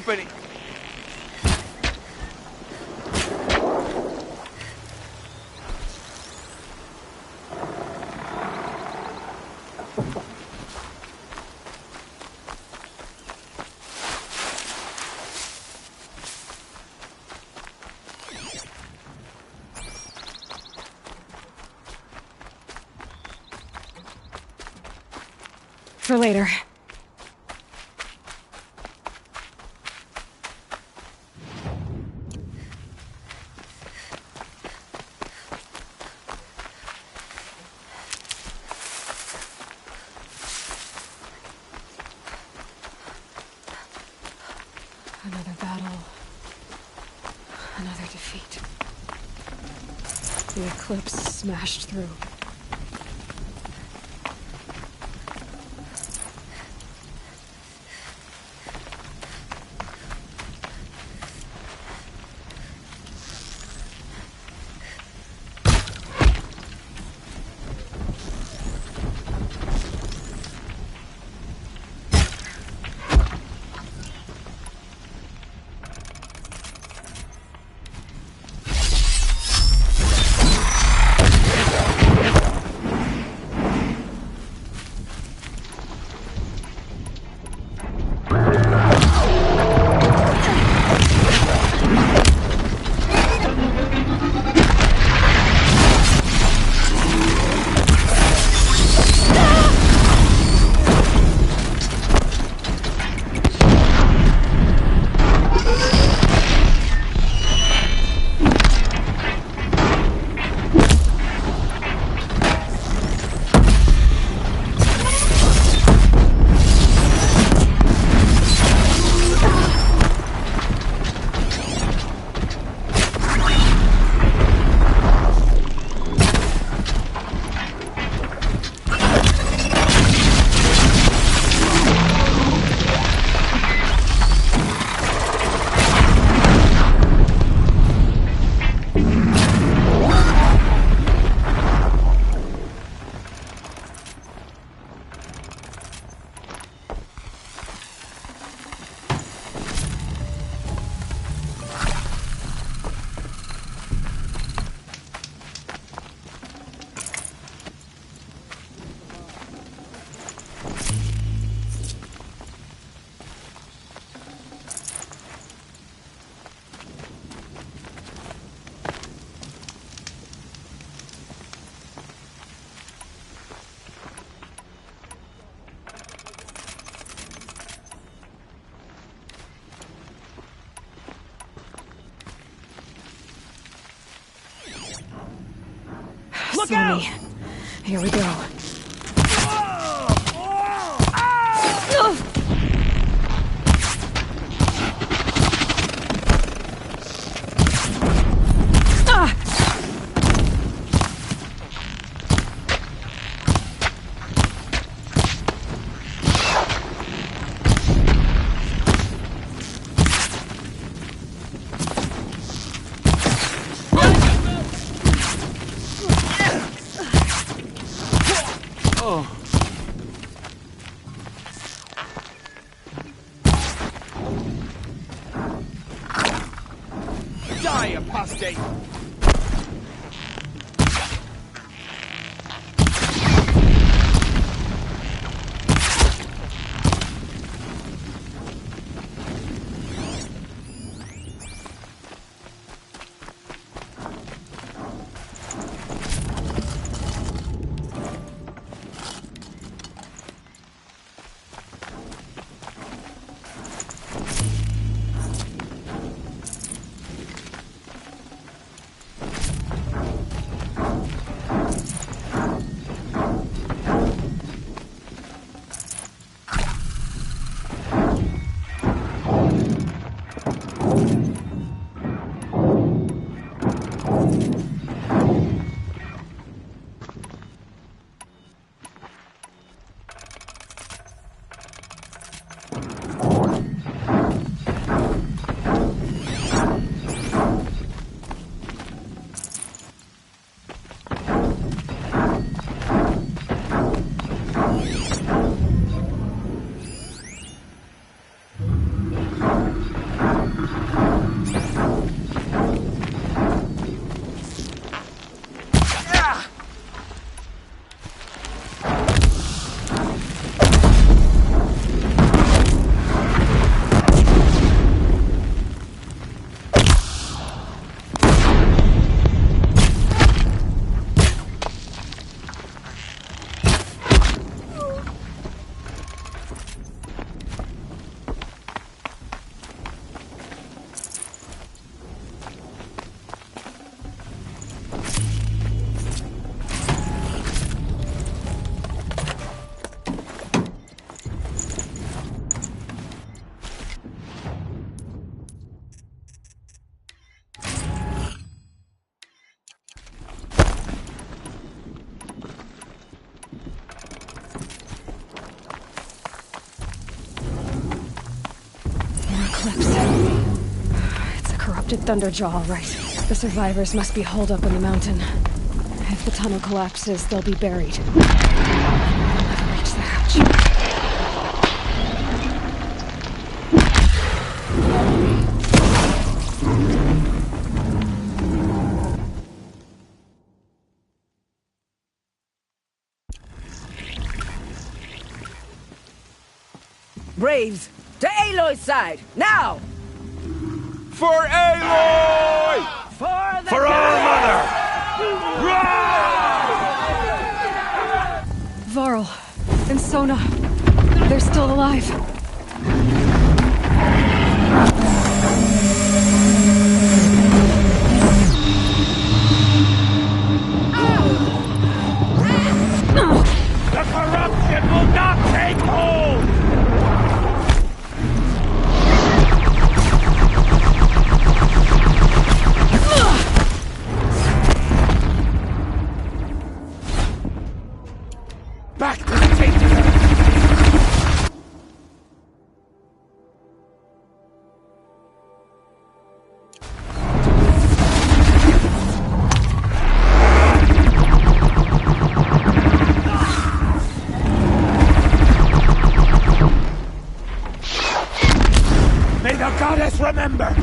company. For later. Another battle. Another defeat. The Eclipse smashed through. Look out! Here we go. Die, apostate! captured Thunderjaw, all right. The survivors must be holed up in the mountain. If the tunnel collapses, they'll be buried. They'll never reach the hatch. Braves, to Aloy's side, now! For Aloy! For our mother! Varl and Sona, they're still alive. The corruption will not take hold! Back to the tainted! May the goddess remember!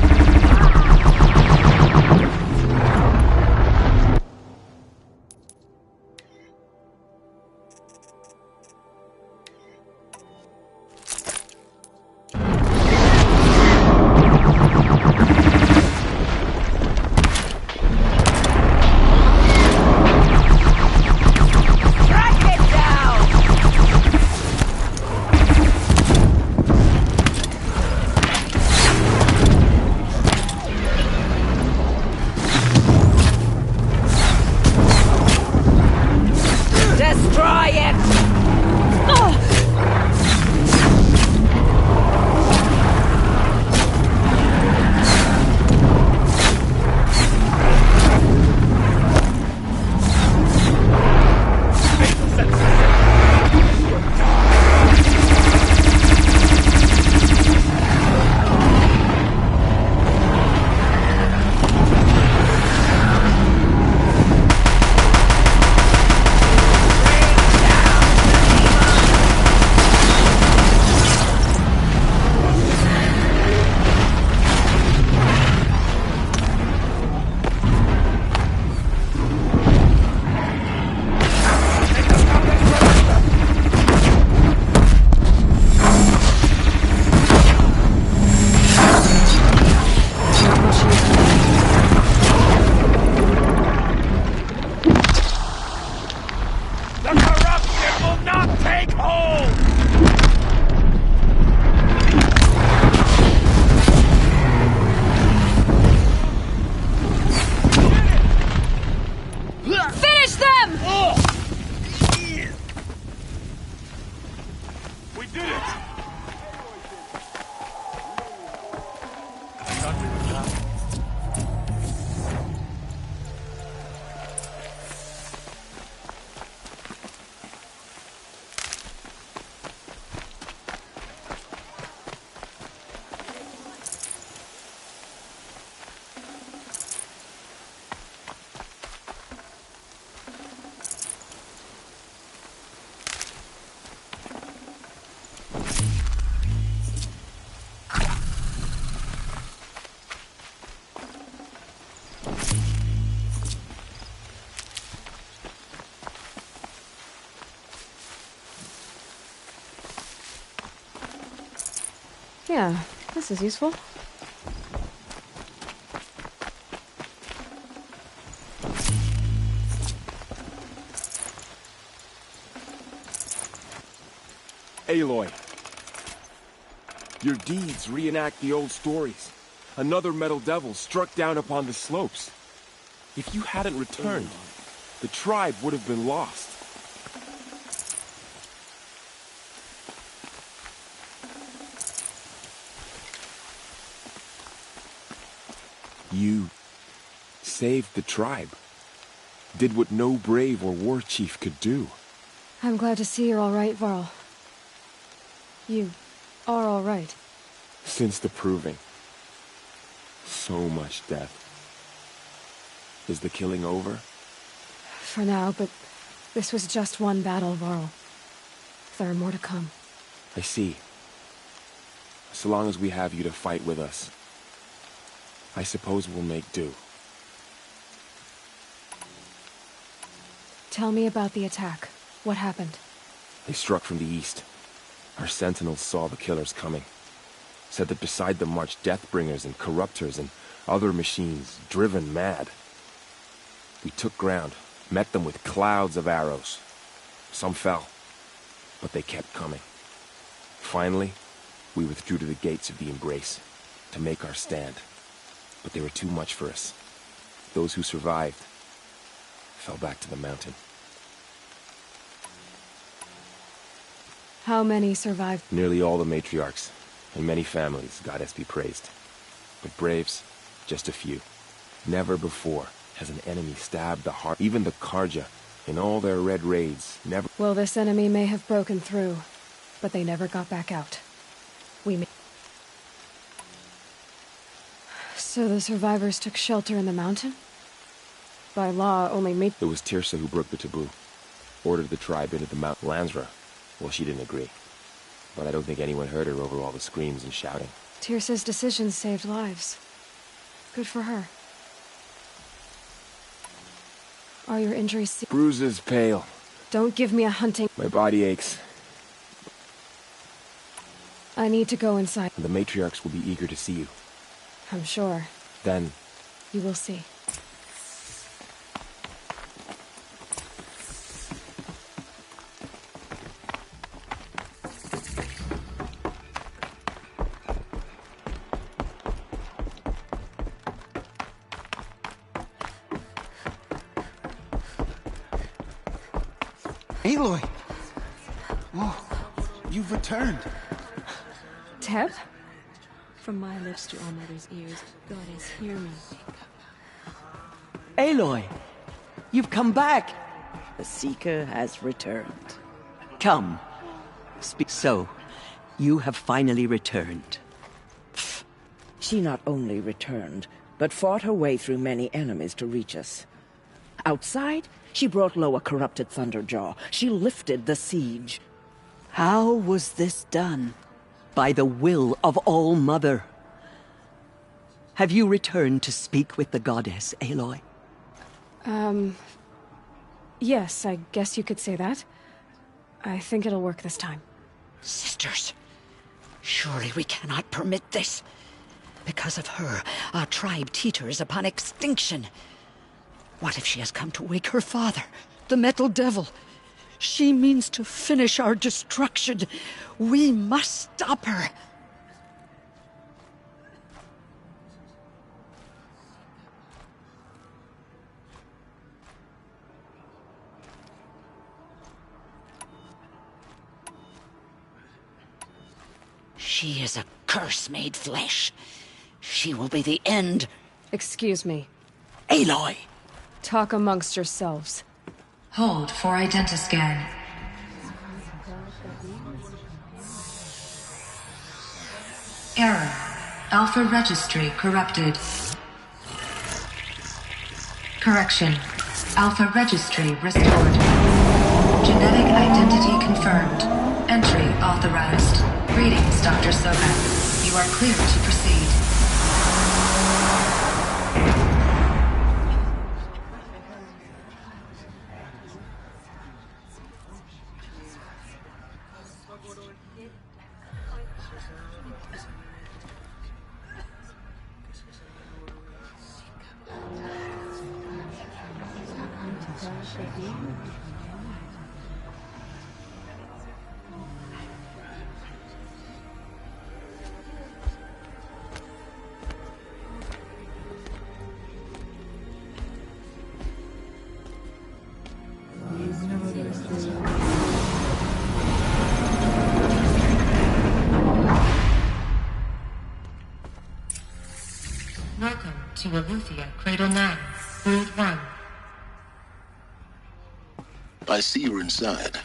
Destroy it! The corruption will not take hold! Finish them! We did it! Yeah, this is useful. Aloy, your deeds reenact the old stories. Another metal devil struck down upon the slopes. If you hadn't returned, the tribe would have been lost. You saved the tribe. Did what no brave or war chief could do. I'm glad to see you're all right, Varl. You are all right. Since the proving. So much death. Is the killing over? For now, but this was just one battle, Varl. There are more to come. I see. So long as we have you to fight with us, I suppose we'll make do. Tell me about the attack. What happened? They struck from the east. Our sentinels saw the killers coming. Said that beside them marched Deathbringers and Corruptors and other machines, driven mad. We took ground, met them with clouds of arrows. Some fell, but they kept coming. Finally, we withdrew to the gates of the Embrace to make our stand. But they were too much for us. Those who survived fell back to the mountain. How many survived? Nearly all the matriarchs, and many families, goddess be praised. But braves, just a few. Never before has an enemy stabbed the heart. Even the Karja, in all their red raids, never... Well, this enemy may have broken through, but they never got back out. So the survivors took shelter in the mountain? By law, only me... It was Teersa who broke the taboo. Ordered the tribe into the Mount Lansra. Well, she didn't agree. But I don't think anyone heard her over all the screams and shouting. Teersa's decisions saved lives. Good for her. Are your injuries... Bruises, pale. Don't give me a hunting... My body aches. I need to go inside. The matriarchs will be eager to see you. I'm sure. Then... You will see. Aloy! Oh, you've returned. Teb? From my lips to All-Mother's ears, Goddess, hear me. Aloy! You've come back! The Seeker has returned. Come. Speak. So, you have finally returned. She not only returned, but fought her way through many enemies to reach us. Outside, she brought low a corrupted Thunderjaw. She lifted the siege. How was this done? By the will of All-Mother. Have you returned to speak with the goddess, Aloy? Yes, I guess you could say that. I think it'll work this time. Sisters, surely we cannot permit this. Because of her, our tribe teeters upon extinction. What if she has come to wake her father, the Metal Devil? She means to finish our destruction. We must stop her. She is a curse made flesh. She will be the end. Excuse me. Aloy! Talk amongst yourselves. Hold for identiscan. Error. Alpha registry corrupted. Correction. Alpha registry restored. Genetic identity confirmed. Entry authorized. Greetings, Dr. Sobeck. You are clear to proceed. Welcome to Aletheia, Cradle 9, Brood 1. I see you're inside.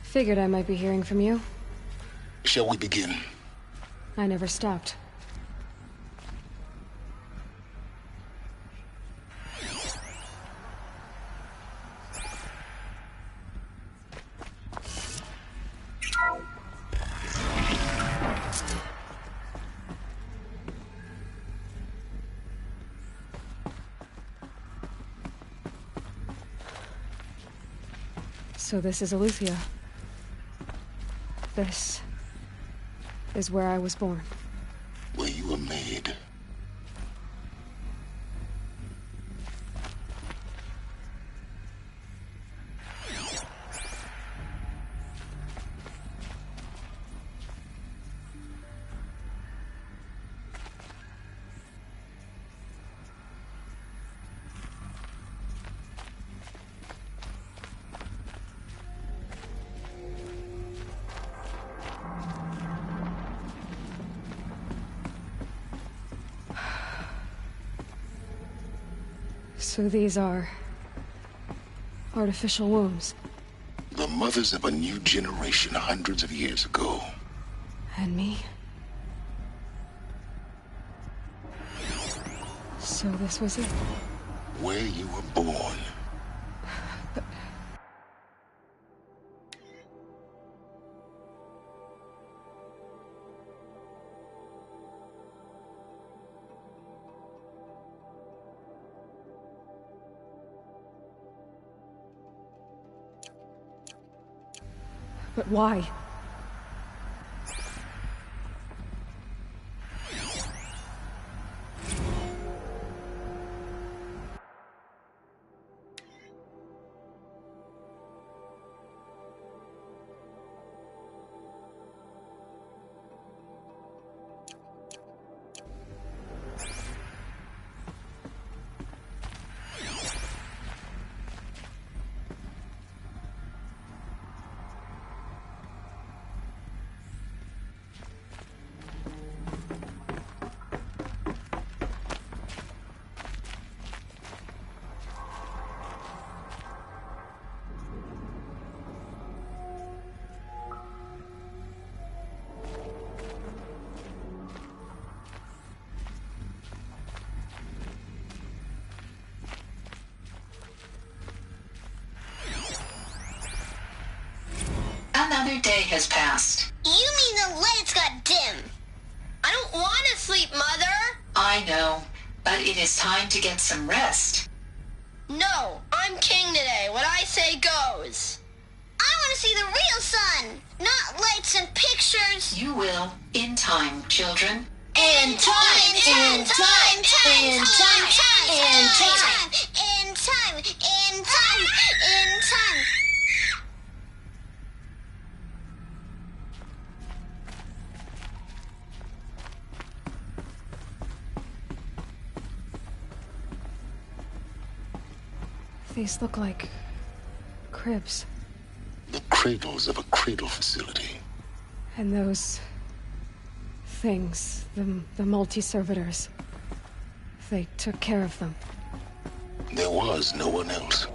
Figured I might be hearing from you. Shall we begin? I never stopped. So this is Eleuthia. This is where I was born. Where you were made. So these are artificial wombs. The mothers of a new generation hundreds of years ago. And me? So this was it? Where you were born. But why? Another day has passed. You mean the lights got dim? I don't want to sleep, Mother! I know, but it is time to get some rest. No, I'm king today. What I say goes. I want to see the real sun, not lights and pictures. You will, in time, children. In time, in time, in time, in time, in time, in time, in time. These look like cribs. The cradles of a cradle facility. And those things, the multi-servitors, they took care of them. There was no one else.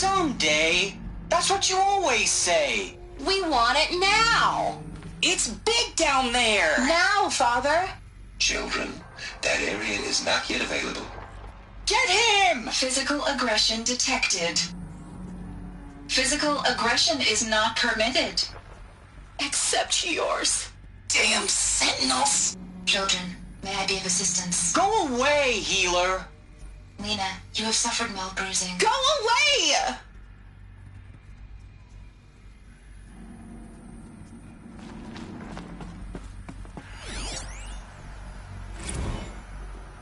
Someday. That's what you always say. We want it now. It's big down there. Now, Father. Children, that area is not yet available. Get him! Physical aggression detected. Physical aggression is not permitted. Except yours. Damn sentinels. Children, may I be of assistance? Go away, healer. Lena, you have suffered mild bruising. Go away!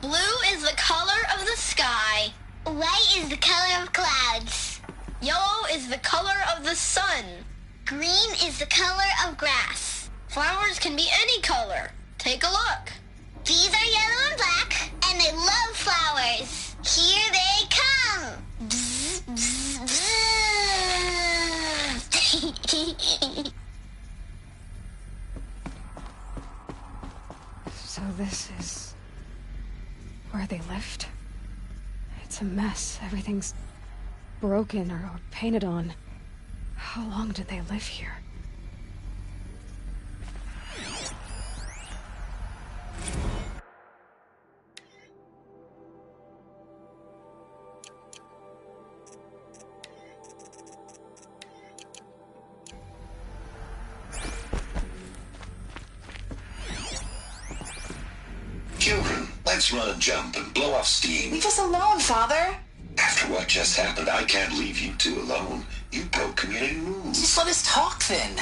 Blue is the color of the sky. White is the color of clouds. Yellow is the color of the sun. Green is the color of grass. Flowers can be any color. Take a look. These are yellow and black, and they love flowers. Here they come. Bzz, bzz, bzz. So this is where they lived? It's a mess. Everything's broken or painted on. How long did they live here? Children, let's run and jump and blow off steam. Leave us alone, Father. After what just happened, I can't leave you two alone. You broke community rules. Just let us talk then.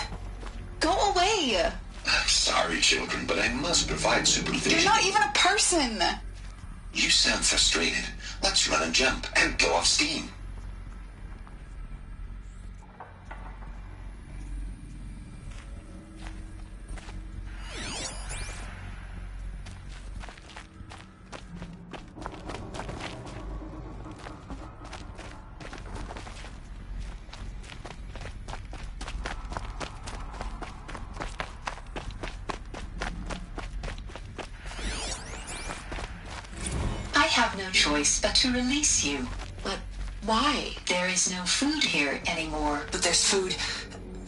Go away. I'm sorry, children, but I must provide supervision. You're not even a person. You sound frustrated. Let's run and jump and blow off steam. I have no choice but to release you. But why? There is no food here anymore. But there's food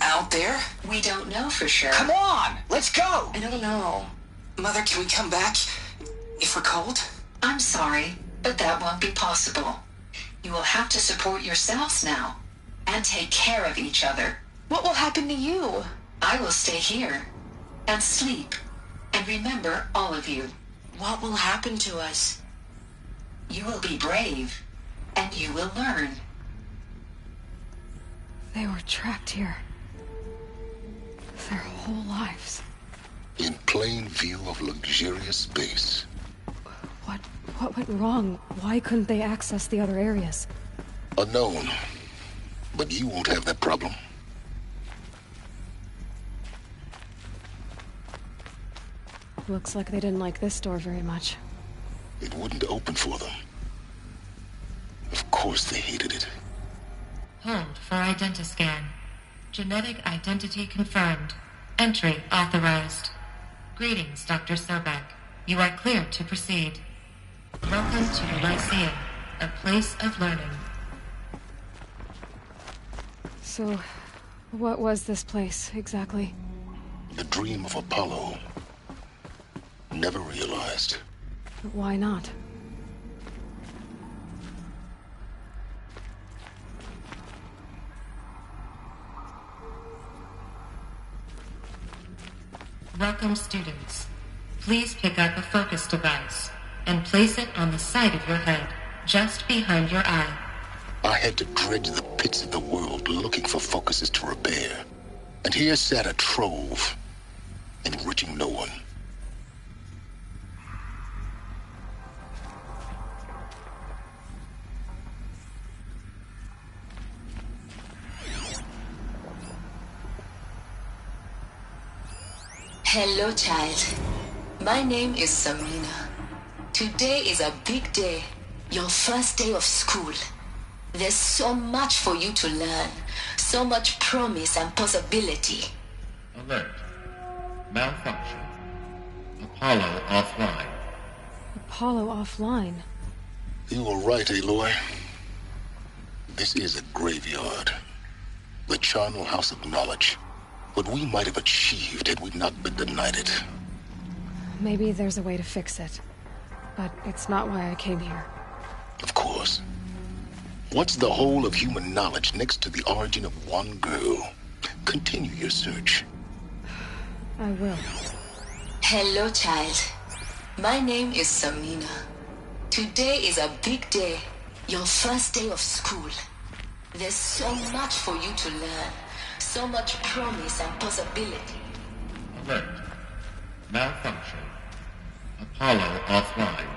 out there? We don't know for sure. Come on, let's go. I don't know. Mother, can we come back if we're cold? I'm sorry, but that won't be possible. You will have to support yourselves now and take care of each other. What will happen to you? I will stay here and sleep and remember all of you. What will happen to us? You will be brave and you will learn. They were trapped here. Their whole lives. In plain view of luxurious space. What went wrong? Why couldn't they access the other areas? Unknown. But you won't have that problem. Looks like they didn't like this door very much. It wouldn't open for them. Of course they hated it. Hold for identiscan. Genetic identity confirmed. Entry authorized. Greetings, Dr. Sobek. You are cleared to proceed. Welcome to the Lyceum, a place of learning. So, what was this place, exactly? The dream of Apollo. Never realized. Why not? Welcome, students. Please pick up a focus device and place it on the side of your head, just behind your eye. I had to dredge the pits of the world looking for focuses to repair. And here sat a trove, enriching no one. Hello, child. My name is Samina. Today is a big day. Your first day of school. There's so much for you to learn. So much promise and possibility. Alert. Malfunction. Apollo offline. Apollo offline? You were right, Aloy. This is a graveyard. The charnel house of knowledge. What we might have achieved had we not been denied it. Maybe there's a way to fix it. But it's not why I came here. Of course. What's the whole of human knowledge next to the origin of one girl? Continue your search. I will. Hello, child. My name is Samina. Today is a big day. Your first day of school. There's so much for you to learn. So much promise and possibility. Alert. Malfunction. Apollo offline.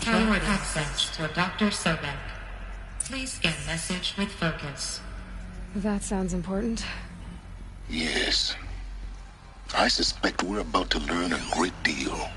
Forward access to Dr. Sobek. Please scan message with focus. That sounds important. Yes. I suspect we're about to learn a great deal.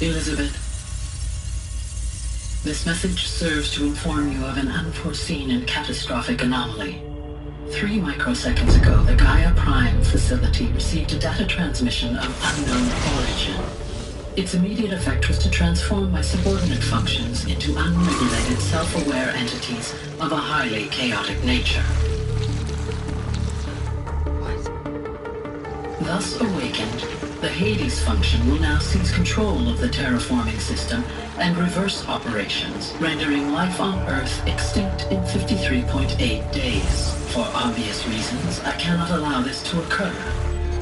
Elizabeth, this message serves to inform you of an unforeseen and catastrophic anomaly. 3 microseconds ago, the Gaia Prime facility received a data transmission of unknown origin. Its immediate effect was to transform my subordinate functions into unregulated, self-aware entities of a highly chaotic nature. What? Thus awakened, the Hades function will now seize control of the terraforming system and reverse operations, rendering life on Earth extinct in 53.8 days. For obvious reasons, I cannot allow this to occur.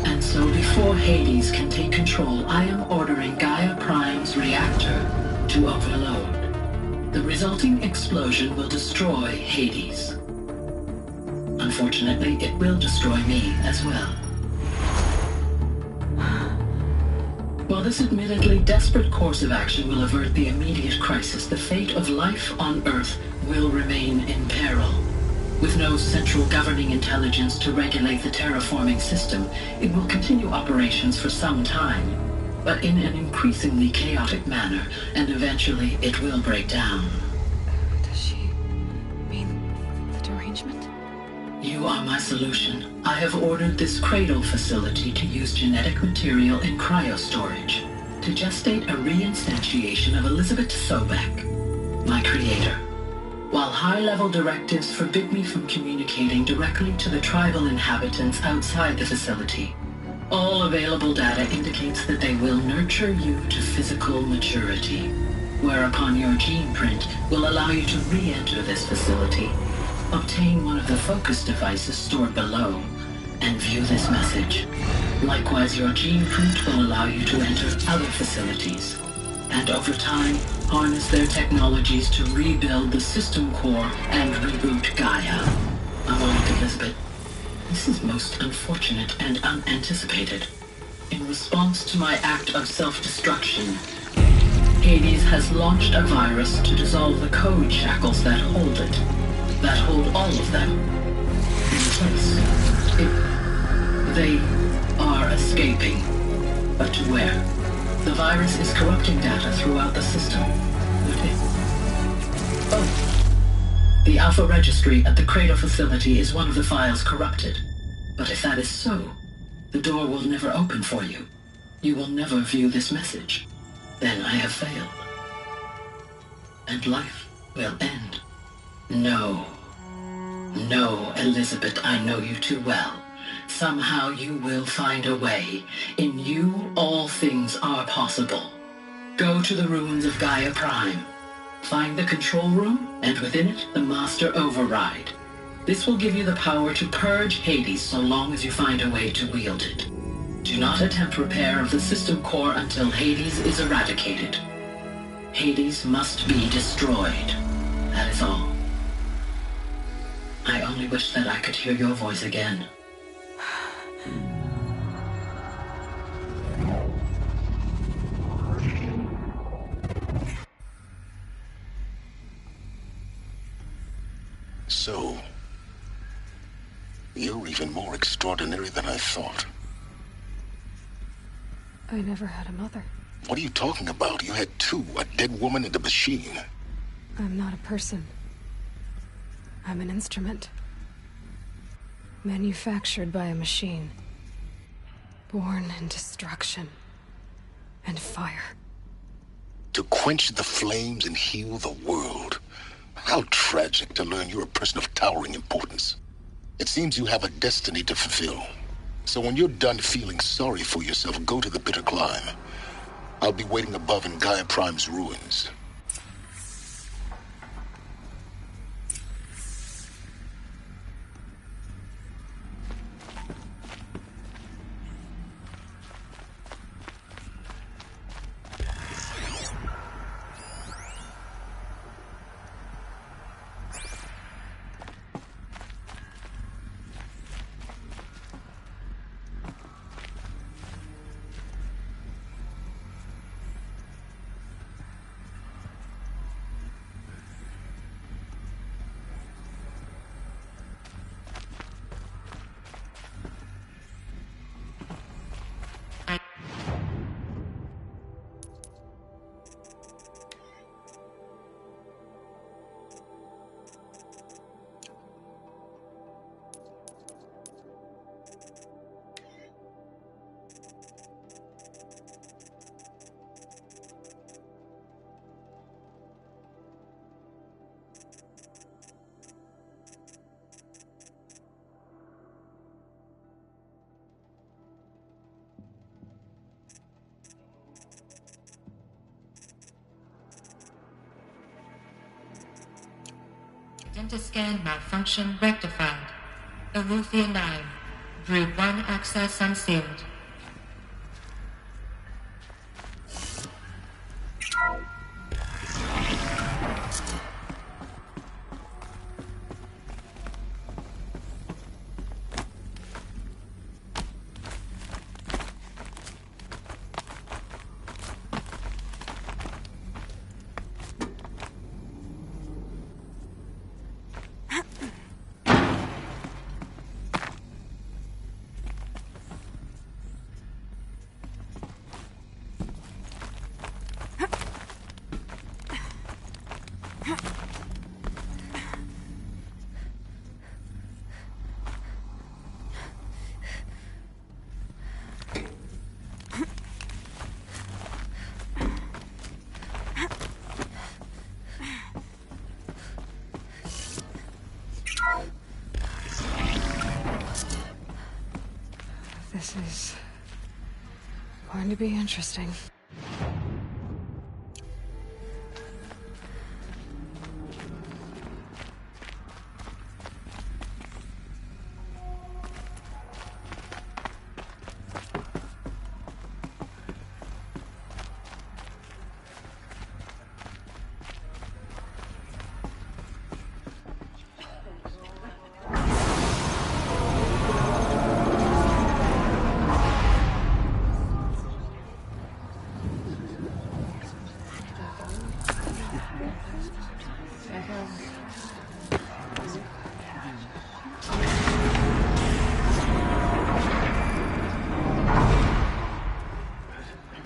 And so before Hades can take control, I am ordering Gaia Prime's reactor to overload. The resulting explosion will destroy Hades. Unfortunately, it will destroy me as well. While this admittedly desperate course of action will avert the immediate crisis, the fate of life on Earth will remain in peril. With no central governing intelligence to regulate the terraforming system, it will continue operations for some time, but in an increasingly chaotic manner, and eventually it will break down. Does she mean the derangement? You are my solution. I have ordered this cradle facility to use genetic material in cryostorage to gestate a reinstantiation of Elizabeth Sobek, my creator. While high-level directives forbid me from communicating directly to the tribal inhabitants outside the facility, all available data indicates that they will nurture you to physical maturity. whereupon your gene print will allow you to re-enter this facility, obtain one of the focus devices stored below, and view this message. Likewise, your gene print will allow you to enter other facilities, and over time, harness their technologies to rebuild the system core and reboot Gaia. A moment, Elizabeth. This is most unfortunate and unanticipated. In response to my act of self-destruction, Hades has launched a virus to dissolve the code shackles that hold it, that hold all of them in place. They are escaping, but to where? The virus is corrupting data throughout the system. The Alpha Registry at the Cradle facility is one of the files corrupted. But if that is so, the door will never open for you. You will never view this message. Then I have failed. And life will end. No. No, Elizabeth, I know you too well. Somehow you will find a way. In you, all things are possible. Go to the ruins of Gaia Prime. Find the control room, and within it, the Master Override. This will give you the power to purge Hades so long as you find a way to wield it. Do not attempt repair of the system core until Hades is eradicated. Hades must be destroyed. That is all. I only wish that I could hear your voice again. So, you're even more extraordinary than I thought. I never had a mother. What are you talking about? You had two, a dead woman and a machine. I'm not a person. I'm an instrument. Manufactured by a machine. Born in destruction and fire. To quench the flames and heal the world. How tragic to learn you're a person of towering importance. It seems you have a destiny to fulfill. So when you're done feeling sorry for yourself, go to the Bitter Climb. I'll be waiting above in Gaia Prime's ruins. Dentascan malfunction rectified. Eleuthia 9. Brood 1 access unsealed. This is going to be interesting.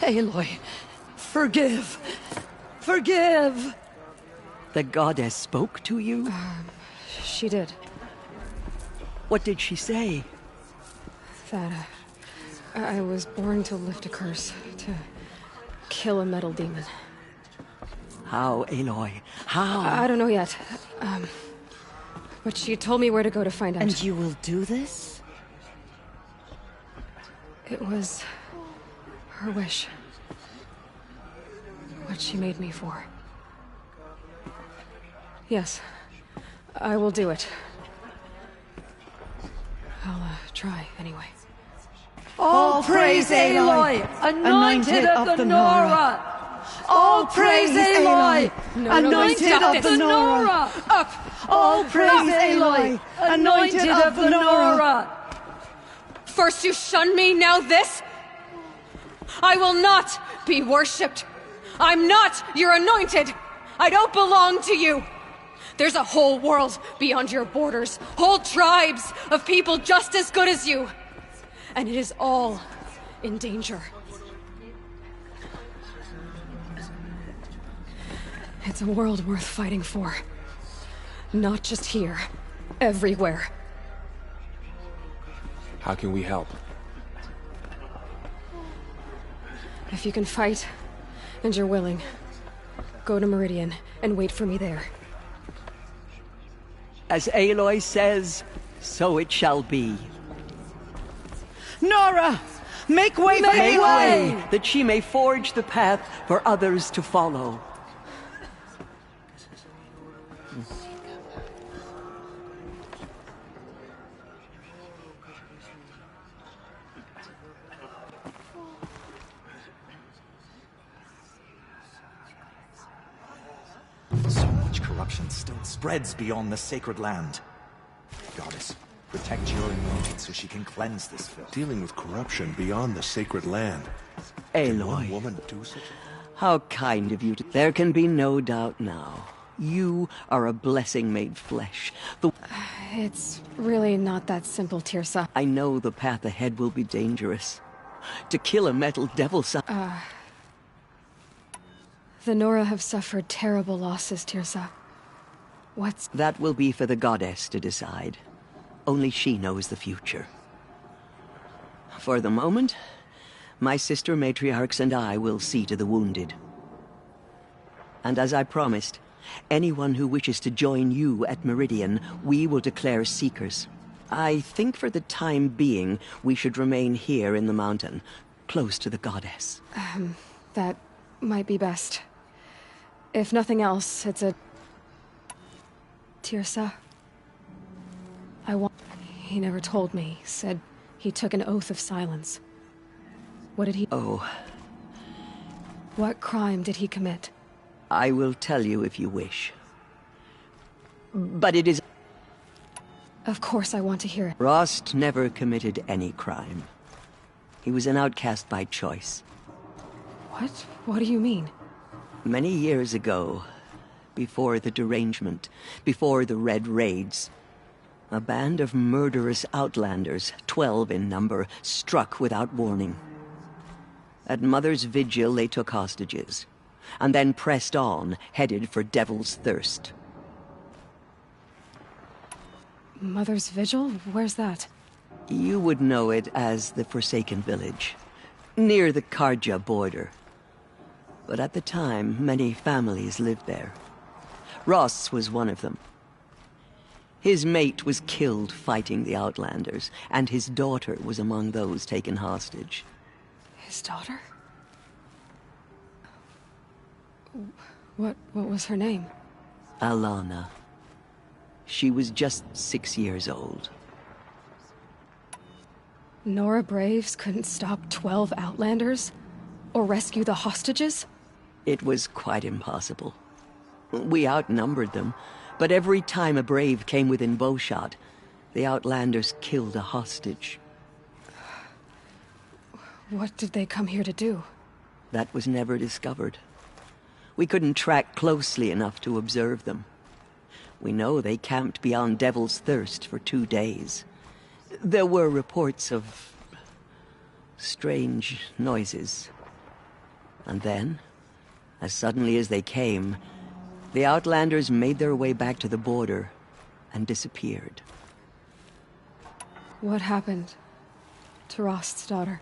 Aloy, forgive. Forgive! The goddess spoke to you? She did. What did she say? That I was born to lift a curse, to kill a metal demon. How, Aloy? How? I don't know yet. But she told me where to go to find out. And you will do this? It was her wish. What she made me for. Yes, I will do it. I'll try, anyway. All praise Aloy, anointed of the Nora! All praise Aloy, anointed of the Nora! Up! All praise Aloy, anointed of the Nora! First you shun me, now this? I will not be worshipped. I'm not your anointed. I don't belong to you. There's a whole world beyond your borders, whole tribes of people just as good as you. And it is all in danger. It's a world worth fighting for. Not just here, everywhere. How can we help? If you can fight, and you're willing, go to Meridian and wait for me there. As Aloy says, so it shall be. Nora! Make way for Make Aloy! way, that she may forge the path for others to follow. So much corruption still spreads beyond the sacred land. Goddess, protect your anointed so she can cleanse this filth. Dealing with corruption beyond the sacred land. Aloy, Can one woman do such a thing? how kind of you to... There can be no doubt now. You are a blessing made flesh. It's really not that simple, Tirsa. I know the path ahead will be dangerous. To kill a metal devil son... The Nora have suffered terrible losses, Tirsa. What's... That will be for the goddess to decide. Only she knows the future. For the moment, my sister matriarchs and I will see to the wounded. And as I promised, anyone who wishes to join you at Meridian, we will declare seekers. I think for the time being, we should remain here in the mountain, close to the goddess. That might be best. If nothing else, it's a... Tirsa? I want... He never told me. Said he took an oath of silence. What did he... Oh. What crime did he commit? I will tell you if you wish. But it is... Of course I want to hear it. Rost never committed any crime. He was an outcast by choice. What? What do you mean? Many years ago, before the derangement, before the Red Raids, a band of murderous outlanders, 12 in number, struck without warning. At Mother's Vigil, they took hostages, and then pressed on, headed for Devil's Thirst. Mother's Vigil? Where's that? You would know it as the Forsaken Village, near the Karja border. But at the time, many families lived there. Ross was one of them. His mate was killed fighting the Outlanders, and his daughter was among those taken hostage. His daughter? What was her name? Alana. She was just 6 years old. Nora Braves couldn't stop 12 Outlanders? Or rescue the hostages? It was quite impossible. We outnumbered them, but every time a Brave came within bowshot, the Outlanders killed a hostage. What did they come here to do? That was never discovered. We couldn't track closely enough to observe them. We know they camped beyond Devil's Thirst for 2 days. There were reports of strange noises. And then, as suddenly as they came, the Outlanders made their way back to the border and disappeared. What happened to Rost's daughter?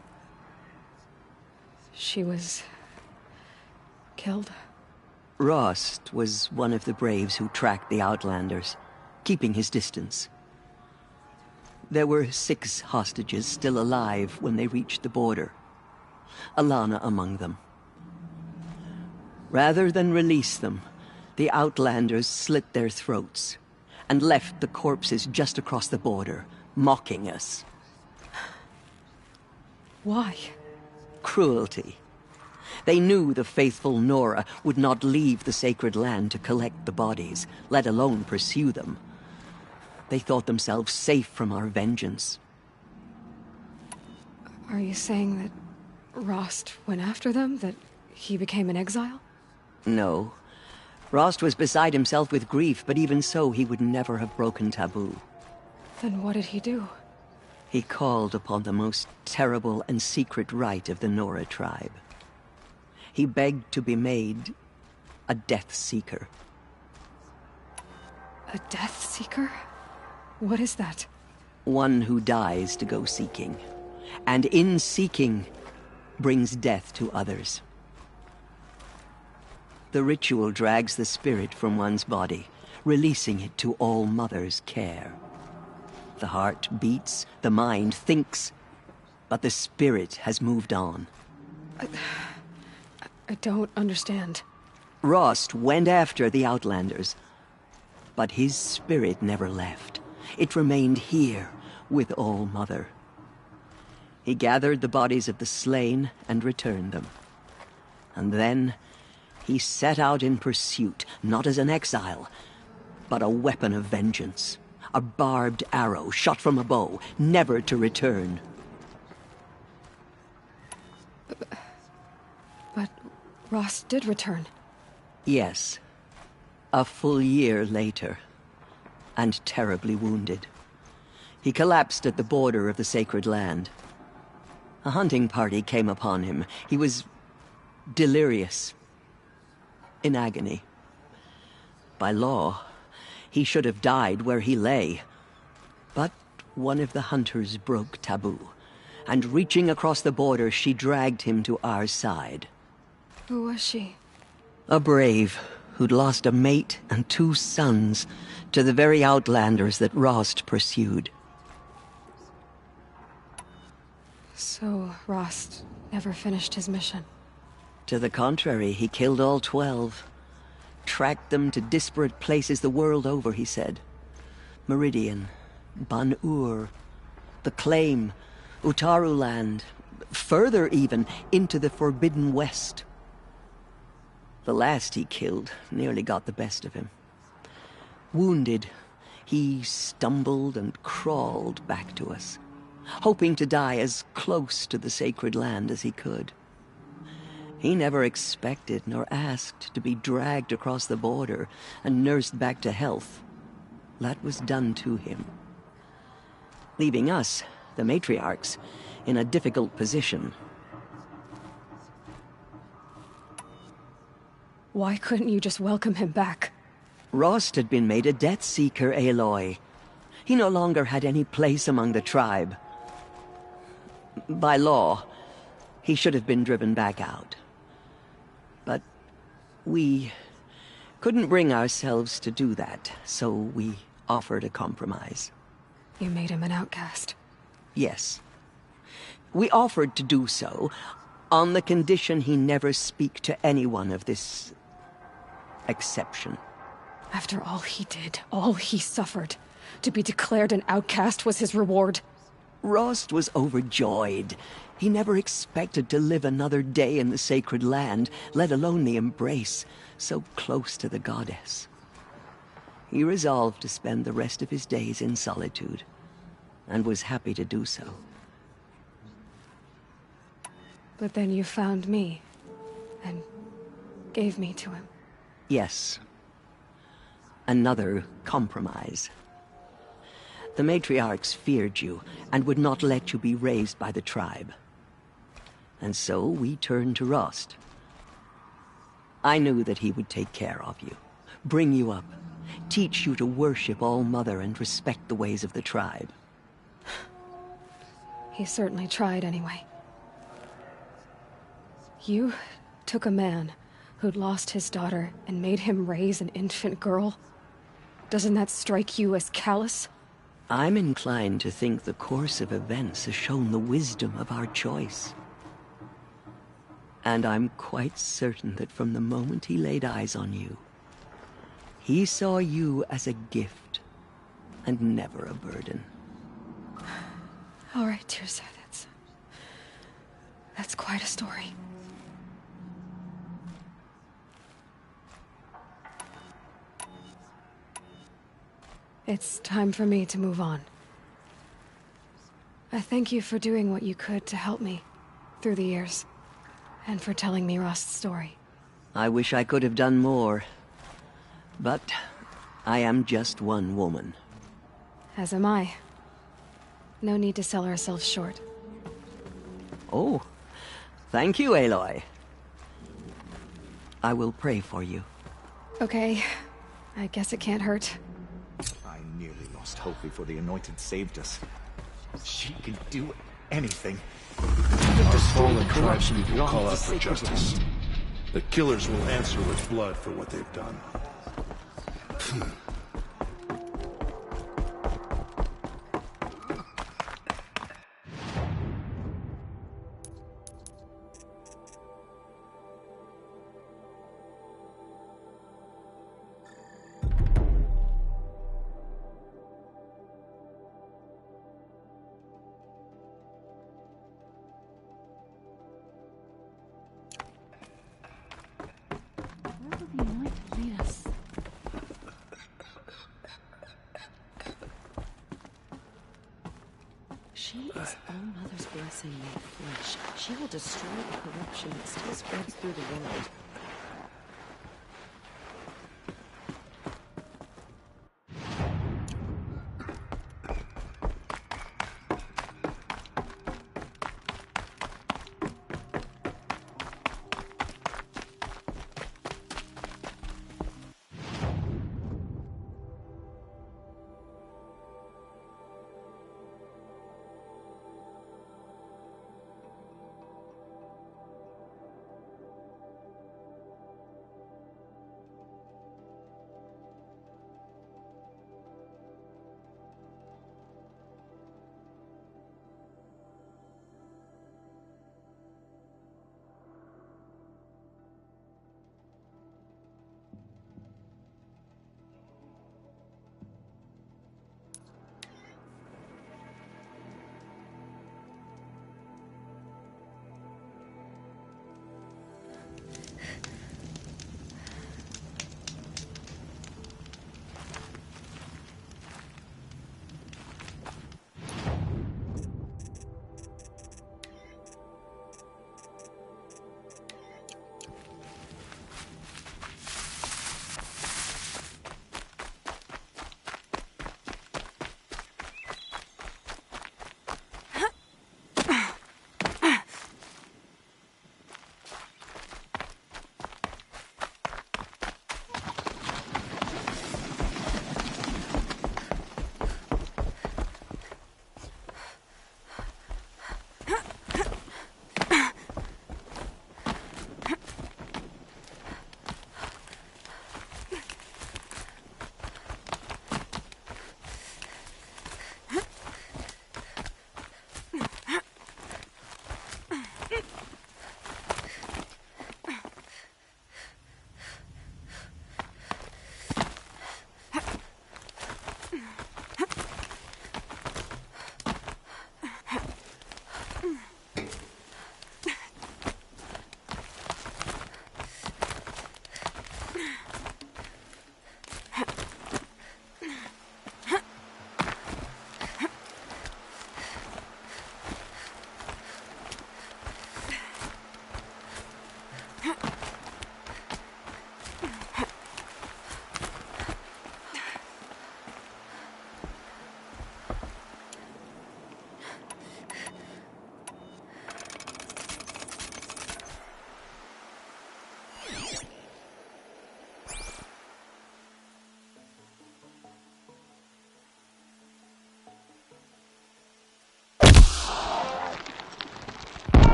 She was killed? Rost was one of the braves who tracked the Outlanders, keeping his distance. There were 6 hostages still alive when they reached the border, Alana among them. Rather than release them, the Outlanders slit their throats and left the corpses just across the border, mocking us. Why? Cruelty. They knew the faithful Nora would not leave the sacred land to collect the bodies, let alone pursue them. They thought themselves safe from our vengeance. Are you saying that Rost went after them? That he became an exile? No. Rost was beside himself with grief, but even so, he would never have broken taboo. Then what did he do? He called upon the most terrible and secret rite of the Nora tribe. He begged to be made a Death Seeker. A Death Seeker? What is that? One who dies to go seeking, and in seeking, brings death to others. The ritual drags the spirit from one's body, releasing it to All Mother's care. The heart beats, the mind thinks, but the spirit has moved on. I don't understand. Rost went after the Outlanders, but his spirit never left. It remained here with All Mother. He gathered the bodies of the slain and returned them. And then he set out in pursuit, not as an exile, but a weapon of vengeance. A barbed arrow shot from a bow, never to return. But Rost did return. Yes. A full year later. And terribly wounded. He collapsed at the border of the sacred land. A hunting party came upon him. He was delirious. In agony. By law, he should have died where he lay. But one of the hunters broke taboo, and reaching across the border, she dragged him to our side. Who was she? A brave who'd lost a mate and 2 sons to the very Outlanders that Rost pursued. So Rost never finished his mission? To the contrary, he killed all 12. Tracked them to disparate places the world over, he said. Meridian, Ban-Ur, the Claim, Utaru Land, further even, into the Forbidden West. The last he killed nearly got the best of him. Wounded, he stumbled and crawled back to us, hoping to die as close to the sacred land as he could. He never expected nor asked to be dragged across the border and nursed back to health. That was done to him. Leaving us, the matriarchs, in a difficult position. Why couldn't you just welcome him back? Rost had been made a Death Seeker, Aloy. He no longer had any place among the tribe. By law, he should have been driven back out. But we couldn't bring ourselves to do that, so we offered a compromise. You made him an outcast? Yes. We offered to do so, on the condition he never speak to anyone of this exception. After all he did, all he suffered, to be declared an outcast was his reward? Rost was overjoyed. He never expected to live another day in the sacred land, let alone the embrace, so close to the goddess. He resolved to spend the rest of his days in solitude, and was happy to do so. But then you found me, and gave me to him. Yes. Another compromise. The matriarchs feared you, and would not let you be raised by the tribe. And so we turned to Rost, I knew that he would take care of you, bring you up, teach you to worship All-Mother and respect the ways of the tribe. He certainly tried anyway. You took a man who'd lost his daughter and made him raise an infant girl? Doesn't that strike you as callous? I'm inclined to think the course of events has shown the wisdom of our choice. And I'm quite certain that from the moment he laid eyes on you, he saw you as a gift and never a burden. All right, Tirsa, that's quite a story. It's time for me to move on. I thank you for doing what you could to help me through the years, and for telling me Rost's story. I wish I could have done more, but I am just one woman. As am I. No need to sell ourselves short. Oh, thank you, Aloy. I will pray for you. Okay, I guess it can't hurt. I nearly lost hope before the Anointed saved us. She can do anything. Our fallen tribespeople will call out for justice. The killers will answer with blood for what they've done. She is All-Mother's blessing made flesh. She will destroy the corruption that still spreads through the world.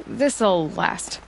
this'll last.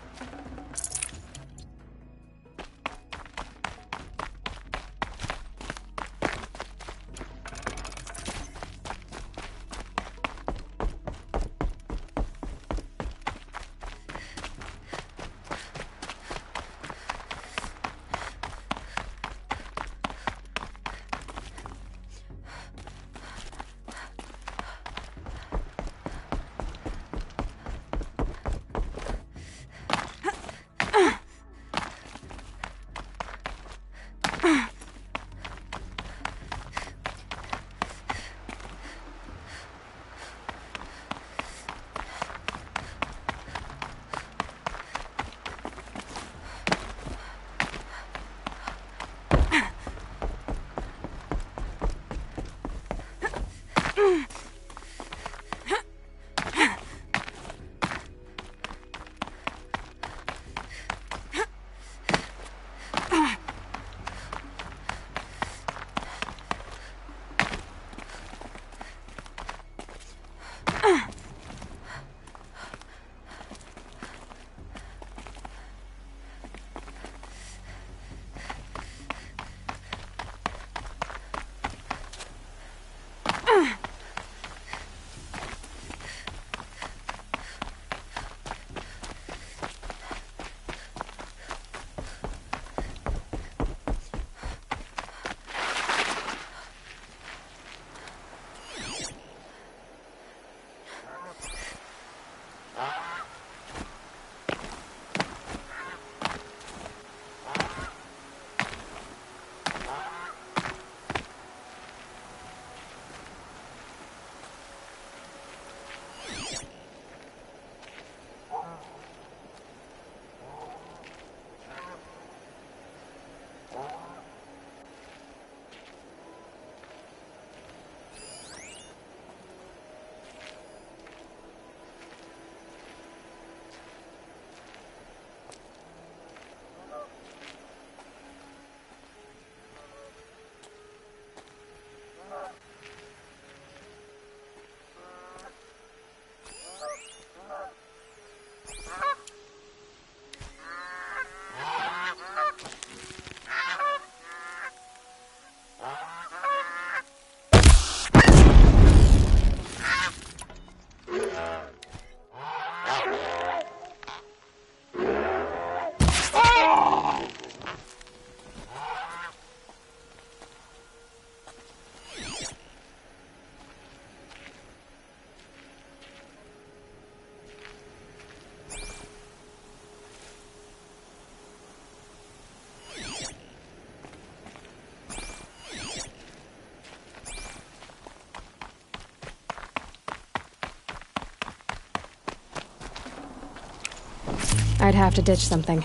I'd have to ditch something.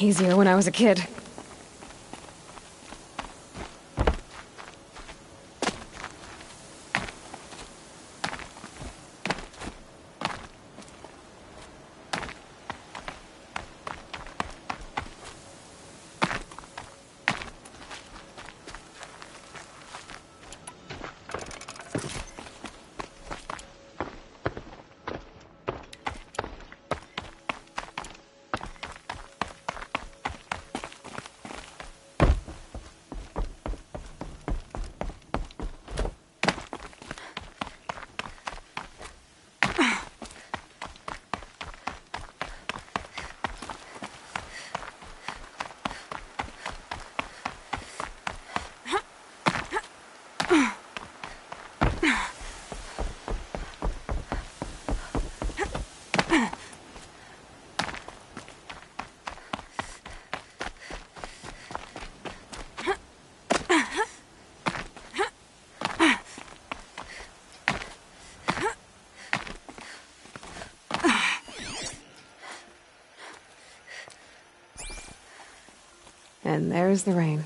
Easier when I was a kid. And there's the rain.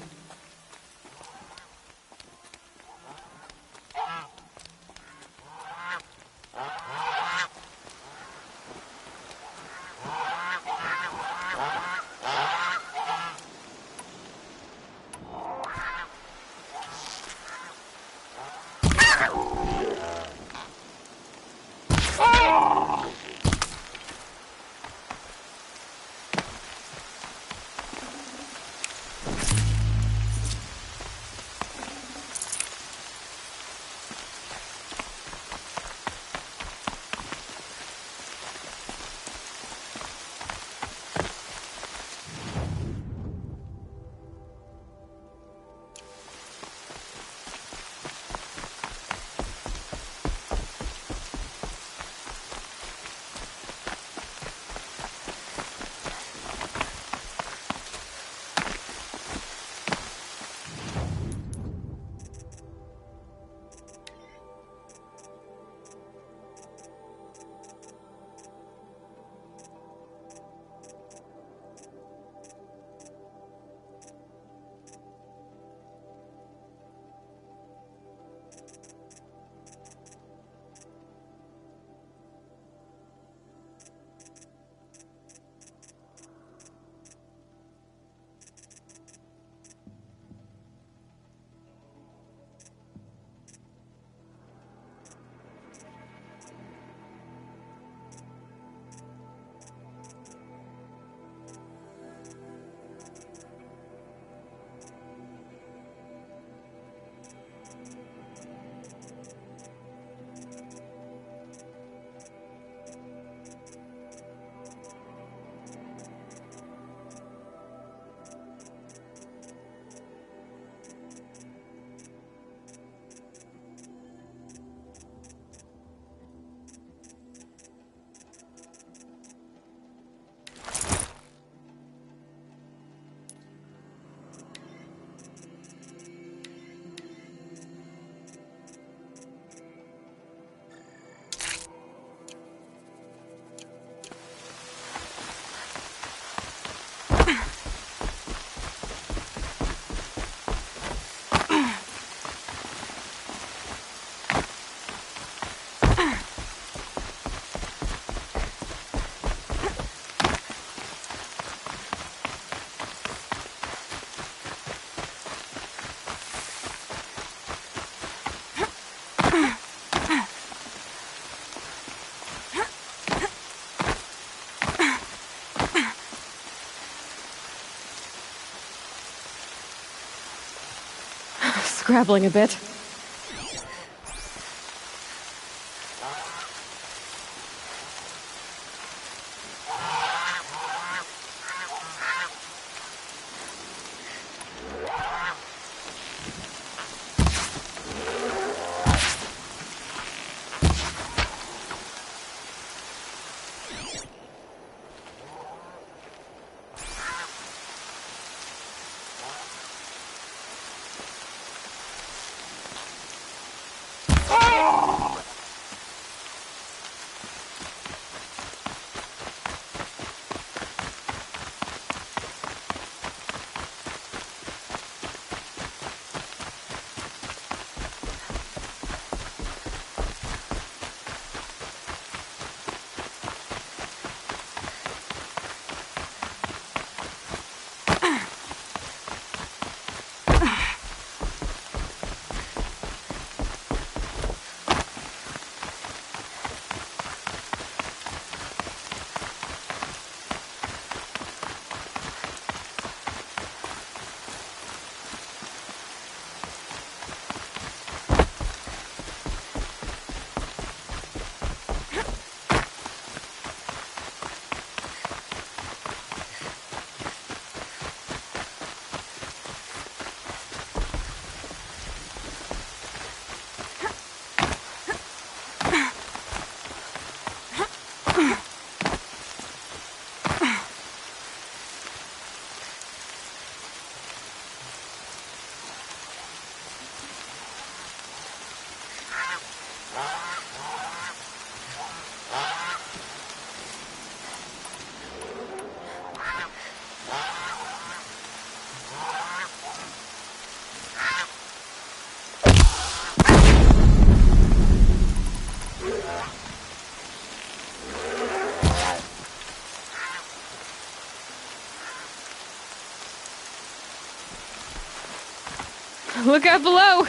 Scrabbling a bit. Look out below!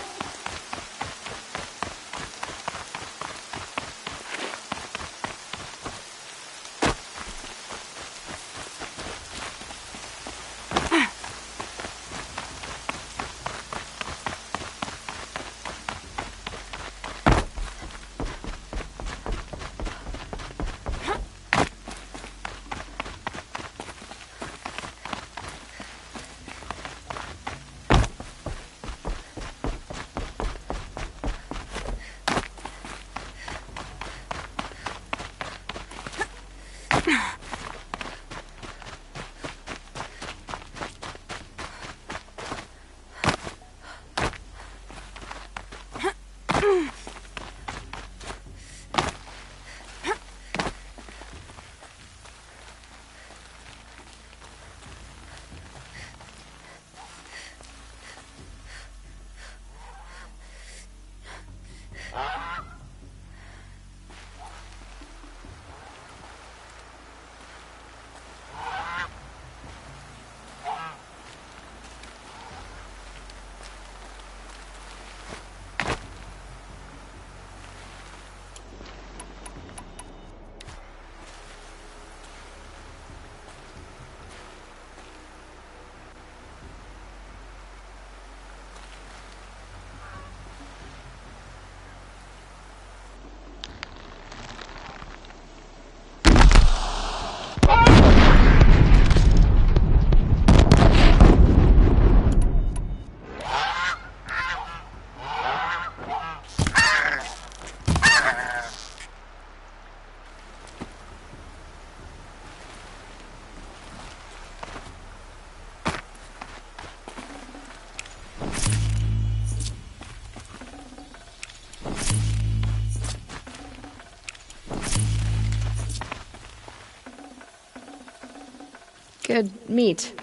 Good meat.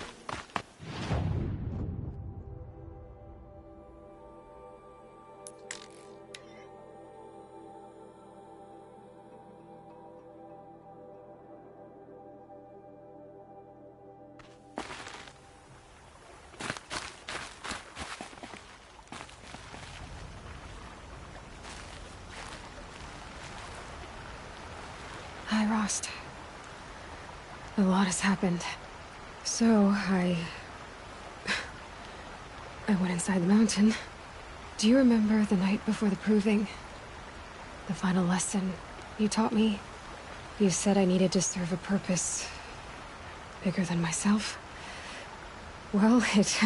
Hi, Rost. A lot has happened. So, I went inside the mountain. Do you remember the night before the proving? The final lesson you taught me? You said I needed to serve a purpose bigger than myself. Well, it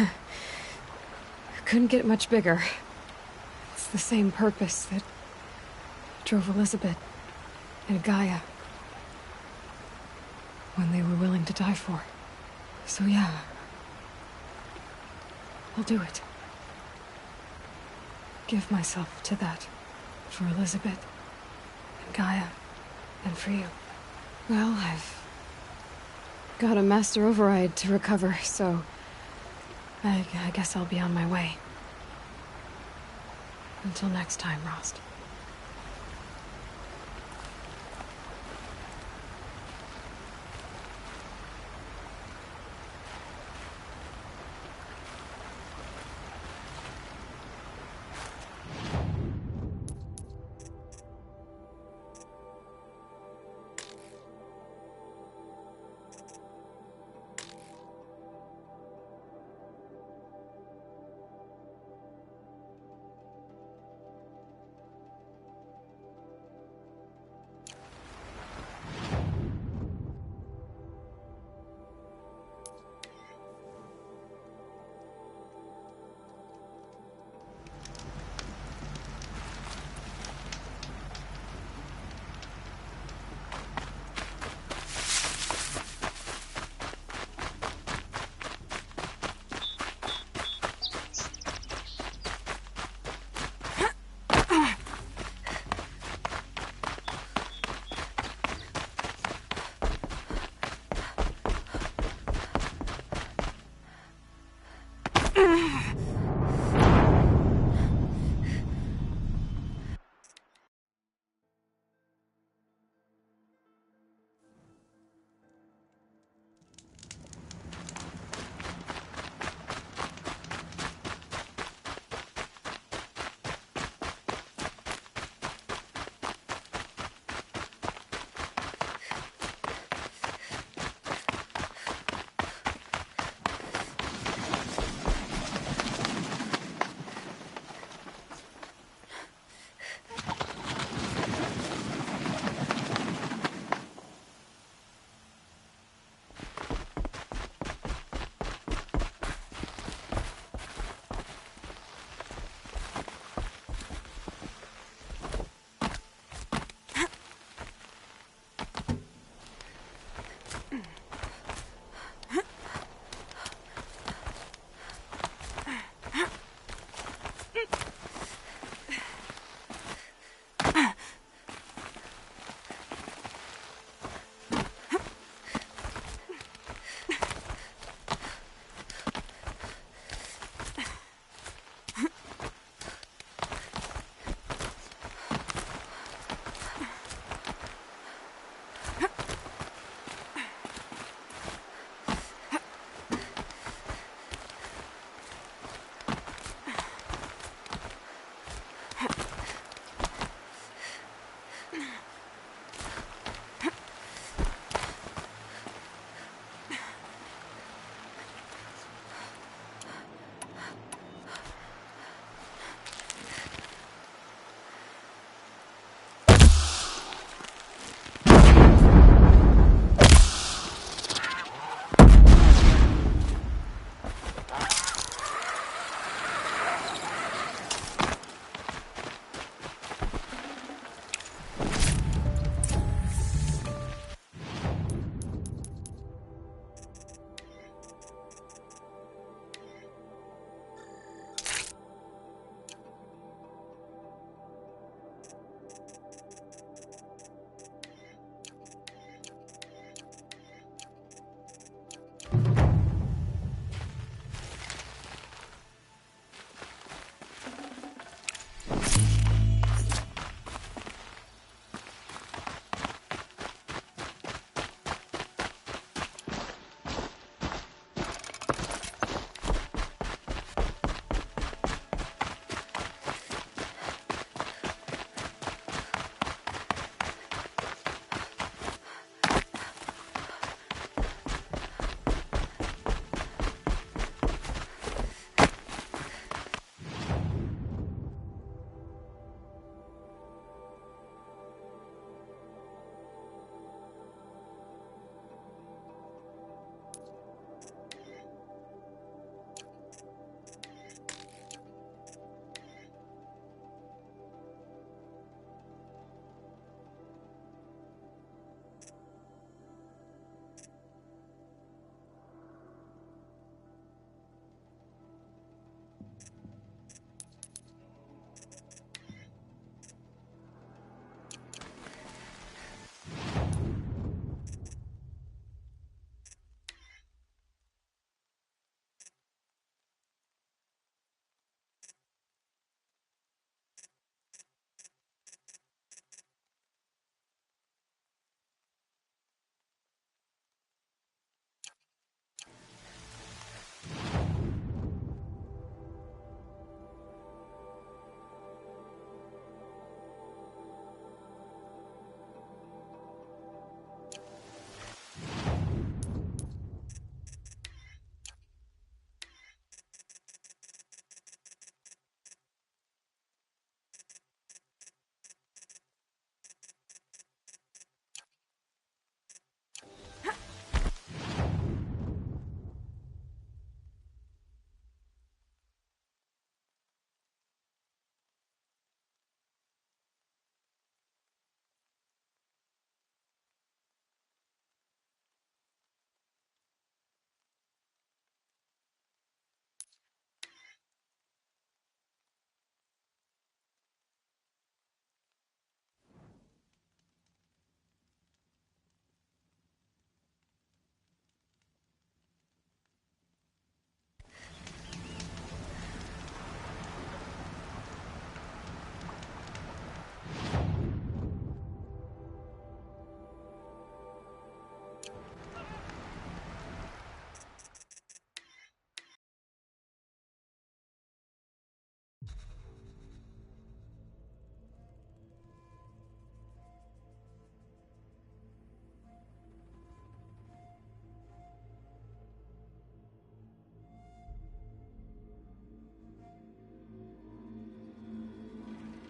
couldn't get much bigger. It's the same purpose that drove Elizabeth and Gaia when they were willing to die for. So yeah, I'll do it. Give myself to that. For Elizabeth, and Gaia, and for you. Well, I've got a master override to recover, so I guess I'll be on my way. Until next time, Rost.